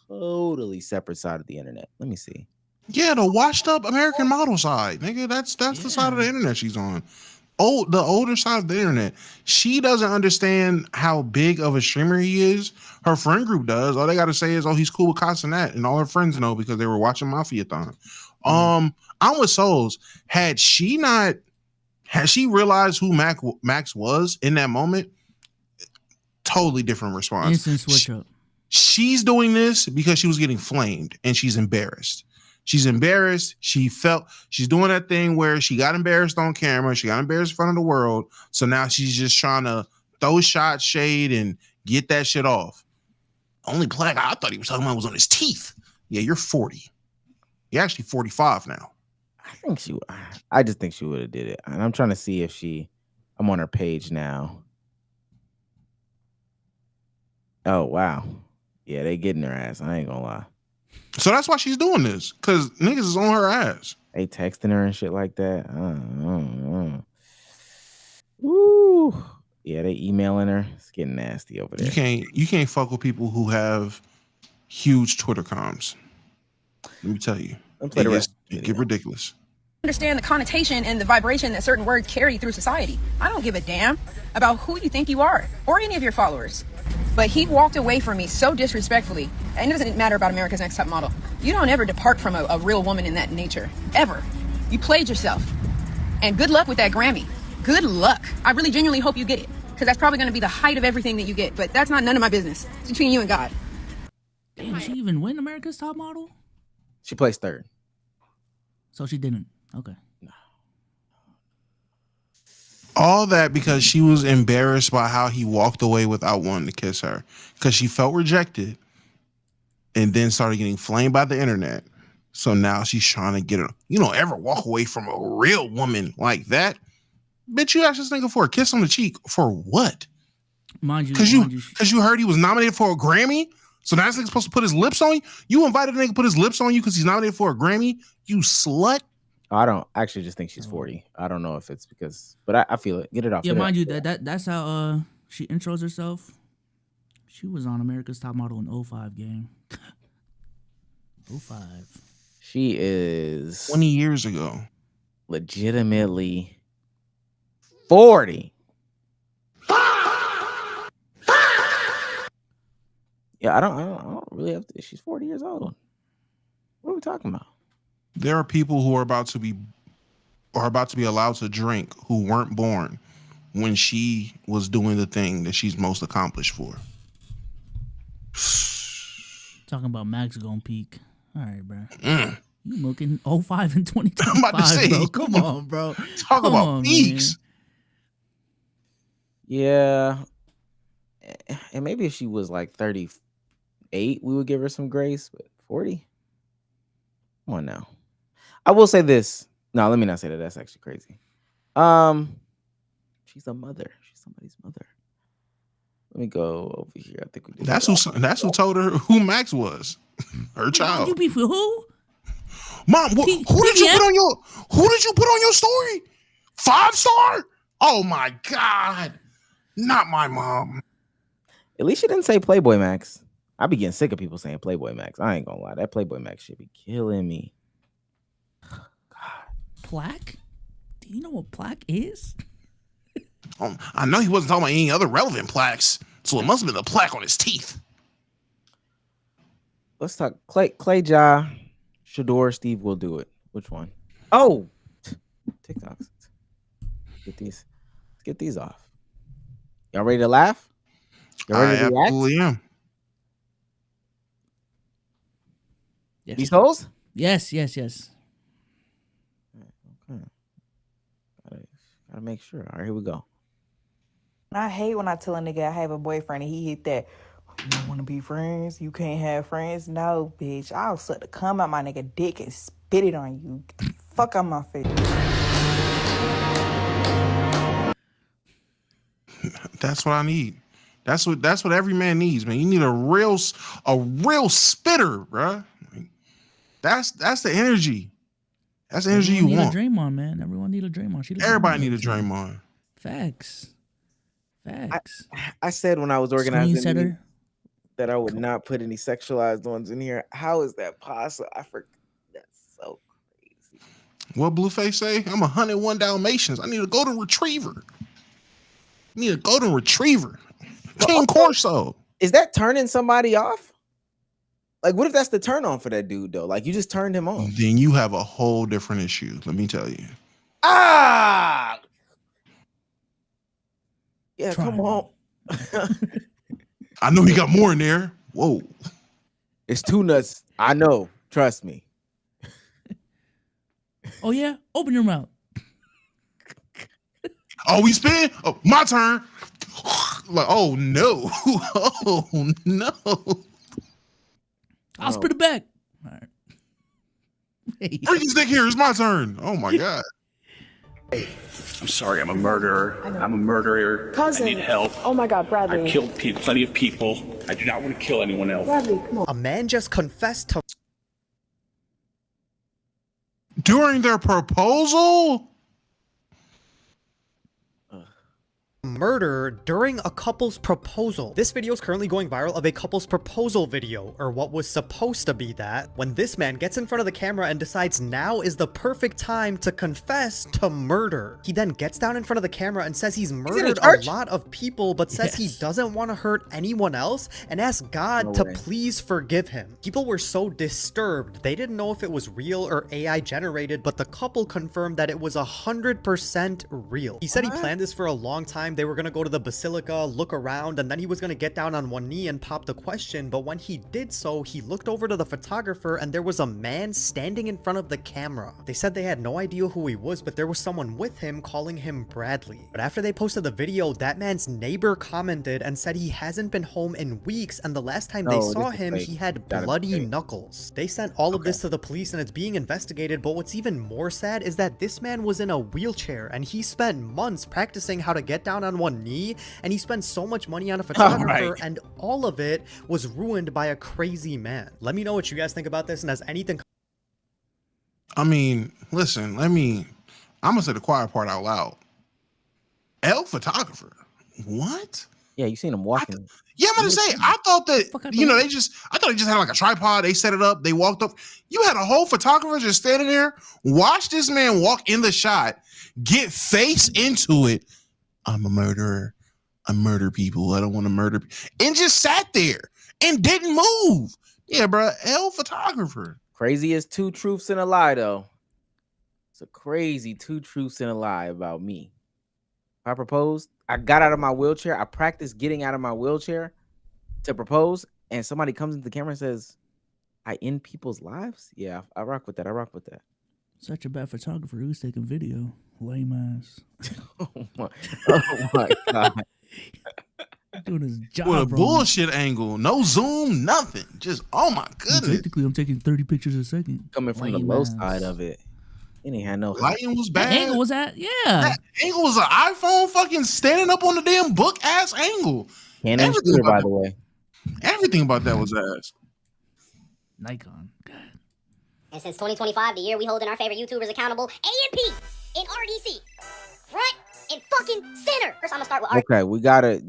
totally separate side of the internet. Let me see. Yeah, the washed up American model side, nigga. That's the side of the internet she's on. Oh, the older side of the internet. She doesn't understand how big of a streamer he is. Her friend group does. All they got to say is, "Oh, he's cool with Casanat," and all her friends know because they were watching Mafia-thon. I'm with Souls. Had she realized who Max was in that moment, totally different response. Instant switch up. She's doing this because she was getting flamed and she's embarrassed. She's embarrassed. She's doing that thing where she got embarrassed on camera. She got embarrassed in front of the world. So now she's just trying to throw shade, and get that shit off. Only plaque I thought he was talking about was on his teeth. Yeah, you're 40. You're actually 45 now. I just think she would have did it. And I'm trying to see if I'm on her page now. Oh, wow. Yeah, they getting her ass. I ain't gonna lie. So that's why she's doing this, because niggas is on her ass. They texting her and shit like that. Woo. Yeah, they emailing her. It's getting nasty over there. You can't fuck with people who have huge Twitter comms. Let me tell you. It get ridiculous. Understand the connotation and the vibration that certain words carry through society. I don't give a damn about who you think you are or any of your followers. But he walked away from me so disrespectfully. And it doesn't matter about America's Next Top Model. You don't ever depart from a real woman in that nature. Ever. You played yourself. And good luck with that Grammy. Good luck. I really genuinely hope you get it. Because that's probably going to be the height of everything that you get. But that's none of my business. It's between you and God. Did she even win America's Top Model? She placed third. So she didn't. Okay. All that because she was embarrassed by how he walked away without wanting to kiss her, because she felt rejected and then started getting flamed by the internet. So now she's trying to get her, ever walk away from a real woman like that? Bitch, you asked this nigga for a kiss on the cheek for what? Mind you, because you heard he was nominated for a Grammy? So now this nigga's supposed to put his lips on you? You invited a nigga to put his lips on you because he's nominated for a Grammy? You slut. I don't actually just think she's 40. I don't know if it's because, but I feel it. Get it off. Yeah, Get it mind off. you, that's how she intros herself. She was on America's Top Model in 05, gang. 05. She is 20 years ago. Legitimately 40. Yeah, I don't really have to. She's 40 years old. What are we talking about? There are people who are about to be allowed to drink who weren't born when she was doing the thing that she's most accomplished for. Talking about Max gonna peak. All right, bro. Mm. You looking 05 and 2025, I'm about to say, bro. Come on, bro. Talk Come about on, peaks. Yeah. And maybe if she was like 38, we would give her some grace, but 40? Come on now. I will say this. No, let me not say that. That's actually crazy. She's a mother. She's somebody's mother. Let me go over here. I think we did. That's who told her who Max was. Her child. You be for who? Mom, who did you put on your story? 5-star? Oh my God. Not my mom. At least she didn't say Playboy Max. I be getting sick of people saying Playboy Max. I ain't gonna lie. That Playboy Max should be killing me. Plaque? Do you know what plaque is? I know he wasn't talking about any other relevant plaques, so it must have been the plaque on his teeth. Let's talk Clay Ja, Shador, Steve will do it. Which one? Oh, TikToks. Get these off. Y'all ready to laugh? Y'all ready to react? Absolutely am. Yes. These hoes? Yes. Okay. Gotta make sure. All right, here we go. I hate when I tell a nigga I have a boyfriend and he hit that, you don't want to be friends? You can't have friends? No, bitch. I'll suck the cum out my nigga dick and spit it on you. Fuck on my face. That's what I need. That's what every man needs, man. You need a real spitter, bruh. That's the energy. That's the energy you want. Need a Draymond, man. Everyone need a Draymond. Everybody need a Draymond. Facts. I said when I was organizing Screensetter. that I would not put any sexualized ones in here. How is that possible? I forgot. That's so crazy. What Blueface say? I'm 101 Dalmatians. I need a golden retriever. King Corso. Is that turning somebody off? Like, what if that's the turn on for that dude, though? Like, you just turned him on. Then you have a whole different issue. Let me tell you. Ah! Yeah, come on. I know he got more in there. Whoa. It's two nuts. I know. Trust me. Oh, yeah? Open your mouth. Oh, we spin? Oh, my turn. Like, oh, no. Oh, no. I'll spit it back. All right. Hey. Freaking stick here. It's my turn. Oh, my God. I'm sorry, I'm a murderer. I'm a murderer. Cousin. I need help. Oh my God, Bradley. I've killed plenty of people. I do not want to kill anyone else. Bradley, come on. A man just confessed to during their proposal? murder during a couple's proposal. This video is currently going viral of a couple's proposal video, or what was supposed to be that, when this man gets in front of the camera and decides now is the perfect time to confess to murder. He then gets down in front of the camera and says he's murdered a lot of people, but says he doesn't want to hurt anyone else and asks God to please forgive him. People were so disturbed, they didn't know if it was real or AI generated, but the couple confirmed that it was 100% real. He said he planned this for a long time. They were gonna go to the basilica, look around, and then he was gonna get down on one knee and pop the question, but when he did so, he looked over to the photographer and there was a man standing in front of the camera. They said they had no idea who he was, but there was someone with him calling him Bradley. But after they posted the video, that man's neighbor commented and said he hasn't been home in weeks, and the last time they saw him, he had bloody knuckles. They sent all of this to the police and it's being investigated, but what's even more sad is that this man was in a wheelchair and he spent months practicing how to get down on one knee, and he spent so much money on a photographer, and all of it was ruined by a crazy man. Let me know what you guys think about this, and has anything I mean, listen, I'm gonna say the quiet part out loud. L photographer. What? Yeah, you seen him walking. Yeah, I'm gonna say, I thought that, I thought they just had like a tripod, they set it up, they walked up. You had a whole photographer just standing there, watch this man walk in the shot, get face into it. I'm a murderer. I murder people. I don't want to murder. And just sat there and didn't move. Yeah, bro. L photographer. Crazy as 2 truths and a lie, though. It's a crazy 2 truths and a lie about me. I proposed. I got out of my wheelchair. I practiced getting out of my wheelchair to propose, and somebody comes into the camera and says, "I end people's lives." Yeah, I rock with that. I rock with that. Such a bad photographer who's taking video. Lame ass. Oh my god. Doing his job. With a bullshit angle, no zoom, nothing. Just oh my goodness. Technically, I'm taking 30 pictures a second. Coming from the low side of it. It ain't had no lighting was bad. That angle was at That angle was an iPhone fucking standing up on the damn book ass angle. Canon shooter, by the way. Everything about that was ass. Nikon. And since 2025, the year we holding our favorite YouTubers accountable, AMP in RDC, front and fucking center. First, I'm gonna start with Okay, we gotta,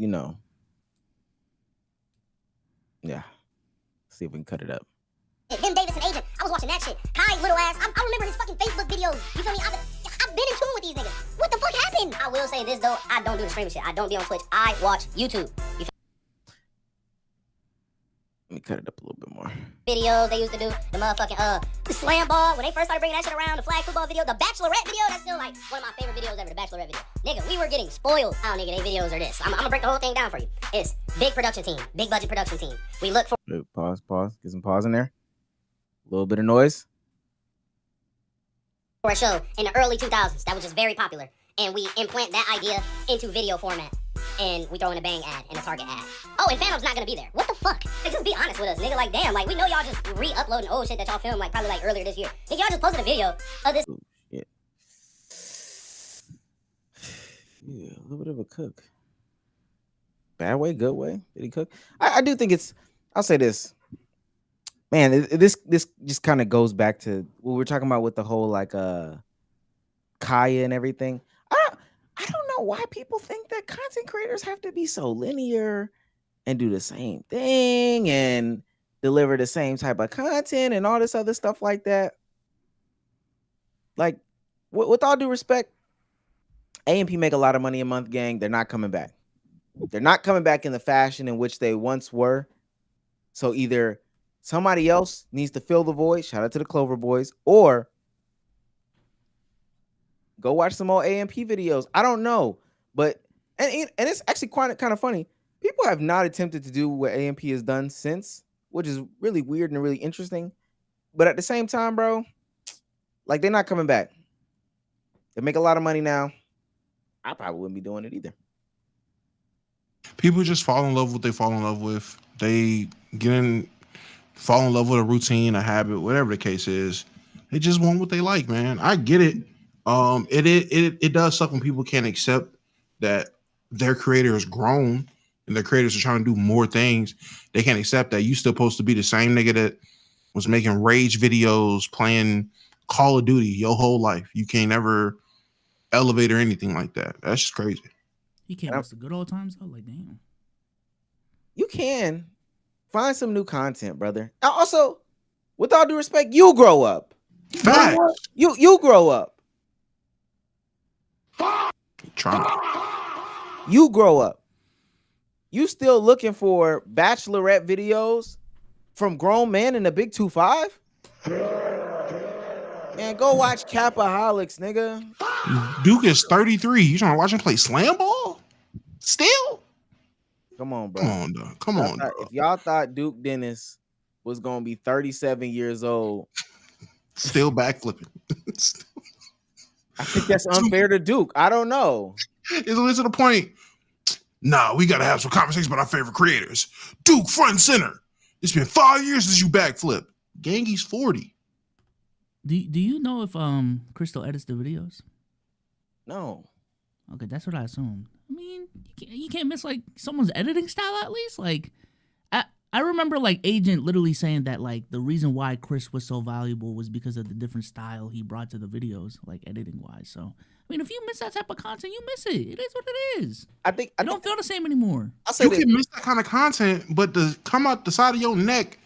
yeah. See if we can cut it up. Ben Davidson agent. I was watching that shit. Kai little ass. I remember his fucking Facebook videos. You feel me? I've been in tune with these niggas. What the fuck happened? I will say this though. I don't do the streaming shit. I don't be on Twitch. I watch YouTube. You feel Let me cut it up a little bit more. videos they used to do, the motherfucking the slam ball, when they first started bringing that shit around, the flag football video, the Bachelorette video, that's still like one of my favorite videos ever, the Bachelorette video. Nigga, we were getting spoiled. Oh nigga, they videos are this. I'm gonna break the whole thing down for you. It's big production team, big budget production team. We look for Pause. Get some pause in there. A little bit of noise. a show in the early 2000s that was just very popular, and we implant that idea into video format. And we throw in a Bang ad and a Target ad. Oh, and Phantom's not gonna be there. What the fuck? Like, just be honest with us, nigga. Like, damn, like, we know y'all just re-uploading old shit that y'all filmed, like, probably, like, earlier this year. Nigga, y'all just posted a video of this. Yeah, a little bit of a cook. Bad way, good way. Did he cook? I do think I'll say this. Man, this just kind of goes back to what we're talking about with the whole, like, Kaya and everything. I don't know why people think that content creators have to be so linear and do the same thing and deliver the same type of content and all this other stuff like that. Like, with all due respect, AMP make a lot of money a month, gang. They're not coming back. They're not coming back in the fashion in which they once were. So either somebody else needs to fill the void, shout out to the Clover Boys, or go watch some more AMP videos. I don't know, but and it's actually kind of funny. People have not attempted to do what AMP has done since, which is really weird and really interesting. But at the same time, bro, like, they're not coming back. They make a lot of money now. I probably wouldn't be doing it either. People just fall in love with what they fall in love with. They fall in love with a routine, a habit, whatever the case is. They just want what they like, man. I get it. It does suck when people can't accept that their creator has grown and their creators are trying to do more things. They can't accept that you still supposed to be the same nigga that was making rage videos, playing Call of Duty your whole life. You can't ever elevate or anything like that. That's just crazy. You can't miss the good old times though. Like, damn. You can find some new content, brother. Also, with all due respect, you grow up. Facts. You grow up. You grow up. You still looking for Bachelorette videos from grown men in the Big 2-5? Man, go watch Capaholics, nigga. Duke is 33. You trying to watch him play slam ball? Still? Come on, bro. Come on, dog. If y'all thought Duke Dennis was gonna be 37 years old, still backflipping. I think that's unfair to Duke. I don't know. It's to the point. Nah, we gotta have some conversations about our favorite creators. Duke, front and center. It's been 5 years since you backflip. Gangy's 40. Do you know if Crystal edits the videos? No. Okay, that's what I assumed. I mean, you can't miss like someone's editing style at least. Like, I remember like Agent literally saying that like the reason why Chris was so valuable was because of the different style he brought to the videos, like editing wise. So I mean, if you miss that type of content, you miss it. It is what it is. I think I don't feel the same anymore. You can miss that kind of content, but to come out the side of your neck,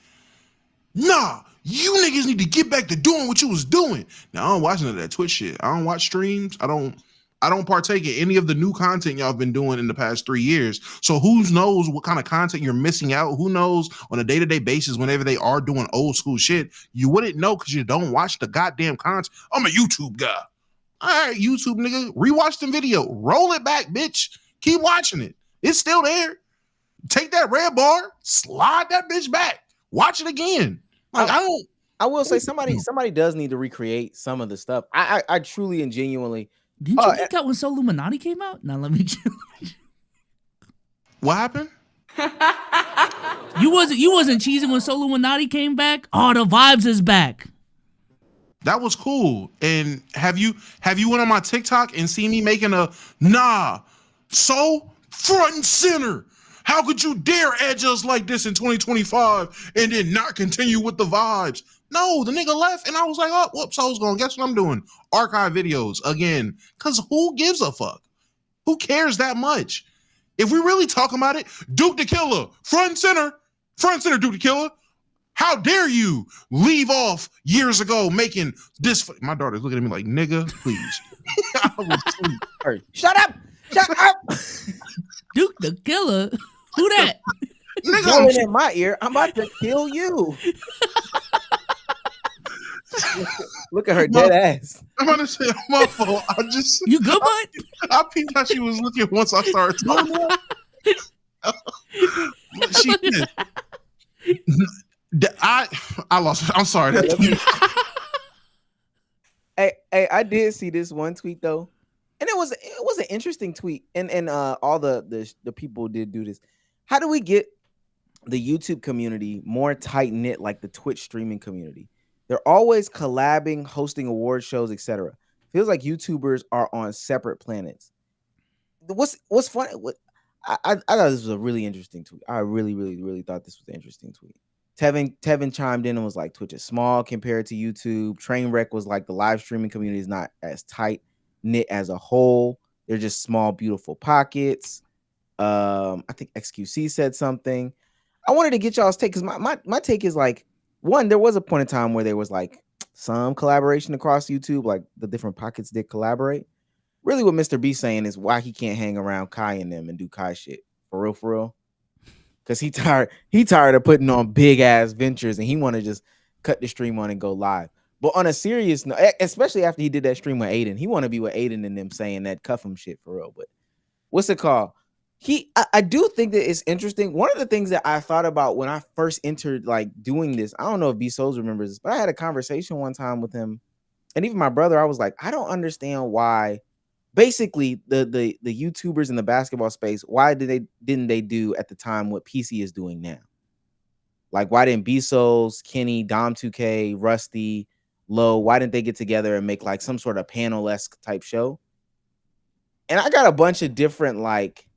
nah, you niggas need to get back to doing what you was doing. Now I don't watch none of that Twitch shit. I don't watch streams. I don't partake in any of the new content y'all have been doing in the past 3 years. So who knows what kind of content you're missing out? Who knows on a day-to-day basis whenever they are doing old school shit? You wouldn't know because you don't watch the goddamn content. I'm a YouTube guy. All right, YouTube nigga, rewatch the video. Roll it back, bitch. Keep watching it. It's still there. Take that red bar, slide that bitch back. Watch it again. Like I will say somebody does need to recreate some of the stuff. I truly and genuinely. Didn't you think that when So Illuminati came out? Now let me. What happened? You wasn't cheesing when So Illuminati came back. Oh, the vibes is back. That was cool. And have you went on my TikTok and seen me making a so front and center? How could you dare edge us like this in 2025 and then not continue with the vibes? No, the nigga left and I was like, oh, whoops, I was going, guess what I'm doing? Archive videos again. Because who gives a fuck? Who cares that much? If we really talking about it, Duke the Killer, front and center, Duke the Killer. How dare you leave off years ago making this? My daughter's looking at me like, nigga, please. Shut up. Duke the Killer? Who that? Nigga, yelling in my ear, I'm about to kill you. Look at her dead ass. I'm about to say, my fault. You good, bud? I peeped how she was looking once I started talking. She did. I lost. I'm sorry. Hey, I did see this one tweet though, and it was an interesting tweet, and all the people did do this. How do we get the YouTube community more tight knit like the Twitch streaming community? They're always collabing, hosting award shows, etc. Feels like YouTubers are on separate planets. What's funny? I thought this was a really interesting tweet. I really thought this was an interesting tweet. Tevin chimed in and was like, Twitch is small compared to YouTube. Trainwreck was like, the live streaming community is not as tight knit as a whole. They're just small, beautiful pockets. I think XQC said something. I wanted to get y'all's take because my take is like, one, there was a point in time where there was like some collaboration across YouTube, like the different pockets did collaborate. Really what Mr. B saying is why he can't hang around Kai and them and do Kai shit. For real. Because he tired of putting on big ass ventures and he want to just cut the stream on and go live. But on a serious note, especially after he did that stream with Aiden, he want to be with Aiden and them saying that cuff him shit for real. But what's it called? I do think that it's interesting. One of the things that I thought about when I first entered like doing this, I don't know if B Souls remembers this, but I had a conversation one time with him and even my brother. I was like, I don't understand why basically the YouTubers in the basketball space, why didn't they do at the time what PC is doing now? Like, why didn't B Souls, Kenny, Dom2K, Rusty, Low, why didn't they get together and make like some sort of panel-esque type show? And I got a bunch of different like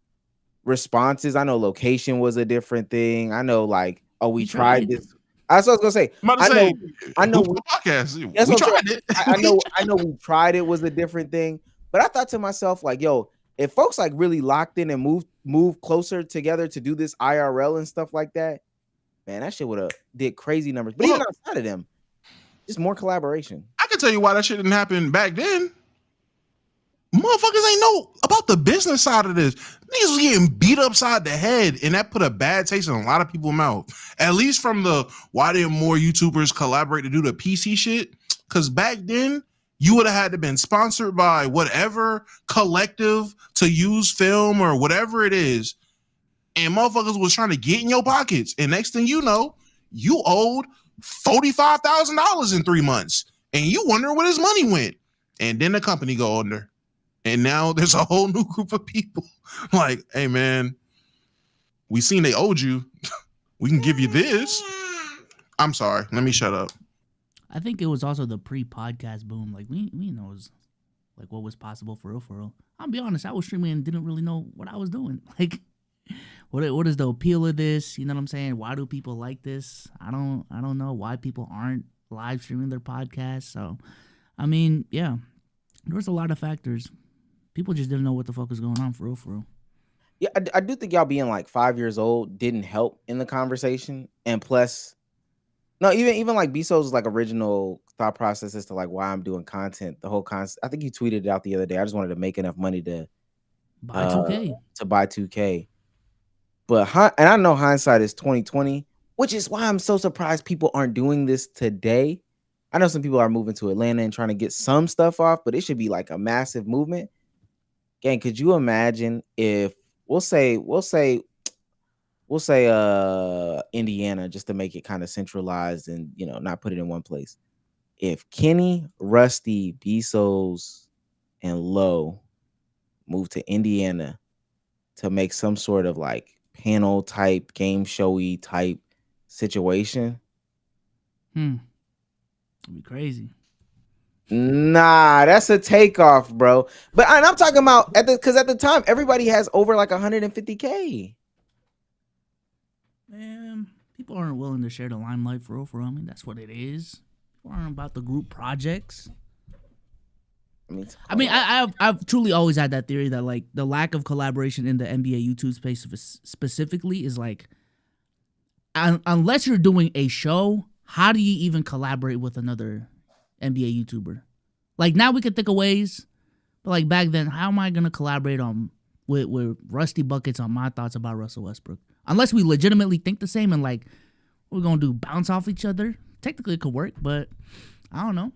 responses. I know location was a different thing. I know like, oh, we tried this. That's what I was gonna say. I know we tried it. I know we tried it was a different thing. But I thought to myself, like, yo, if folks like really locked in and move closer together to do this IRL and stuff like that, man, that shit would have did crazy numbers. But even outside of them, just more collaboration. I can tell you why that shit didn't happen back then. Motherfuckers ain't know about the business side of this. Niggas was getting beat upside the head, and that put a bad taste in a lot of people's mouth. At least from the why didn't more YouTubers collaborate to do the PC shit? Because back then, you would have had to been sponsored by whatever collective to use film or whatever it is. And motherfuckers was trying to get in your pockets. And next thing you know, you owed $45,000 in 3 months. And you wonder where his money went. And then the company go under. And now there's a whole new group of people like, hey, man, we seen they owed you. We can give you this. I'm sorry. Let me shut up. I think it was also the pre-podcast boom. Like we knows like what was possible for real. I'll be honest, I was streaming and didn't really know what I was doing. Like what is the appeal of this? You know what I'm saying? Why do people like this? I don't know why people aren't live streaming their podcasts. So, I mean, yeah, there was a lot of factors. People just didn't know what the fuck was going on for real. Yeah, I do think y'all being like 5 years old didn't help in the conversation. And plus, no, even like Bezos' like original thought process as to like why I'm doing content, the whole concept. I think you tweeted it out the other day. I just wanted to make enough money to Buy 2K. buy 2K. But and I know hindsight is 2020, which is why I'm so surprised people aren't doing this today. I know some people are moving to Atlanta and trying to get some stuff off, but it should be like a massive movement. Gang, could you imagine if we'll say Indiana, just to make it kind of centralized and not put it in one place. If Kenny, Rusty, Bezos, and Lowe moved to Indiana to make some sort of like panel type, game showy type situation. It'd be crazy. Nah, that's a takeoff, bro. But I'm talking about because at the time everybody has over like 150K. Man, people aren't willing to share the limelight for real. I mean, that's what it is. People aren't about the group projects. I've truly always had that theory that like the lack of collaboration in the NBA YouTube space specifically is like, unless you're doing a show, how do you even collaborate with another NBA YouTuber? Like now we can think of ways, but like back then, how am I gonna collaborate with Rusty Buckets on my thoughts about Russell Westbrook? Unless we legitimately think the same and like we're gonna do bounce off each other. Technically it could work, but I don't know.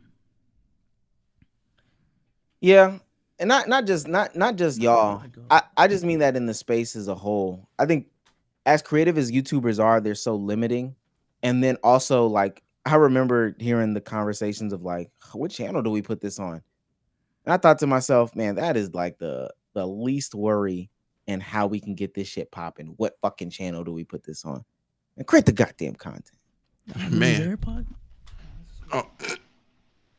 Yeah. And not just y'all. I just mean that in the space as a whole. I think as creative as YouTubers are, they're so limiting. And then also like I remember hearing the conversations of like, what channel do we put this on? And I thought to myself, man, that is like the least worry in how we can get this shit popping. What fucking channel do we put this on? And create the goddamn content. Man. Oh,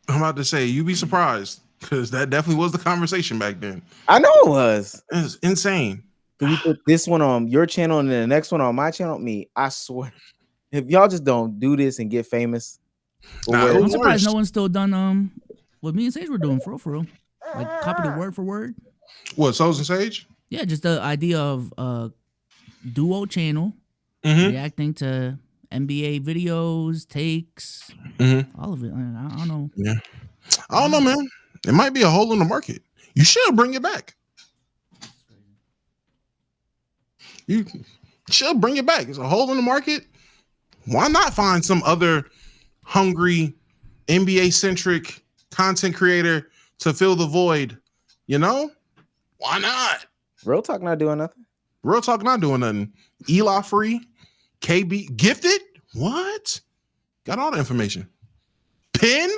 I'm about to say, you'd be surprised because that definitely was the conversation back then. I know it was. It was insane. Do we put this one on your channel and then the next one on my channel? I swear. If y'all just don't do this and get famous. I'm surprised no one's still done what me and Sage were doing for real. Like copy the word for word. What, Souls and Sage? Yeah, just the idea of duo channel reacting to NBA videos, takes, all of it. I don't know. Yeah. I don't know, man. It might be a hole in the market. You should bring it back. You should bring it back. It's a hole in the market. Why not find some other hungry NBA-centric content creator to fill the void? You know? Why not? Real Talk not doing nothing. Real Talk not doing nothing. Eli Free, KB, Gifted? What? Got all the information. Pin?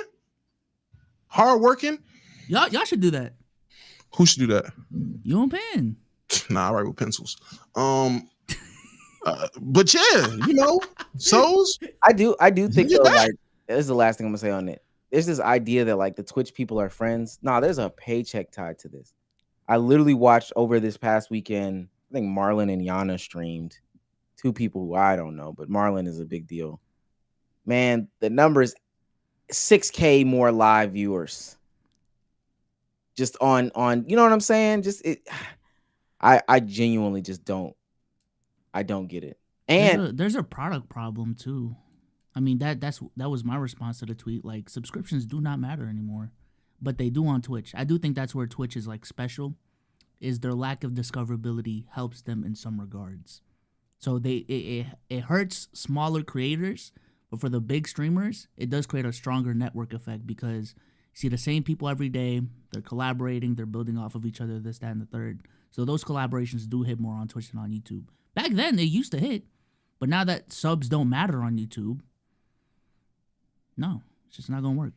Hardworking? Y'all should do that. Who should do that? You and Pin. Nah, I write with pencils. But yeah, Souls. I do think though, like, this is the last thing I'm gonna say on it. There's this idea that like the Twitch people are friends. Nah, there's a paycheck tied to this. I literally watched over this past weekend. I think Marlon and Yana streamed. Two people who I don't know, but Marlon is a big deal. Man, the number is 6K more live viewers. Just on, you know what I'm saying? Just it. I genuinely just don't. I don't get it. And there's a product problem too. I mean that was my response to the tweet. Like subscriptions do not matter anymore, but they do on Twitch. I do think that's where Twitch is like special, is their lack of discoverability helps them in some regards. So it hurts smaller creators, but for the big streamers, it does create a stronger network effect because you see the same people every day. They're collaborating. They're building off of each other. This, that, and the third. So those collaborations do hit more on Twitch than on YouTube. Back then, they used to hit, but now that subs don't matter on YouTube, no, it's just not gonna work.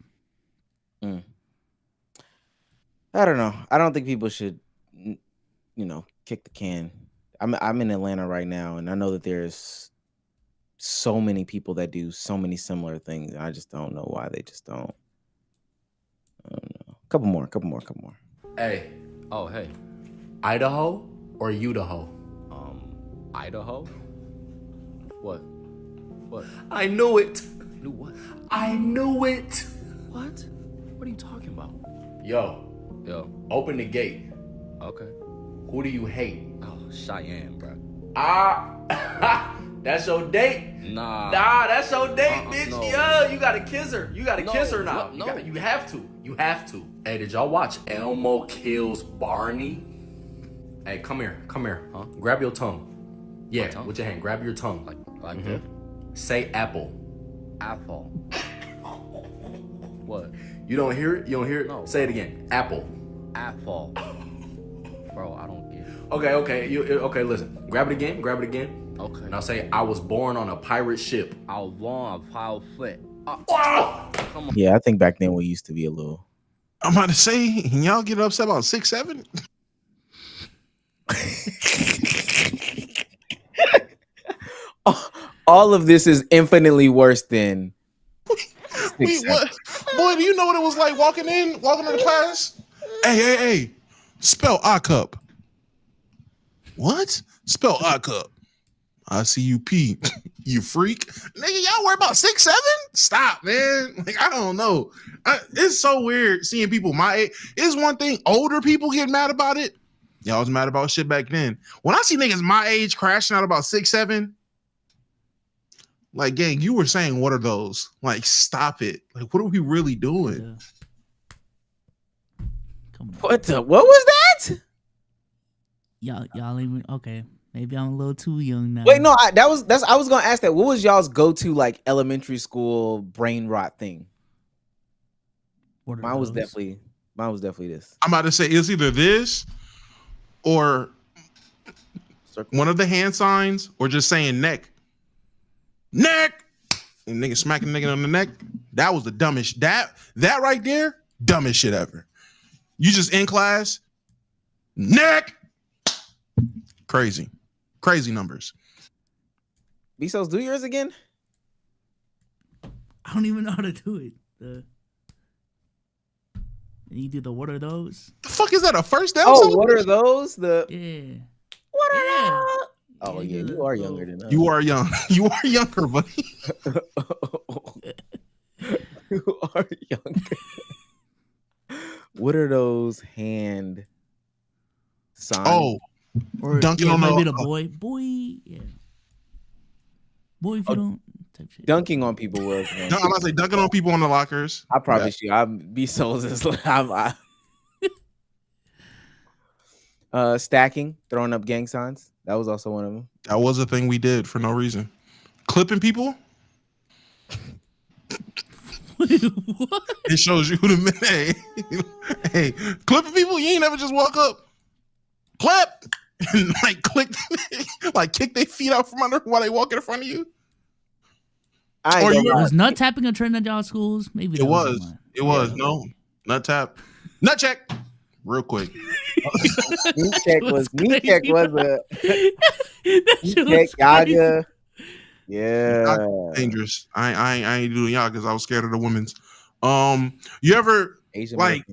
I don't know. I don't think people should, kick the can. I'm in Atlanta right now, and I know that there's so many people that do so many similar things. I just don't know why they just don't. I don't know. Couple more. Hey. Oh, hey. Idaho or Idaho? Idaho? What? What? I knew it. Knew what? I knew it. What? What are you talking about? Yo, open the gate. Okay. Who do you hate? Oh, Cheyenne, bro. That's your date? Nah, that's your date, bitch. no. Yeah, you gotta kiss her. You gotta No, kiss her now. what? No. You have to. You have to. Hey, did y'all watch Elmo Kills Barney? Hey, come here. Huh? Grab your tongue. Yeah, tongue? with your hand. Grab your tongue. Like this? Say apple. Apple. What? You don't hear it? You don't hear it? No. Say it again. Apple. Apple. Bro, I don't get it. Okay, listen. Grab it again. Okay. Now say, I was born on a pirate ship. I was born a pile foot. Come on. Yeah, I think back then we used to be a little. I'm about to say, y'all get upset about 6'7"? All of this is infinitely worse than. Wait, what? Boy, do you know what it was like walking into class? Hey. Spell I cup. What? Spell I cup. I-C-U-P. You freak. Nigga, y'all worry about 6'7"? Stop, man. Like, I don't know. It's so weird seeing people my age. It's one thing older people get mad about it. Y'all was mad about shit back then. When I see niggas my age crashing out about 6'7", like, gang, you were saying, what are those? Like, stop it. Like, what are we really doing? What was that? Y'all even okay. Maybe I'm a little too young now. Wait, no, I was gonna ask that. What was y'all's go-to like elementary school brain rot thing? Mine was definitely this. I'm about to say it's either this or one of the hand signs or just saying neck. Neck! And nigga smacking nigga on the neck. That was the dumbest. That right there, dumbest shit ever. You just in class, neck. Crazy numbers. Bezos, do yours again. I don't even know how to do it. You do the what are those? The fuck is that? A first down? Oh, what are those? Yeah. What are those? Oh yeah, you are younger than us. You are young. You are younger, buddy. You are younger. What are those hand signs? Oh, or dunking on maybe the boy, yeah. Boy, if you don't type shit. Dunking on people was. I'm about to say dunking on people on the lockers. I promise you, Bezos is. Stacking, throwing up gang signs. That was also one of them. That was a thing we did for no reason. Clipping people. What? It shows you the minute. Hey, clipping people. You ain't never just walk up, clap, and like click, like kick their feet out from under while they walk in front of you. Was nut tapping a trend at y'all schools? Maybe it was. It was no nut tap, nut check, real quick. Meat check was a check Yaga. Yeah, dangerous. I ain't doing y'all because I was scared of the women's. You ever Asian like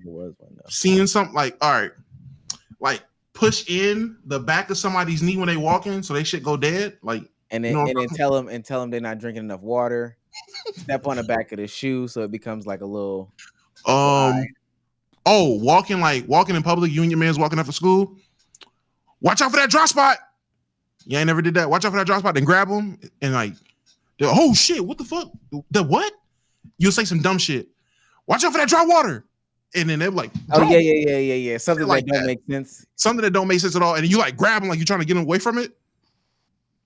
seeing something like like push in the back of somebody's knee when they walking so they shit go dead, like, and then tell them they're not drinking enough water. Step on the back of the shoe so it becomes like a little. Walking in public, you and your man's walking after school. Watch out for that drop spot. You ain't never did that. Watch out for that drop spot. Then grab them and like, oh shit, what the fuck? The what? You'll say some dumb shit. Watch out for that dry water. And then they're like, oh yeah. Something like that don't make sense. Something that don't make sense at all. And you like grab them like you're trying to get them away from it.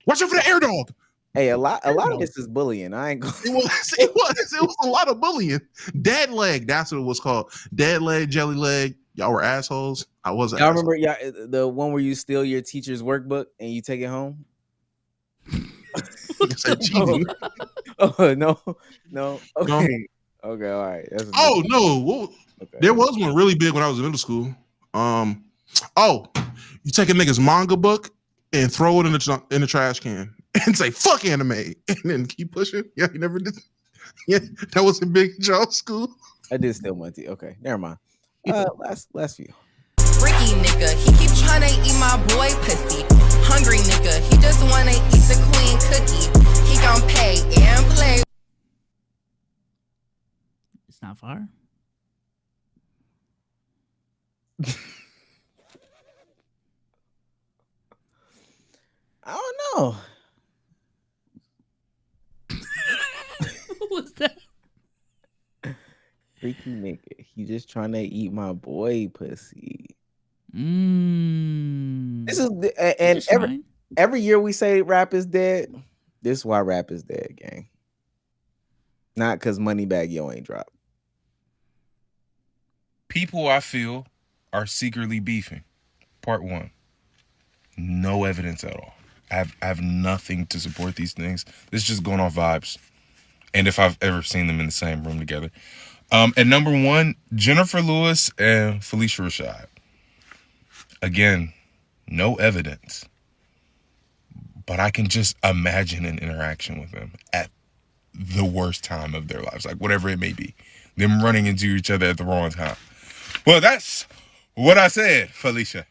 Watch out for the air dog. Hey, a lot of this is bullying. I ain't going. It was a lot of bullying. Dead leg. That's what it was called. Dead leg, jelly leg. Y'all were assholes. I was. Y'all remember the one where you steal your teacher's workbook and you take it home? Oh no. Okay. Okay. All right. There was one really big when I was in middle school. You take a nigga's manga book and throw it in the trash can and say "fuck anime" and then keep pushing. Yeah, you never did. Yeah, that wasn't big in y'all school. I did steal my tea. Okay, never mind. Last few. Freaky nigga, he keep trying to eat my boy pussy. hungry nigga. He just wanna eat the queen cookie. He gon' pay and play. It's not far. I don't know. What was that? Freaky nigga. He just trying to eat my boy pussy. This is and every year we say rap is dead. This is why rap is dead, gang. Not because Moneybagg Yo ain't dropped. People I feel are secretly beefing. Part 1. No evidence at all. I have nothing to support these things. This is just going off vibes. And if I've ever seen them in the same room together. At number 1, Jennifer Lewis and Felicia Rashad. Again, no evidence. But I can just imagine an interaction with them at the worst time of their lives. Like whatever it may be. Them running into each other at the wrong time. Well, that's what I said, Felicia.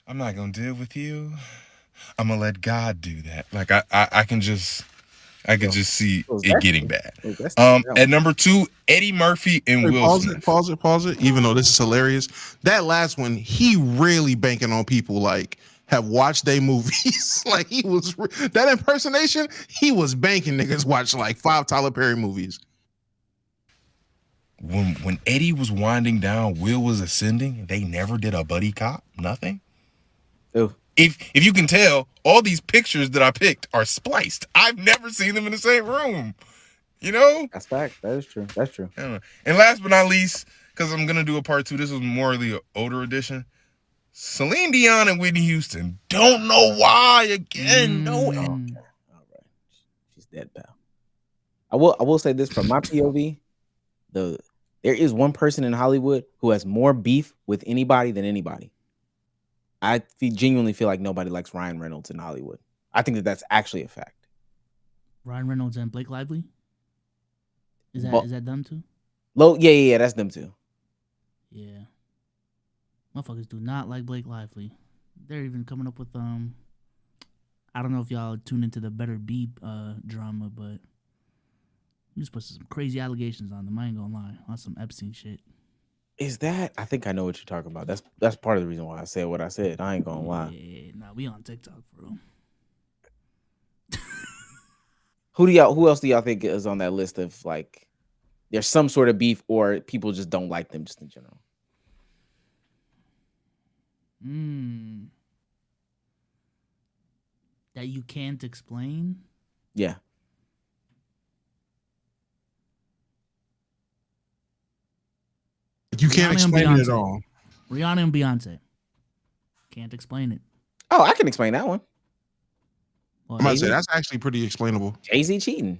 I'm not going to deal with you. I'm going to let God do that. Like I can just see it getting bad. At number 2, Eddie Murphy and Will Smith. Pause it. Even though this is hilarious, that last one, he really banking on people like have watched their movies. Like he was that impersonation. He was banking niggas watch like 5 Tyler Perry movies. When Eddie was winding down, Will was ascending. They never did a buddy cop. Nothing. Ew. If you can tell, all these pictures that I picked are spliced. I've never seen them in the same room. You know? That's fact. That is true. That's true. And last but not least, because I'm gonna do a part 2. This was more of the older edition. Celine Dion and Whitney Houston. Don't know why again. No. Okay. All right. She's dead, pal. I will say this from my POV. There is one person in Hollywood who has more beef with anybody than anybody. I genuinely feel like nobody likes Ryan Reynolds in Hollywood. I think that's actually a fact. Ryan Reynolds and Blake Lively? Is that them too? Yeah, that's them too. Yeah. Motherfuckers do not like Blake Lively. They're even coming up with I don't know if y'all tune into the Better Be drama, but you just put some crazy allegations on them. I ain't gonna lie. On some Epstein shit. Is that? I think I know what you're talking about. That's part of the reason why I said what I said. I ain't gonna lie. Yeah, nah, we on TikTok, bro. Who else do y'all think is on that list of like there's some sort of beef or people just don't like them just in general? That you can't explain? Yeah. You can't explain it at all. Rihanna and Beyonce. Can't explain it. Oh, I can explain that one. I'm about to say that's actually pretty explainable. Jay-Z cheating.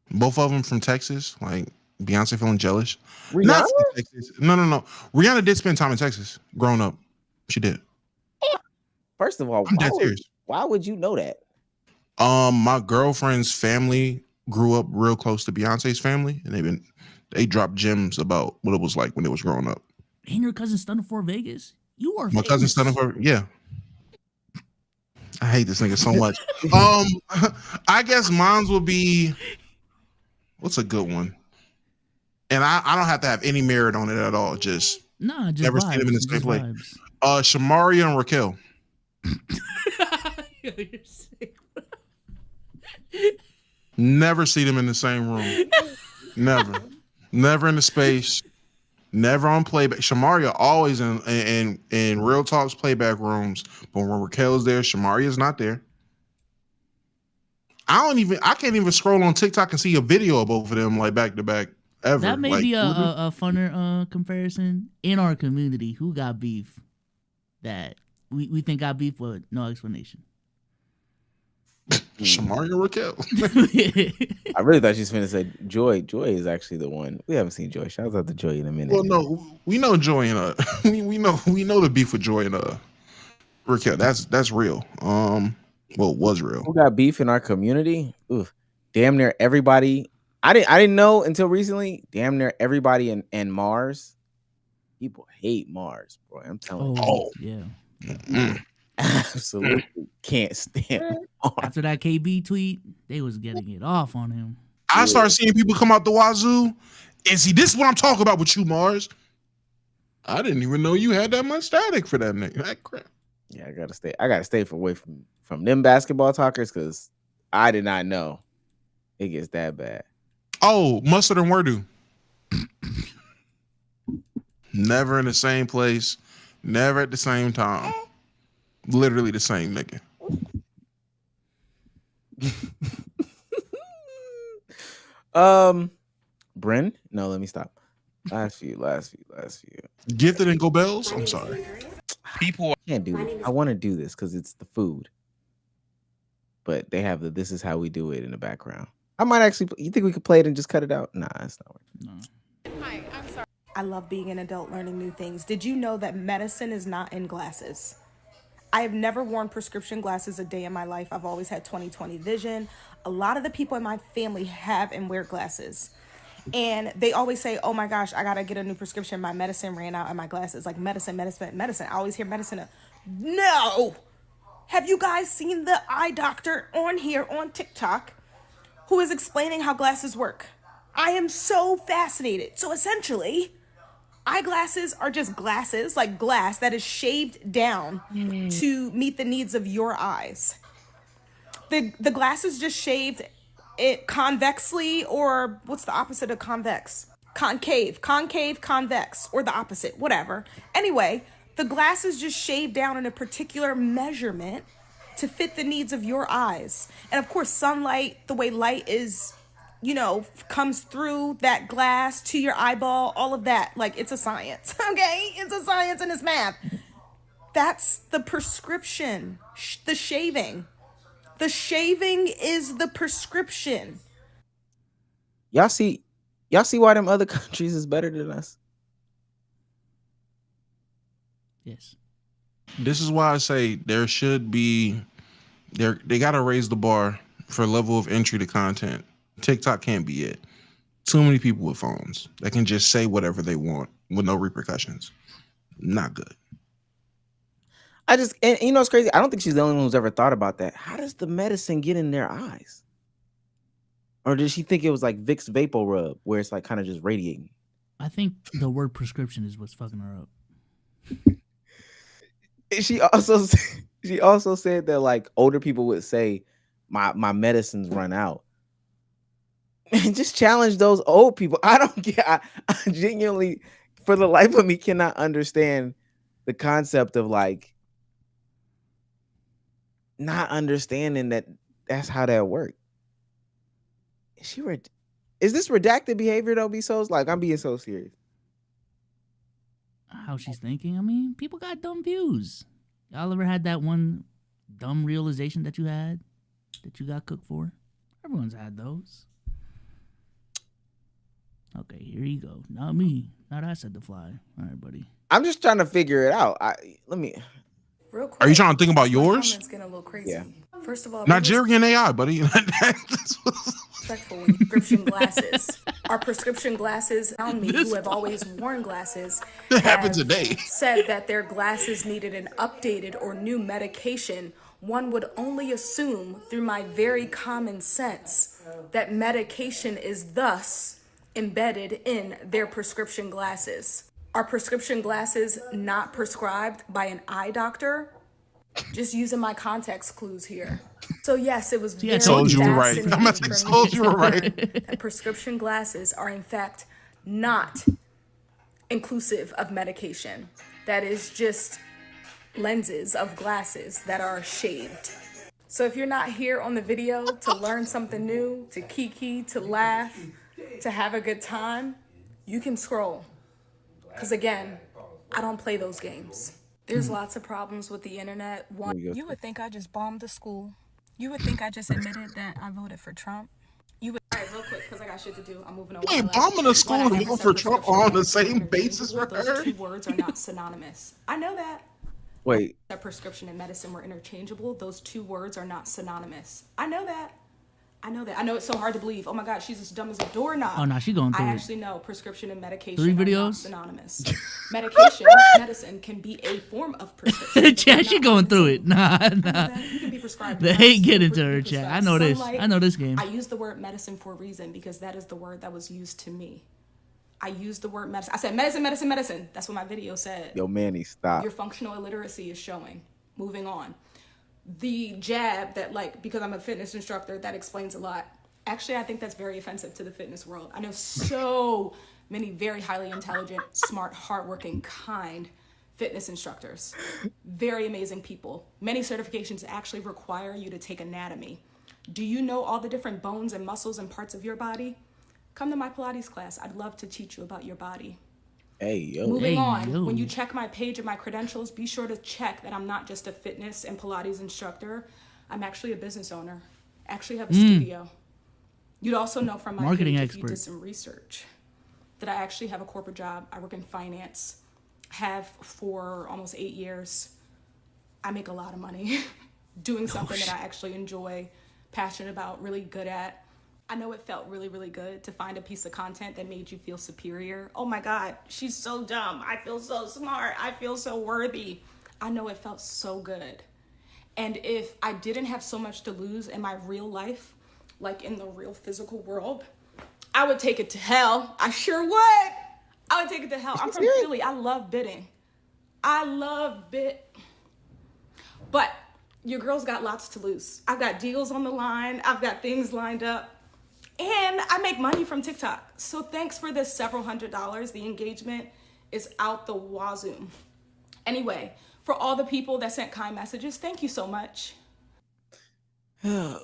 Both of them from Texas. Like Beyonce feeling jealous. Rihanna? Not from Texas. No. Rihanna did spend time in Texas growing up. She did. First of all, why would you know that? My girlfriend's family grew up real close to Beyonce's family, and they dropped gems about what it was like when they was growing up. Ain't your cousin stunning for Vegas? You are my cousin stunning for I hate this nigga so much. I guess mine's will be what's a good one? And I don't have to have any merit on it at all. Just never seen them in the same place. Shamaria and Raquel. Never see them in the same room. Never in the space. Never on playback. Shamaria always in Real Talk's playback rooms, but when Raquel's there, Shamaria's not there. I can't even scroll on TikTok and see a video of both of them like back to back ever. That may be a funner comparison in our community. Who got beef that we think got beef with no explanation? Shamaria Raquel. I really thought she was going to say Joy. Joy is actually the one. We haven't seen Joy. Shout out to Joy in a minute. Well, no, we know Joy and we know the beef with Joy and Raquel. That's real. Well, it was real. Who got beef in our community? Oof. Damn near everybody. I didn't know until recently. Damn near everybody in Mars. People hate Mars, bro. I'm telling you. Yeah. Absolutely can't stand. After that KB tweet, they was getting it off on him. I started seeing people come out the wazoo and see, this is what I'm talking about with you, Mars. I didn't even know you had that much static for that nigga. That crap. Yeah, I gotta stay away from them basketball talkers because I did not know it gets that bad. Oh, Mustard and Wordu. Never in the same place, never at the same time. Literally the same nigga. Bren? No, let me stop. Last few. Gifted and Go Bells? I'm sorry. People can't do it. I want to do this because it's the food. But they have the "this is how we do it" in the background. I might actually. You think we could play it and just cut it out? Nah, it's not working. No. Hi, I'm sorry. I love being an adult learning new things. Did you know that medicine is not in glasses? I have never worn prescription glasses a day in my life. I've always had 20/20 vision. A lot of the people in my family have and wear glasses. And they always say, oh my gosh, I gotta get a new prescription. My medicine ran out and my glasses. Like medicine. I always hear medicine. No! Have you guys seen the eye doctor on here on TikTok who is explaining how glasses work? I am so fascinated. So essentially, eyeglasses are just glasses, like glass that is shaved down to meet the needs of your eyes. The glass is just shaved convexly, or what's the opposite of convex? Concave, convex, or the opposite, whatever. Anyway, the glass is just shaved down in a particular measurement to fit the needs of your eyes. And of course, sunlight, the way light is, comes through that glass to your eyeball, all of that. Like, it's a science, okay? It's a science and it's math. That's the prescription, the shaving. The shaving is the prescription. Y'all see why them other countries is better than us? Yes. This is why I say there should be they gotta raise the bar for level of entry to content. TikTok can't be it. Too many people with phones that can just say whatever they want with no repercussions. Not good. And you know what's crazy? I don't think she's the only one who's ever thought about that. How does the medicine get in their eyes? Or did she think it was like Vicks Vapor Rub, where it's like kind of just radiating? I think the word prescription is what's fucking her up. She also said that like older people would say, my medicines run out. And just challenge those old people. I don't get. I genuinely, for the life of me, cannot understand the concept of like not understanding that that's how that works. Is this redacted behavior though? I'm being so serious. How she's thinking? I mean, people got dumb views. Y'all ever had that one dumb realization that you had that you got cooked for? Everyone's had those. Okay, here you go. Not me. Not I said to fly. All right, buddy. I'm just trying to figure it out. Real quick, Are you trying to think about yours? It's getting a little crazy. Yeah. First of all, Nigerian AI, buddy. Respectful with prescription glasses. Our prescription glasses around me who have always worn glasses It happened today. said that their glasses needed an updated or new medication. One would only assume through my very common sense that medication is thus embedded in their prescription glasses. Are prescription glasses not prescribed by an eye doctor? Just using my context clues here. So yes, it was very told you were right. fascinating I'm not for told me you were to right. learn that prescription glasses are in fact not inclusive of medication. That is just lenses of glasses that are shaved. So if you're not here on the video to learn something new, to kiki, to laugh, to have a good time, you can scroll. Because again, I don't play those games. There's lots of problems with the internet. One, you would think I just bombed the school. You would think I just admitted that I voted for Trump. You would. All right, real quick, because I got shit to do. I'm moving on. Wait, bombing the school and voting for Trump are on the same basis for her? Those two words are not synonymous. I know that. Wait. That prescription and medicine were interchangeable. Those two words are not synonymous. I know that. I know that. I know it's so hard to believe. Oh my God, she's as dumb as a doorknob. Oh, no, she going through I it. actually know prescription and medication 3 are not videos? synonymous. Medicine can be a form of prescription. Chat, she going through it. Nah. You can be prescribed. The hate get into her, chat. I know this. Sunlight. I know this game. I use the word medicine for a reason because that is the word that was used to me. I used the word medicine. I said medicine, medicine, medicine. That's what my video said. Yo, Manny, stop. Your functional illiteracy is showing. Moving on. The jab that, like, because I'm a fitness instructor, that explains a lot. Actually, I think that's very offensive to the fitness world. I know so many very highly intelligent, smart, hardworking, kind fitness instructors. Very amazing people. Many certifications actually require you to take anatomy. Do you know all the different bones and muscles and parts of your body? Come to my Pilates class. I'd love to teach you about your body. Hey, yo. Moving on, when you check my page and my credentials, be sure to check that I'm not just a fitness and Pilates instructor. I'm actually a business owner. I actually have a studio. You'd also know from my marketing page, expert. if you did some research, that I actually have a corporate job. I work in finance, have for almost 8 years. I make a lot of money doing something that I actually enjoy, passionate about, really good at. I know it felt really, really good to find a piece of content that made you feel superior. Oh my God, she's so dumb. I feel so smart. I feel so worthy. I know it felt so good. And if I didn't have so much to lose in my real life, like in the real physical world, I would take it to hell. I sure would. I would take it to hell. I'm from Philly. I love bidding. I love bit. But your girl's got lots to lose. I've got deals on the line. I've got things lined up. And I make money from TikTok. So thanks for this several $100s. The engagement is out the wazoo. Anyway, for all the people that sent kind messages, thank you so much. Other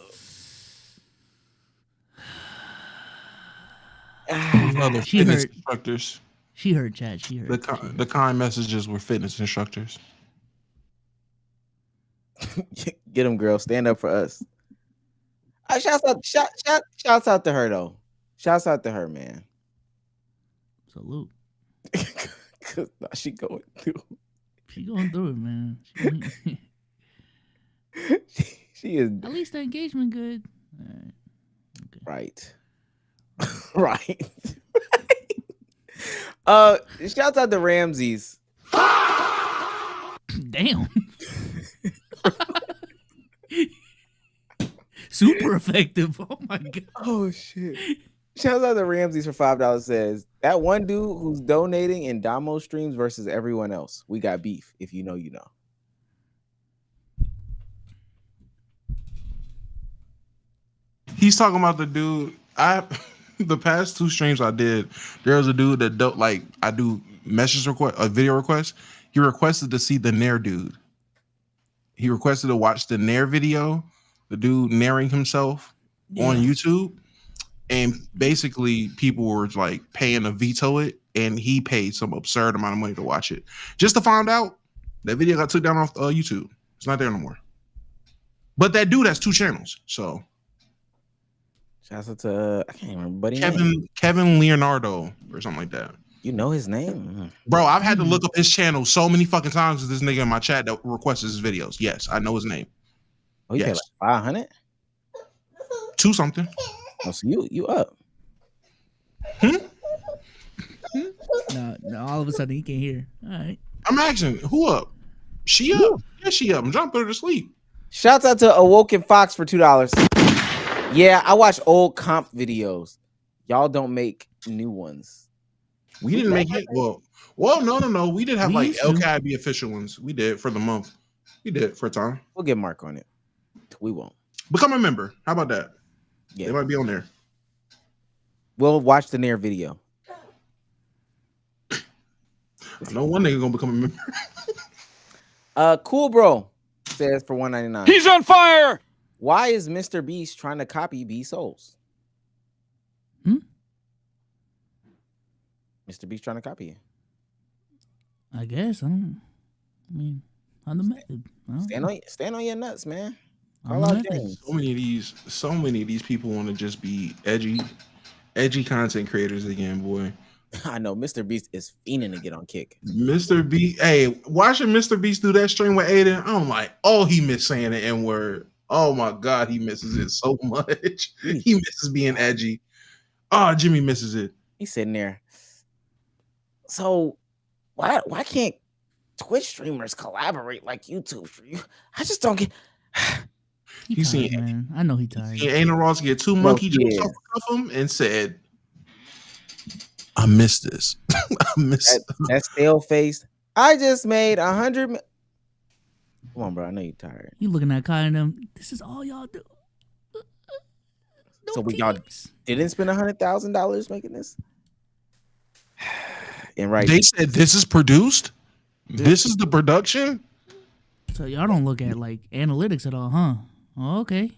She fitness heard. instructors. She heard, Chad. She heard. The kind messages were fitness instructors. Get them, girl. Stand up for us. Shouts out to her though. Shouts out to her, man. Salute. Cause she going through. She going through it, man. She is. At least the engagement good. Right. Right. Shouts out to Ramses. Damn. Super effective. Oh my God. Oh shit. Shouts out to Ramses for $5. Says that one dude who's donating in Damo streams versus everyone else. We got beef. If you know, you know. He's talking about the dude. The past 2 streams I did, there was a dude that don't like. I do message request, a video request. He requested to see the Nair dude. He requested to watch the Nair video, the dude narrating himself on YouTube, and basically people were like paying to veto it, and he paid some absurd amount of money to watch it, just to find out that video got took down off YouTube. It's not there no more. But that dude has 2 channels, so. Shouts out to I can't remember, buddy. Kevin Leonardo or something like that. You know his name, bro? I've had to look up his channel so many fucking times with this nigga in my chat that requests his videos. Yes, I know his name. Oh, you paid like 500? 2 something. Oh, so you up? No, all of a sudden he can't hear. All right. I'm asking who up? She up? Yeah, she up. I'm trying to put her to sleep. Shouts out to Awoken Fox for $2. Yeah, I watch old comp videos. Y'all don't make new ones. We didn't make it. Well, no. We did have like LKIB official ones. We did for the month. We did for a time. We'll get Mark on it. We won't. Become a member. How about that? Yeah, they might be on there. We'll watch the Nair video. I know one nigga gonna become a member. Cool bro says for $1.99. He's on fire. Why is Mr. Beast trying to copy B Souls? Mr. Beast trying to copy you. I guess. On the method. Stand on your nuts, man. So many of these people want to just be edgy content creators again, boy. I know Mr. Beast is fiending to get on Kick. Mr. Beast, hey, watching Mr. Beast do that stream with Aiden, I'm like, oh, he missed saying the N-word. Oh my God, he misses it so much. He misses being edgy. Oh, Jimmy misses it. He's sitting there. So why can't Twitch streamers collaborate like YouTube streamers? I just don't get. He's tired, seen, man. I know he tired. he Anna Ross get two No, monkey he jokes is. off of him and said, I miss this. I miss that stale face. I just made 100. Come on, bro. I know you're tired. You looking at Kai and them. This is all y'all do. So y'all didn't spend $100,000 making this? And right, they said this is produced. This is the production. So y'all don't look at like analytics at all, huh? Oh, okay.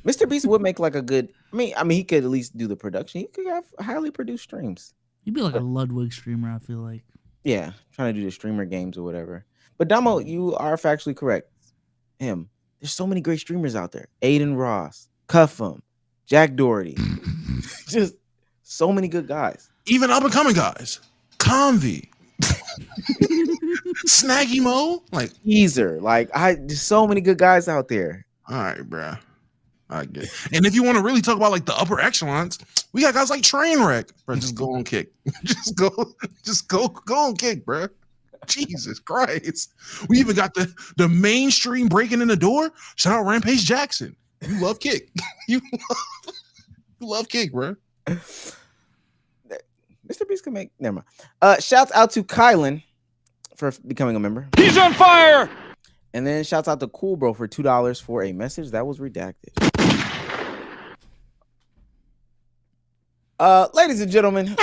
Mr. Beast would make like a good. I mean, he could at least do the production. He could have highly produced streams. He'd be like a Ludwig streamer. I feel like. Yeah, trying to do the streamer games or whatever. But Damo, you are factually correct. There's so many great streamers out there. Aiden Ross, Cuffum, Jack Doherty, just so many good guys. Even up and coming guys. Convy. Snaggy Mo. Like Easer. Like there's so many good guys out there. All right, bro. I get it. And if you want to really talk about like the upper echelons, we got guys like Trainwreck. Bro, just go on Kick. just go on Kick, bro. Jesus Christ. We even got the mainstream breaking in the door. Shout out Rampage Jackson. You love Kick. you love Kick, bro. Mr. Beast can make. Never mind. Shouts out to Kylan for becoming a member. He's on fire. And then shouts out to Cool Bro for $2 for a message that was redacted. Ladies and gentlemen, he's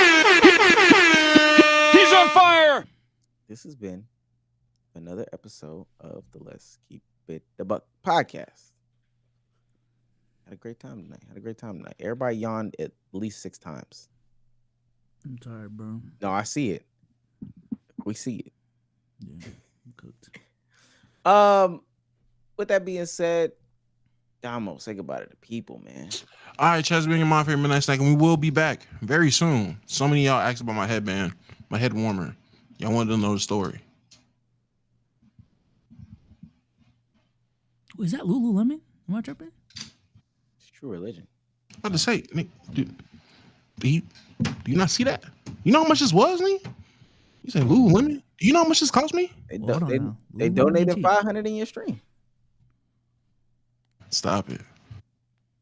on fire. This has been another episode of the Let's Keep It the Buck podcast. Had a great time tonight. Everybody yawned at least 6 times. I'm tired, bro. No, I see it. We see it. Yeah, I'm cooked. With that being said, Damo, say goodbye to the people, man. All right, Chaz, being my favorite midnight snack, and we will be back very soon. So many of y'all asked about my headband, my head warmer. Y'all wanted to know the story. Is that Lululemon? Am I tripping? It's True Religion. I had to say, do you not see that? You know how much this was, Lee? You say Lululemon? Do you know how much this cost me? They donated 500 in your stream. Stop it.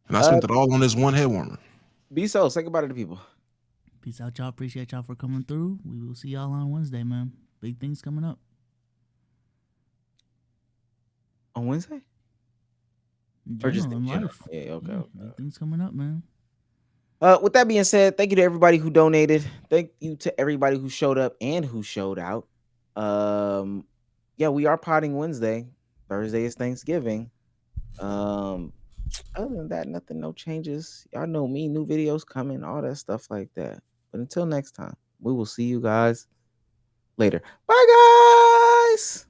And I spent it all on this one head warmer. Be so. Say goodbye to the people. Peace out, y'all. Appreciate y'all for coming through. We will see y'all on Wednesday, man. Big things coming up. On Wednesday? Or just in life. Yeah, okay. Yeah, big things coming up, man. With that being said, thank you to everybody who donated. Thank you to everybody who showed up and who showed out. Yeah, we are potting Wednesday. Thursday is Thanksgiving. Other than that, nothing, no changes. Y'all know me, new videos coming, all that stuff like that. But until next time, we will see you guys later. Bye, guys.